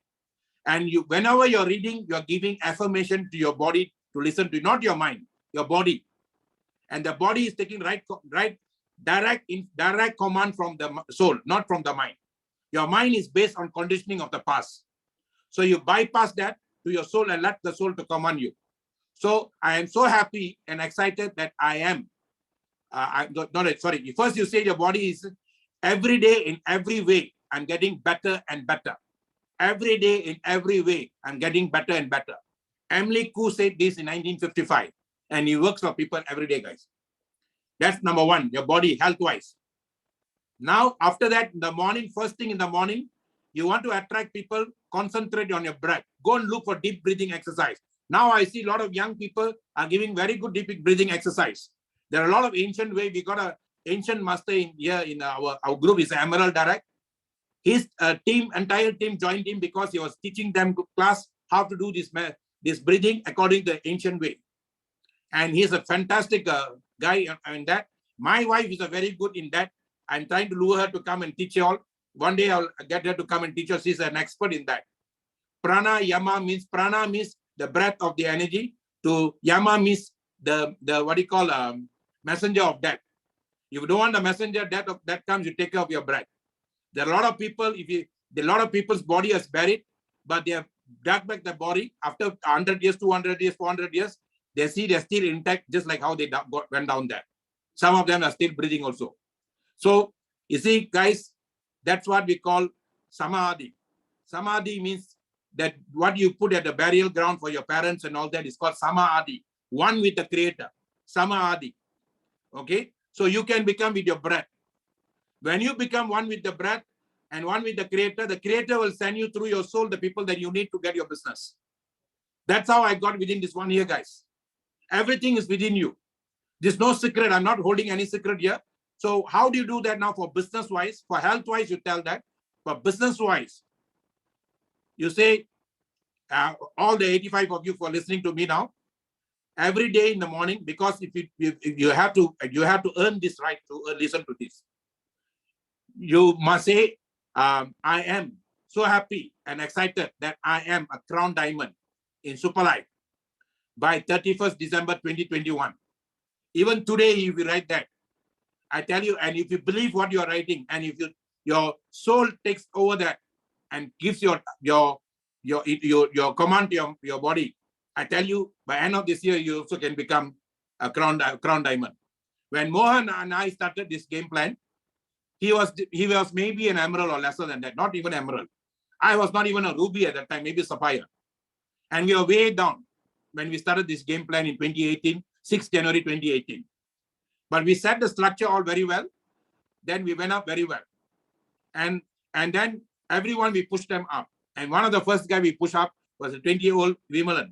And whenever you're reading, you're giving affirmation to your body to listen to, not your mind, your body. And the body is taking direct command from the soul, not from the mind. Your mind is based on conditioning of the past. So you bypass that to your soul and let the soul to command you. So I am so happy and excited that I am. Sorry. First you say your body is every day in every way. I'm getting better and better. Every day in every way, I'm getting better and better. Emily Koo said this in 1955, and he works for people every day, guys. That's number one, your body health-wise. Now, after that, in the morning, first thing in the morning, you want to attract people, concentrate on your breath. Go and look for deep breathing exercise. Now I see a lot of young people are giving very good deep breathing exercise. There are a lot of ancient way. We got an ancient master in here in our group is Emerald Direct. His entire team joined him because he was teaching them class how to do this breathing according to the ancient way. And he's a fantastic guy in that. My wife is a very good in that. I'm trying to lure her to come and teach you all. One day I'll get her to come and teach us. She's an expert in that. Prana Yama means the breath of the energy. To Yama means the what do you call messenger of death. If you don't want the messenger death of that comes, you take care of your breath. There are a lot of people, a lot of people's body is buried, but they have dug back the body after 100 years, 200 years, 400 years. They see they're still intact, just like how they went down there. Some of them are still breathing also. So you see, guys, that's what we call samadhi. Samadhi means that what you put at the burial ground for your parents and all that is called samadhi. One with the creator, samadhi. Okay, so you can become with your breath. When you become one with the breath and one with the creator will send you through your soul the people that you need to get your business. That's how I got within this 1 year, guys. Everything is within you. There's no secret. I'm not holding any secret here. So how do you do that now for business-wise? For health-wise, you tell that. For business-wise, you say, all the 85 of you for listening to me now, every day in the morning, because if you have to earn this right to listen to this. You must say, I am so happy and excited that I am a crown diamond in Superlife by 31st December 2021. Even today, if you write that, I tell you, and if you believe what you're writing, and if your soul takes over that and gives your command to your body, I tell you, by end of this year, you also can become a crown diamond. When Mohan and I started this game plan, he was maybe an emerald or lesser than that, not even emerald. I was not even a ruby at that time, maybe sapphire. And we were way down when we started this game plan in 2018, 6 January 2018. But we set the structure all very well. Then we went up very well. And then everyone, we pushed them up. And one of the first guy we pushed up was a 20-year-old Vimalan.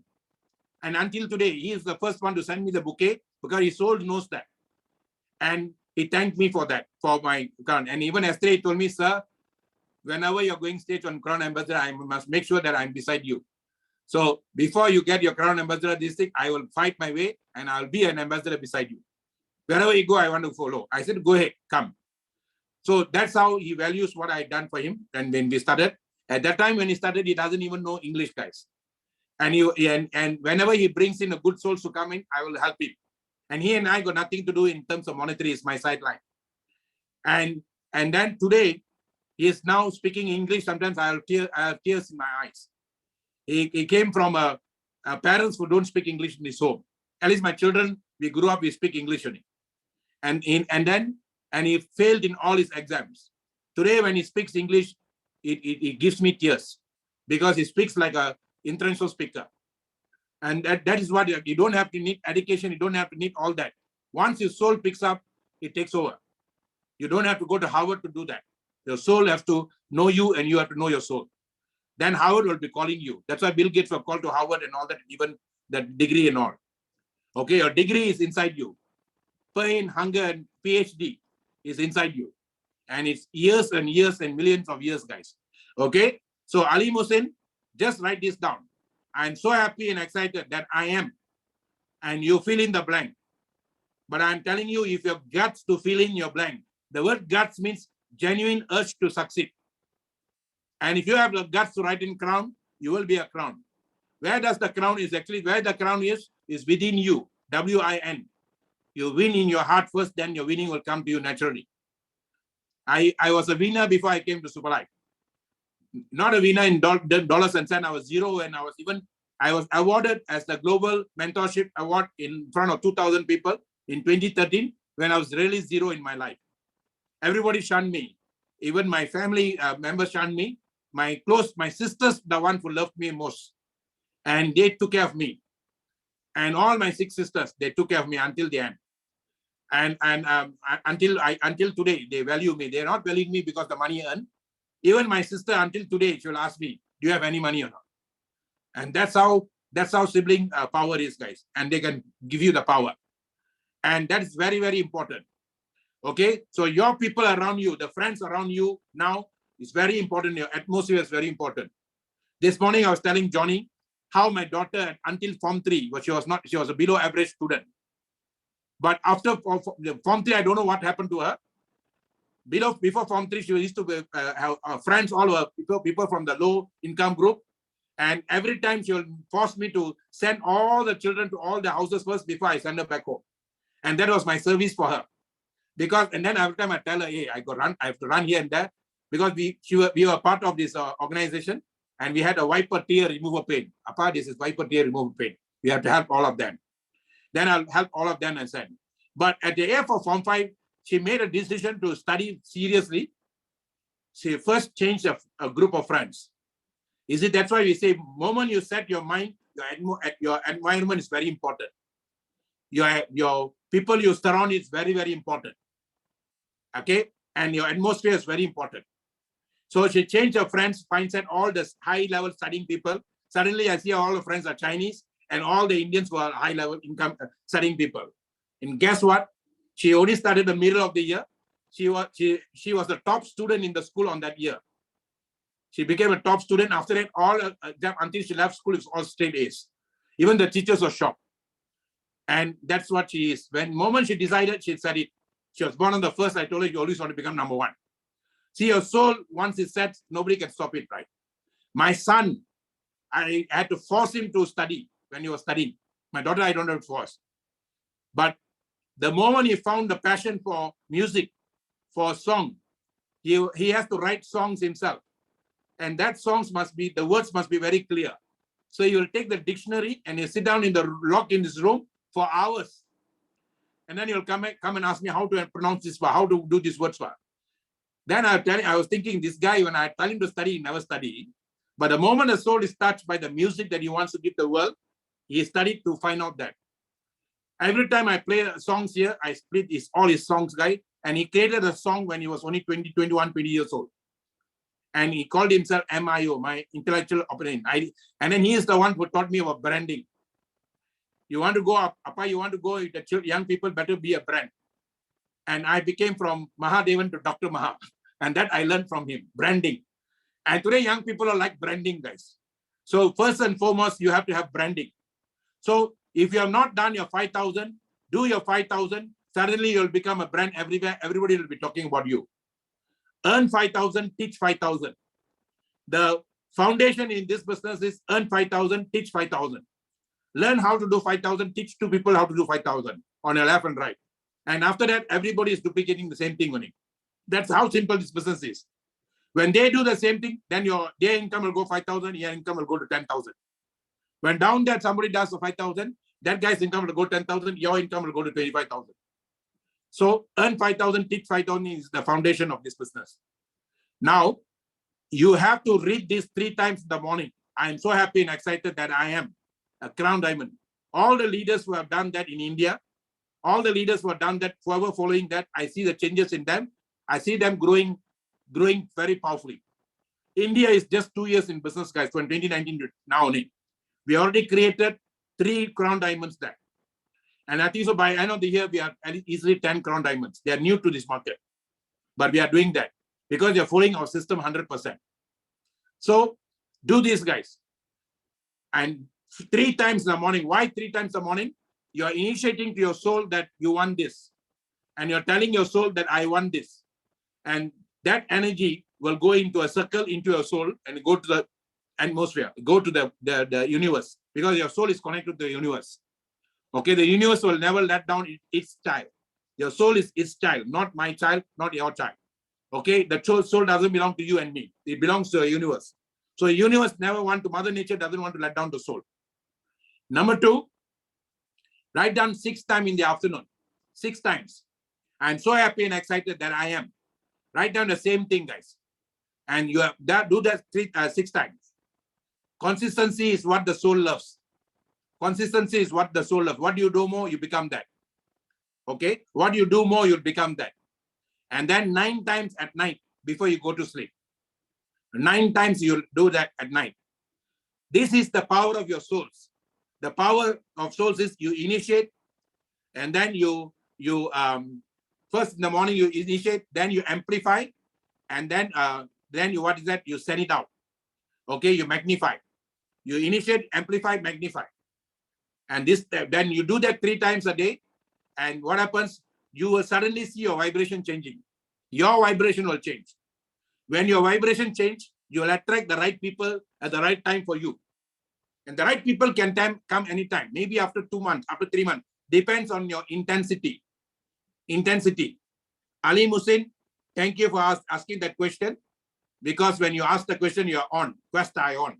And until today, he is the first one to send me the bouquet because his soul knows that. And he thanked me for that, for my crown. And even yesterday he told me, sir, whenever you're going stage on Crown Ambassador, I must make sure that I'm beside you. So before you get your Crown Ambassador this thing, I will fight my way and I'll be an ambassador beside you. Wherever you go, I want to follow. I said, go ahead, come. So that's how he values what I done for him. And when we started, at that time when he started, he doesn't even know English, guys. And whenever he brings in a good souls to come in, I will help him. And he and I got nothing to do in terms of monetary, is my sideline. And then today, he is now speaking English. Sometimes I have tears in my eyes. He came from parents who don't speak English in his home. At least my children, we grew up, we speak English only. And he failed in all his exams. Today, when he speaks English, it gives me tears because he speaks like an international speaker. And that is what you don't have to need education. You don't have to need all that. Once your soul picks up, it takes over. You don't have to go to Harvard to do that. Your soul has to know you and you have to know your soul. Then Harvard will be calling you. That's why Bill Gates were called to Harvard and all that, even that degree and all. Okay, your degree is inside you. Pain, hunger, and PhD is inside you. And it's years and years and millions of years, guys. Okay, so Ali Musin, just write this down. I'm so happy and excited that I am. And you fill in the blank. But I'm telling you, if you have guts to fill in your blank, the word guts means genuine urge to succeed. And if you have the guts to write in crown, you will be a crown. Where does the crown is actually, where the crown is within you, W-I-N. You win in your heart first, then your winning will come to you naturally. I was a winner before I came to Superlife. Not a winner in dollars and cents. I was zero and I was even I was awarded as the Global Mentorship Award in front of 2,000 people in 2013 when I was really zero in my life. Everybody shunned me. Even my family members shunned me. My sisters, the one who loved me most. And they took care of me. And all my 6 sisters, they took care of me until the end. And until today, they value me. They're not valuing me because the money I earn. Even my sister, until today, she'll ask me, do you have any money or not? And that's how sibling power is, guys. And they can give you the power. And that is very, very important. Okay, so your people around you, the friends around you now is very important. Your atmosphere is very important. This morning I was telling Johnny how my daughter until Form 3, but she was a below average student. But after Form 3, I don't know what happened to her. Before Form 3, she used to have friends, all her people from the low income group. And every time she will force me to send all the children to all the houses first before I send her back home. And that was my service for her. And then every time I tell her, hey, I have to run here and there, because we were part of this organization, and we had a wiper tear remover pain. Apart, this is wiper tear remover pain. We have to help all of them. Then I'll help all of them and send. But at the age of Form 5, she made a decision to study seriously. She first changed a group of friends. That's why we say, moment you set your mind, your environment is very important. Your people you surround is very, very important. Okay, and your atmosphere is very important. So she changed her friends, finds out all the high-level studying people. Suddenly, I see all her friends are Chinese, and all the Indians were high-level income studying people. And guess what? She only started the middle of the year. She was the top student in the school on that year. She became a top student. After that, until she left school, it was all straight A's. Even the teachers were shocked. And that's what she is. When moment she decided, she studied. She was born on the first. I told her, you always want to become number 1. See, your soul, once it's set, nobody can stop it, right? My son, I had to force him to study when he was studying. My daughter, I don't have to force. But the moment he found the passion for music, for song, he has to write songs himself. And that the words must be very clear. So you will take the dictionary and you sit down locked in this room for hours. And then you'll come and ask me how to pronounce this word, how to do these words. Then I was thinking, this guy, when I tell him to study, he never studied. But the moment the soul is touched by the music that he wants to give the world, he studied to find out that. Every time I play songs here, I split all his songs, guy. And he created a song when he was only 20 years old. And he called himself MIO, my intellectual opponent. And then he is the one who taught me about branding. You want to go up, Appa, you want to go, the young people better be a brand. And I became from Mahadevan to DR.MAHA. And that I learned from him, branding. And today, young people are like branding, guys. So first and foremost, you have to have branding. So if you have not done your 5,000, do your 5,000. Suddenly, you'll become a brand everywhere. Everybody will be talking about you. Earn 5,000, teach 5,000. The foundation in this business is earn 5,000, teach 5,000. Learn how to do 5,000, teach 2 people how to do 5,000 on your left and right. And after that, everybody is duplicating the same thing only. That's how simple this business is. When they do the same thing, then their income will go 5,000, your income will go to 10,000. When down there somebody does 5,000, that guy's income will go 10,000, your income will go to 25,000. So earn 5,000, teach 5,000 is the foundation of this business. Now, you have to read this 3 times in the morning. I am so happy and excited that I am a crown diamond. All the leaders who have done that in India, all the leaders who have done that, whoever following that, I see the changes in them. I see them growing very powerfully. India is just 2 years in business, guys, from 2019 to now only. We already created 3 crown diamonds there. And I think so by end of the year, we are easily 10 crown diamonds. They are new to this market. But we are doing that because they're following our system 100%. So do this, guys. And 3 times in the morning. Why 3 times in the morning? You are initiating to your soul that you want this. And you're telling your soul that I want this. And that energy will go into a circle into your soul and go to the atmosphere, go to the universe, because your soul is connected to the universe. Okay, the universe will never let down its child. Your soul is its child, not my child, not your child. Okay, the soul doesn't belong to you and me. It belongs to the universe. So the universe never wants to, Mother Nature doesn't want to let down the soul. Number 2, write down 6 times in the afternoon. 6 times. I'm so happy and excited that I am. Write down the same thing, guys. And you have that, do that 6 times. Consistency is what the soul loves. Consistency is what the soul loves. What you do more, you become that. Okay? What you do more, you'll become that. And then 9 times at night before you go to sleep. 9 times you'll do that at night. This is the power of your souls. The power of souls is you initiate, and then you first in the morning you initiate, then you amplify, and then you, what is that? You send it out. Okay, you magnify. You initiate, amplify, magnify. And this, then you do that 3 times a day. And what happens? You will suddenly see your vibration changing. Your vibration will change. When your vibration change, you will attract the right people at the right time for you. And the right people can come anytime, maybe after 2 months, after 3 months, depends on your intensity. Intensity. Ali Musin, thank you for asking that question, because when you ask the question, you're on, quest eye on.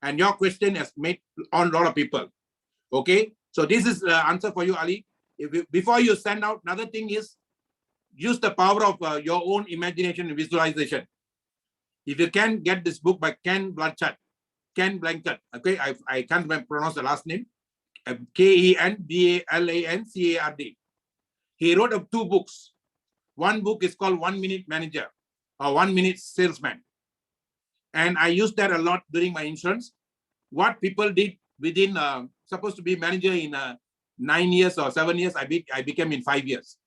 And your question has made on a lot of people. Okay, so this is the answer for you, Ali. Before you send out, another thing is use the power of your own imagination and visualization. If you can get this book by Ken Blanchard, okay, I can't pronounce the last name, KenBlancard. He wrote up 2 books. One book is called 1 Minute Manager or 1 Minute Salesman. And I used that a lot during my insurance. What people did within, supposed to be manager in 9 years or 7 years, I became in 5 years.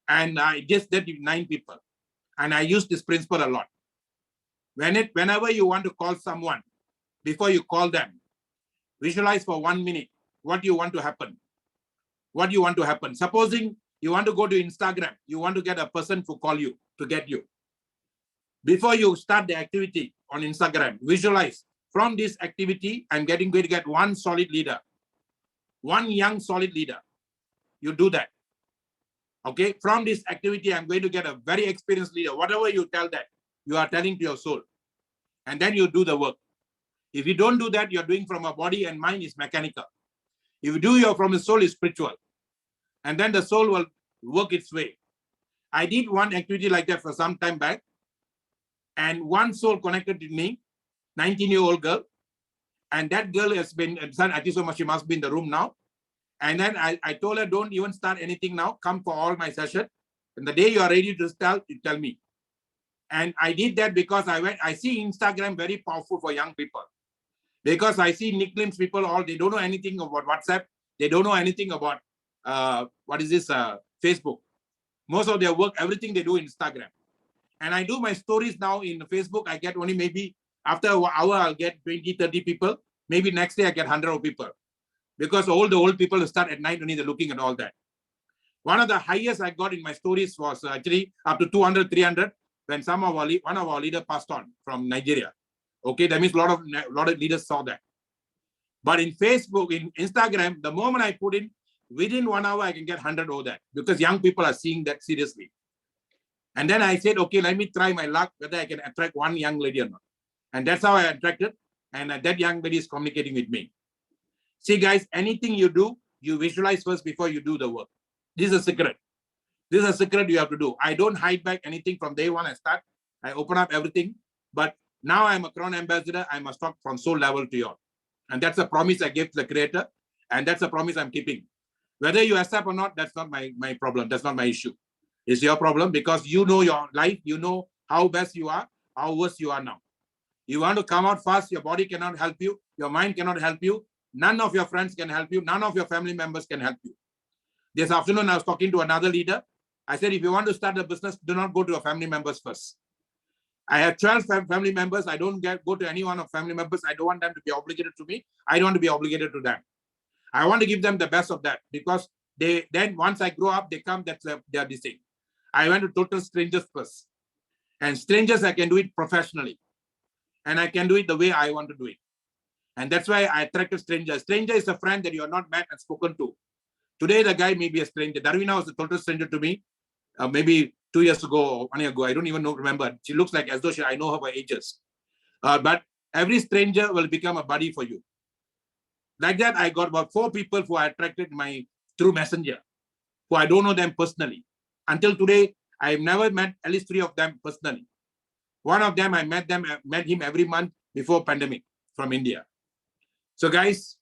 And I just did 9 people. And I use this principle a lot. Whenever you want to call someone, before you call them, visualize for 1 minute what you want to happen. What you want to happen. Supposing you want to go to Instagram, you want to get a person to call you, to get you. Before you start the activity on Instagram, visualize, from this activity, I'm going to get 1 solid leader, 1 young solid leader. You do that. Okay, from this activity, I'm going to get a very experienced leader. Whatever you tell that, you are telling to your soul. And then you do the work. If you don't do that, you're doing from a body, and mind is mechanical. If you do from the soul, is spiritual. And then the soul will work its way. I did one activity like that for some time back. And 1 soul connected with me, 19-year-old girl. And that girl has been, I think so much, she must be in the room now. And then I told her, don't even start anything now. Come for all my session. And the day you are ready to start, you tell me. And I did that because I see Instagram very powerful for young people. Because I see Nick Lim's people, they don't know anything about WhatsApp. They don't know anything about, Facebook. Most of their work, everything they do in Instagram. And I do my stories now in Facebook. I get only maybe after an hour, I'll get 20, 30 people. Maybe next day I get 100 people. Because all the old people start at night only they're looking at all that. One of the highest I got in my stories was actually up to 200, 300 when one of our leaders passed on from Nigeria. Okay, that means a lot of leaders saw that. But in Facebook, in Instagram, the moment I put in, within 1 hour, I can get 100 over that because young people are seeing that seriously. And then I said, okay, let me try my luck whether I can attract 1 young lady or not. And that's how I attracted. And that young lady is communicating with me. See, guys, anything you do, you visualize first before you do the work. This is a secret. This is a secret you have to do. I don't hide back anything from day one I start. I open up everything. But now I'm a crown ambassador. I must talk from soul level to you all. And that's a promise I gave to the creator. And that's a promise I'm keeping. Whether you accept or not, that's not my problem. That's not my issue. It's your problem because you know your life. You know how best you are, how worse you are now. You want to come out fast. Your body cannot help you. Your mind cannot help you. None of your friends can help you. None of your family members can help you. This afternoon, I was talking to another leader. I said, if you want to start a business, do not go to your family members first. I have 12 family members. I don't go to any one of family members. I don't want them to be obligated to me. I don't want to be obligated to them. I want to give them the best of that because then once I grow up, they come, they are this thing. I went to total strangers first. And strangers, I can do it professionally. And I can do it the way I want to do it. And that's why I attracted strangers. Stranger is a friend that you are not met and spoken to. Today, the guy may be a stranger. Darwina was a total stranger to me, maybe 2 years ago or 1 year ago. I don't even remember. She looks like as though I know her by ages. But every stranger will become a buddy for you. Like that, I got about 4 people who I attracted through Messenger, who I don't know them personally. Until today, I have never met at least 3 of them personally. One of them, I met him every month before pandemic from India. So guys,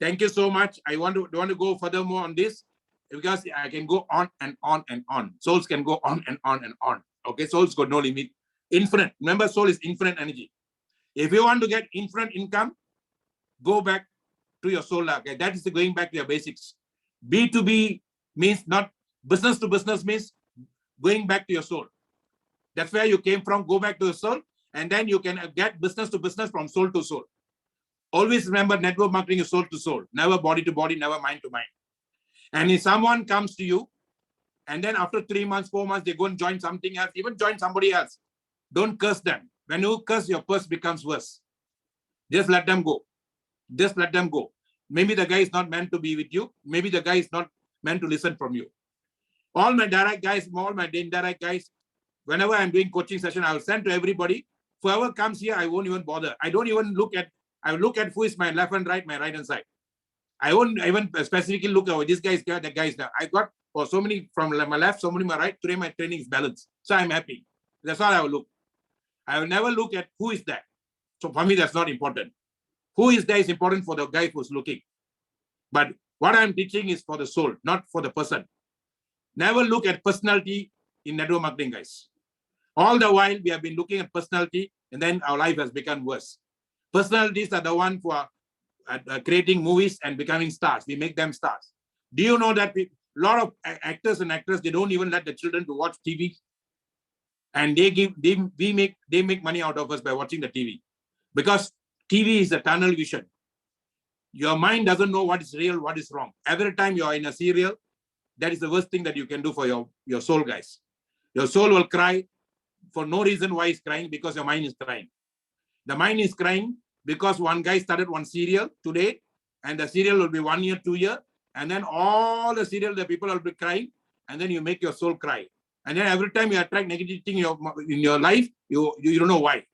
thank you so much. I want to go furthermore on this because I can go on and on and on. Souls can go on and on and on. Okay, souls got no limit. Infinite. Remember, soul is infinite energy. If you want to get infinite income, go back to your soul. Okay? That is going back to your basics. B2B means not business to business, means going back to your soul. That's where you came from. Go back to your soul, and then you can get business to business from soul to soul. Always remember, network marketing is soul to soul, never body to body, never mind to mind. And if someone comes to you, and then after 3 months, 4 months, they go and join something else, even join somebody else, don't curse them. When you curse, your purse becomes worse. Just let them go. Just let them go. Maybe the guy is not meant to be with you. Maybe the guy is not meant to listen from you. All my direct guys, all my indirect guys, whenever I'm doing coaching session, I will send to everybody. Whoever comes here, I won't even bother. I don't even look at, I will look at who is my left and right, my right hand side. I won't even specifically look at this guy is there, that guy is there. I got so many from my left, so many my right. Today my training is balanced. So I'm happy. That's all I will look. I will never look at who is there. So for me, that's not important. Who is there is important for the guy who's looking. But what I'm teaching is for the soul, not for the person. Never look at personality in network marketing, guys. All the while, we have been looking at personality, and then our life has become worse. Personalities are the one who are creating movies and becoming stars. We make them stars. Do you know that a lot of actors and actresses, they don't even let the children to watch TV? And they make money out of us by watching the TV. Because TV is a tunnel vision. Your mind doesn't know what is real, what is wrong. Every time you are in a serial, that is the worst thing that you can do for your soul, guys. Your soul will cry for no reason why it's crying, because your mind is crying. The mind is crying because one guy started one serial today, and the serial will be 1 year, 2 years, and then all the serial, the people will be crying, and then you make your soul cry. And then every time you attract negativity in your life, you don't know why.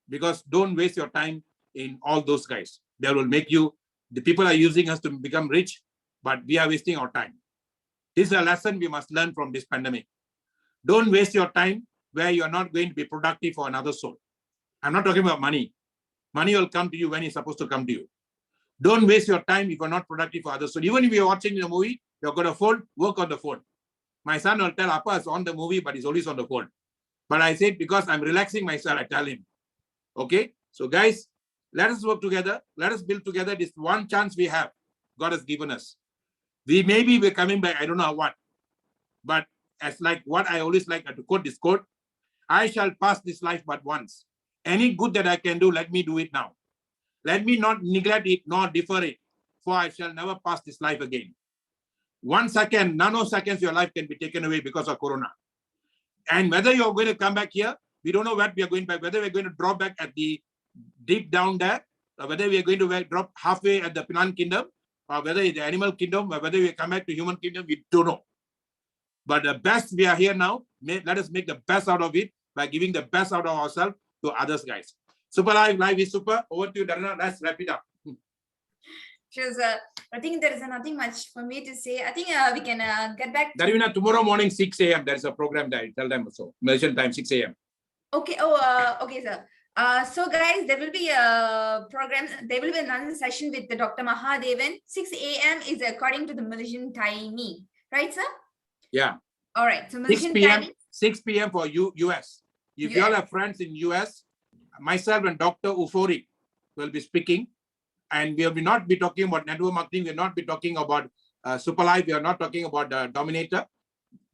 Because don't waste your time in all those guys. They will make you, the people are using us to become rich, but we are wasting our time. This is a lesson we must learn from this pandemic. Don't waste your time where you are not going to be productive for another soul. I'm not talking about money. Money will come to you when it's supposed to come to you. Don't waste your time if you're not productive for others. So even if you're watching the movie, you've got a phone, work on the phone. My son will tell Appa is on the movie, but he's always on the phone. But I said, because I'm relaxing myself, I tell him. Okay? So guys, let us work together. Let us build together. This one chance we have, God has given us. We're coming back, I don't know what. But as like what I always like to quote this quote, I shall pass this life but once. Any good that I can do, let me do it now. Let me not neglect it nor defer it, for I shall never pass this life again. 1 second, nanoseconds, your life can be taken away because of Corona. And whether you're going to come back here, we don't know what we are going back, whether we're going to drop back at the deep down there, or whether we are going to drop halfway at the Plant Kingdom, or whether it's the animal kingdom, or whether we come back to human kingdom, we don't know. But the best we are here now, let us make the best out of it by giving the best out of ourselves to others, guys. Super life is super. Over to you, Dharana. Let's wrap it up. Sure, sir. I think there is nothing much for me to say. I think we can get back. Darvina, tomorrow morning, 6 a.m. There is a program there. Tell them so. Malaysian time, 6 a.m. Okay. Okay, sir. So guys, there will be a program. There will be another session with the Dr. Mahadevan. 6 a.m. is according to the Malaysian timing, right, sir? Yeah. All right. So 6 p.m. 6 p.m. for US. If you all have friends in US, myself and Dr. Ufori will be speaking, and we will not be talking about network marketing. We will not be talking about Super Life. We are not talking about Dominator.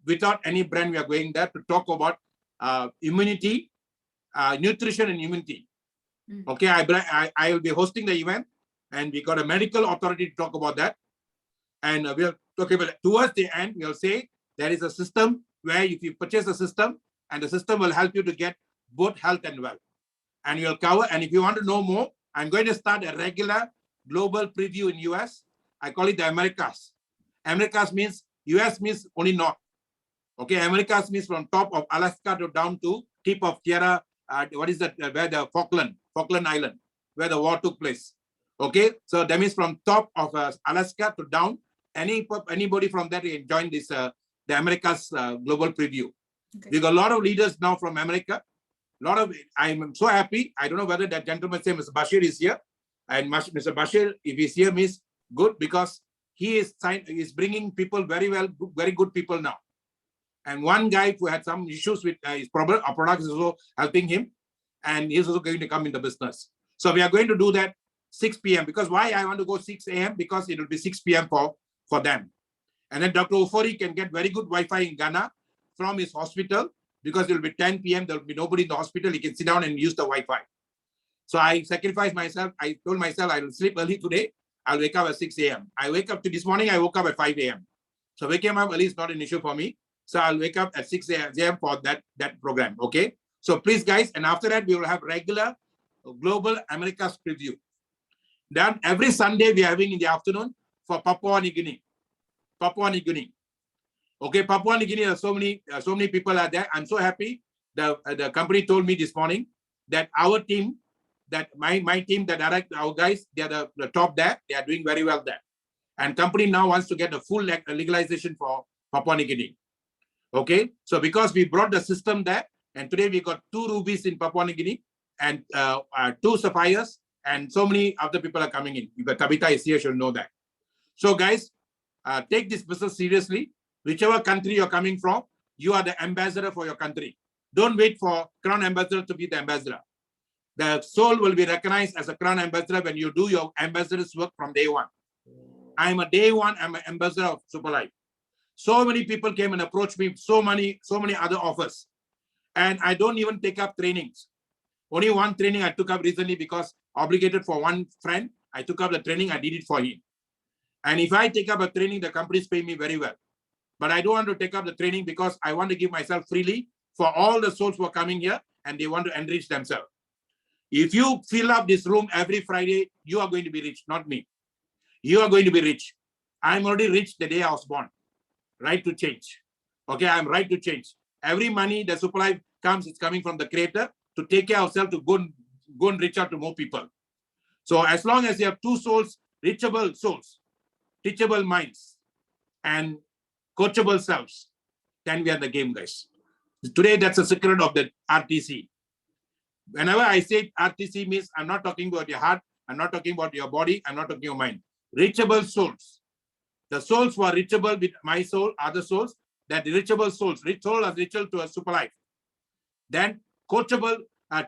Without any brand, we are going there to talk about immunity, nutrition and immunity. Okay, I will be hosting the event, and we got a medical authority to talk about that. And we'll talk about it. Towards the end, we'll say there is a system where if you purchase a system, and the system will help you to get both health and wealth. And we'll cover, and if you want to know more, I'm going to start a regular global preview in US. I call it the Americas. Americas means, US means only north. Okay, Americas means from top of Alaska to down to tip of Tierra, what is that, where the Falkland Island, where the war took place. Okay, so that means from top of Alaska to down, anybody from that can join this the America's global preview. Okay. We got a lot of leaders now from America. I'm so happy. I don't know whether that gentleman say Mr. Bashir is here, and Mr. Bashir, if he's here, means good, because he is bringing people very good people now. And one guy who had some issues with his product is also helping him, and he's also going to come in the business. So we are going to do that 6 p.m. because why I want to go 6 a.m. because it will be 6 p.m. for them. And then Dr. Ofori can get very good Wi-Fi in Ghana from his hospital, because it will be 10 p.m. There will be nobody in the hospital. He can sit down and use the Wi-Fi. So I sacrificed myself. I told myself I will sleep early today. I'll wake up at 6 a.m. I wake up to this morning. I woke up at 5 a.m. So waking up early is not an issue for me. So I'll wake up at 6 a.m. for that program. Okay. So please, guys, and after that we will have regular global America's preview. Then every Sunday we are having in the afternoon for Papua New Guinea. Papua New Guinea. Okay, Papua New Guinea, so many people are there. I'm so happy. The company told me this morning that our team, that my team that direct our guys, they are the top there. They are doing very well there. And company now wants to get a full legalization for Papua New Guinea. Okay, so because we brought the system there, and today we got 2 rubies in Papua New Guinea and 2 sapphires, and so many other people are coming in. If Tabitha is here, she'll know that. So guys, take this business seriously. Whichever country you're coming from, you are the ambassador for your country. Don't wait for Crown Ambassador to be the ambassador. The soul will be recognized as a Crown Ambassador when you do your ambassador's work from day one. I'm a day one, I'm an ambassador of Super Life. So many people came and approached me, so many other offers. And I don't even take up trainings. Only one training I took up recently because obligated for one friend. I took up the training, I did it for him. And if I take up a training, the companies pay me very well. But I don't want to take up the training because I want to give myself freely for all the souls who are coming here and they want to enrich themselves. If you fill up this room every Friday, you are going to be rich, not me. You are going to be rich. I'm already rich the day I was born. Right to change. Okay, I'm right to change. Every money the Super Life comes, it's coming from the Creator to take care of ourselves, to go and reach out to more people. So as long as you have 2 souls, reachable souls, teachable minds, and coachable selves, then we are the game, guys. Today, that's the secret of the RTC. Whenever I say RTC means, I'm not talking about your heart, I'm not talking about your body, I'm not talking your mind. Reachable souls. The souls who are reachable with my soul, other souls, that reachable souls, soul as reachable to a Super Life. Then coachable,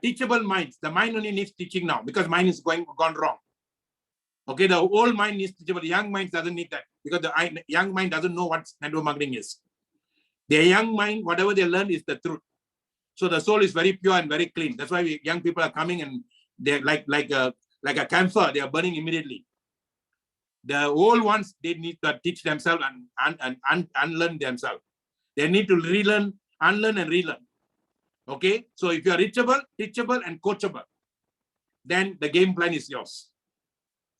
teachable minds. The mind only needs teaching now because mine is gone wrong. Okay, the old mind needs teachable. The young mind doesn't need that because the young mind doesn't know what network marketing is. Their young mind, whatever they learn is the truth. So the soul is very pure and very clean. That's why young people are coming and they're like a camphor. They are burning immediately. The old ones, they need to teach themselves and unlearn themselves. They need to relearn, unlearn and relearn. Okay, so if you are reachable, teachable, and coachable, then the game plan is yours.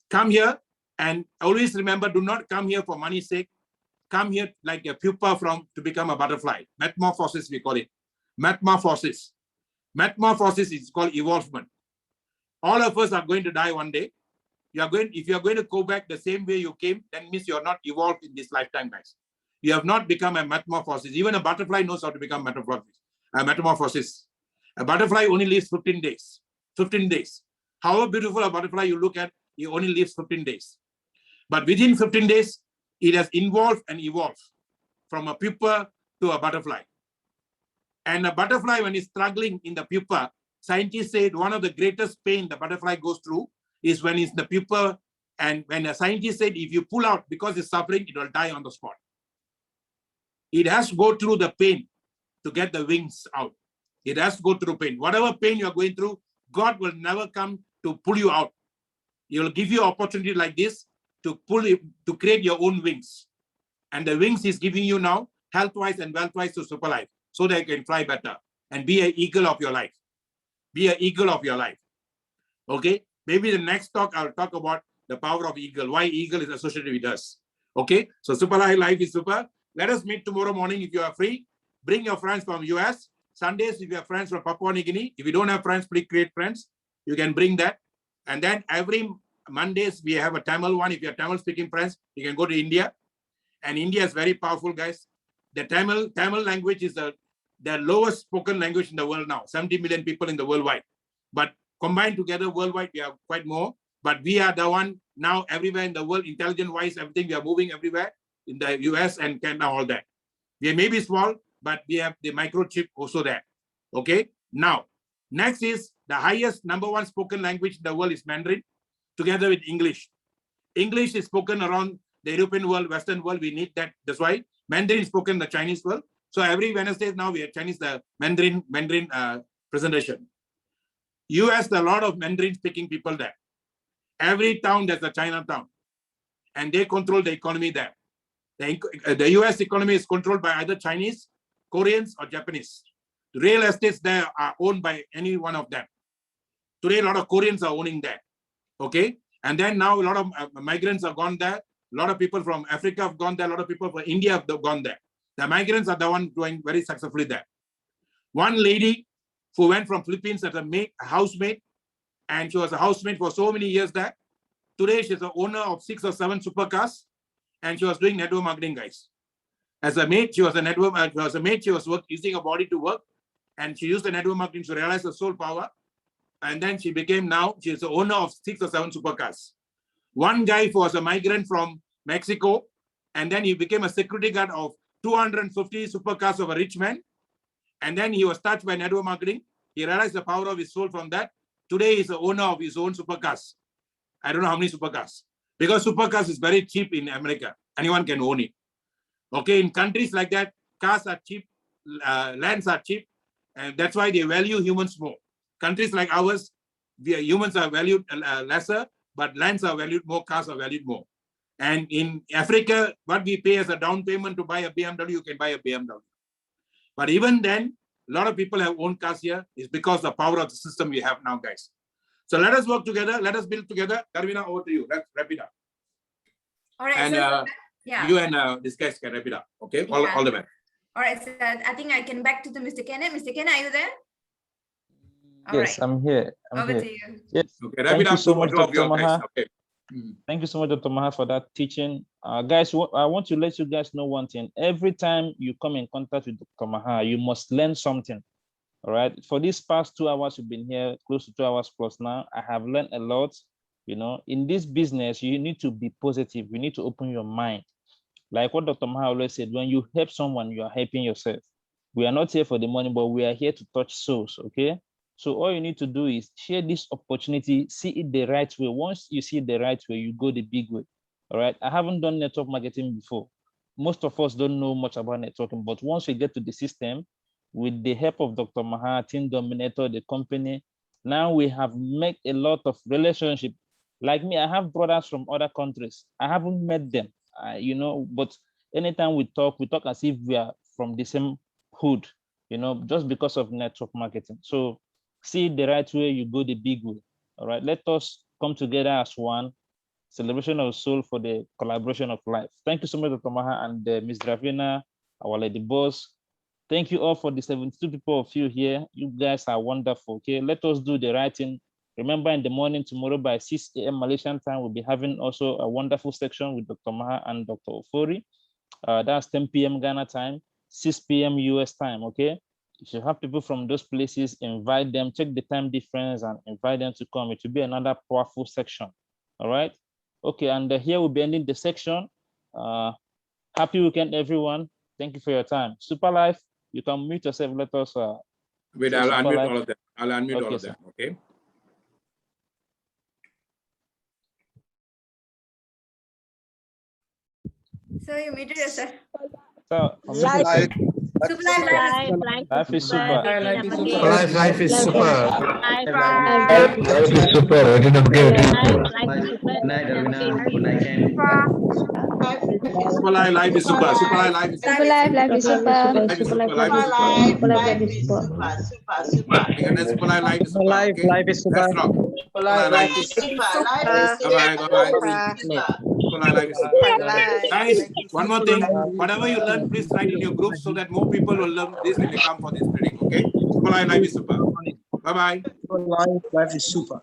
Come here and always remember, do not come here for money's sake. Come here like a pupa to become a butterfly. Metamorphosis, we call it. Metamorphosis. Metamorphosis is called evolvement. All of us are going to die one day. If you are going to go back the same way you came, then means you are not evolved in this lifetime, guys. You have not become a metamorphosis. Even a butterfly knows how to become metamorphosis. A butterfly only lives 15 days. 15 days. However beautiful a butterfly you look at, it only lives 15 days. But within 15 days, it has evolved and evolved from a pupa to a butterfly. And a butterfly, when it's struggling in the pupa, scientists say one of the greatest pain the butterfly goes through is when it's the pupa. And when a scientist said, if you pull out because it's suffering, it will die on the spot. It has to go through the pain to get the wings out. It has to go through pain. Whatever pain you're going through, God will never come to pull you out. He will give you an opportunity like this to pull you, to create your own wings. And the wings he's giving you now, health-wise and wealth-wise to Super Life, so that you can fly better and be an eagle of your life. Be an eagle of your life. Okay? Maybe the next talk, I'll talk about the power of eagle, why eagle is associated with us. Okay? So Super Life is super. Let us meet tomorrow morning if you are free. Bring your friends from US. Sundays, if you have friends from Papua New Guinea. If you don't have friends, please create friends. You can bring that. And then every Mondays, we have a Tamil one. If you're Tamil speaking friends, you can go to India. And India is very powerful, guys. The Tamil language is the lowest spoken language in the world now. 70 million people in the worldwide. But combined together worldwide, we have quite more. But we are the one now everywhere in the world, intelligent-wise, everything. We are moving everywhere in the US and Canada, all that. We may be small, but we have the microchip also there. Okay. Now, next is the highest #1 spoken language in the world is Mandarin, together with English. English is spoken around the European world, Western world. We need that. That's why Mandarin is spoken in the Chinese world. So every Wednesday now we have Chinese, the Mandarin presentation. US, there are a lot of Mandarin speaking people there. Every town there's a Chinatown, and they control the economy there. The US economy is controlled by either Chinese, Koreans, or Japanese. The real estates there are owned by any one of them. Today, a lot of Koreans are owning there. Okay. And then now a lot of migrants have gone there. A lot of people from Africa have gone there. A lot of people from India have gone there. The migrants are the ones doing very successfully there. One lady who went from Philippines as a housemaid, and she was a housemaid for so many years there. Today, she's the owner of 6 or 7 supercars, and she was doing network marketing, guys. As a maid, she was a network. As a maid, she was using her body to work, and she used the network marketing to realize her soul power. And then she became she's the owner of 6 or 7 supercars. One guy who was a migrant from Mexico, and then he became a security guard of 250 supercars of a rich man. And then he was touched by network marketing. He realized the power of his soul from that. Today, he's the owner of his own supercars. I don't know how many supercars. Because supercars is very cheap in America. Anyone can own it. Okay, in countries like that, cars are cheap, lands are cheap, and that's why they value humans more. Countries like ours, humans are valued lesser, but lands are valued more, cars are valued more. And in Africa, what we pay as a down payment to buy a BMW, you can buy a BMW. But even then, a lot of people have owned cars here. It's because the power of the system we have now, guys. So let us work together. Let us build together. Darwina, over to you. Let's wrap it up. All right. And so, yeah. you and this guys can wrap it up. Okay. All the best. All right. So I think I can back to the Mr. Kenneth. Mr. Kenneth, are you there? All right. I'm here. Over to you. Yes. Okay. Wrap it up so much, Dr. MAHA. Okay. Thank you so much, Dr. MAHA, for that teaching. Guys, I want to let you guys know one thing. Every time you come in contact with Dr. MAHA, you must learn something. All right. For these past 2 hours, you've been here, close to 2 hours plus now. I have learned a lot. You know, in this business, you need to be positive. You need to open your mind. Like what Dr. MAHA always said, when you help someone, you are helping yourself. We are not here for the money, but we are here to touch souls. Okay. So all you need to do is share this opportunity, see it the right way. Once you see it the right way, you go the big way. All right. I haven't done network marketing before. Most of us don't know much about networking, but once we get to the system, with the help of Dr. MAHA, Team Dominator, the company, now we have made a lot of relationships. Like me, I have brothers from other countries. I haven't met them, you know, but anytime we talk as if we are from the same hood, you know, just because of network marketing. So see it the right way, you go the big way. All right, let us come together as one. Celebration of soul for the collaboration of life. Thank you so much, Dr. MAHA and Ms. Dravina, our lady boss. Thank you all for the 72 people of you here. You guys are wonderful. Okay, let us do the right thing. Remember, in the morning tomorrow by 6 a.m. Malaysian time, we'll be having also a wonderful section with Dr. MAHA and Dr. Ofori. That's 10 p.m. Ghana time, 6 p.m. US time. Okay. If you have people from those places, invite them, check the time difference and invite them to come. It will be another powerful section. All right. Okay. And here we'll be ending the section. Happy weekend, everyone. Thank you for your time. Super Life, you can mute yourself. Let us. Wait, I'll unmute all of them. I'll unmute all of them. Okay. So you muted yourself. So, life is super. Life is super. Life is super. Good night, Arvina. Good night, Ken. Super life is super. Super life is super. Life is super. Life is super. Super life is super. Life is super. Life is super. Life is super. Guys, one more thing. Whatever you learn, please write in your group so that more people will learn this when they come for this training. Okay? Life is super. Bye bye. Life is super.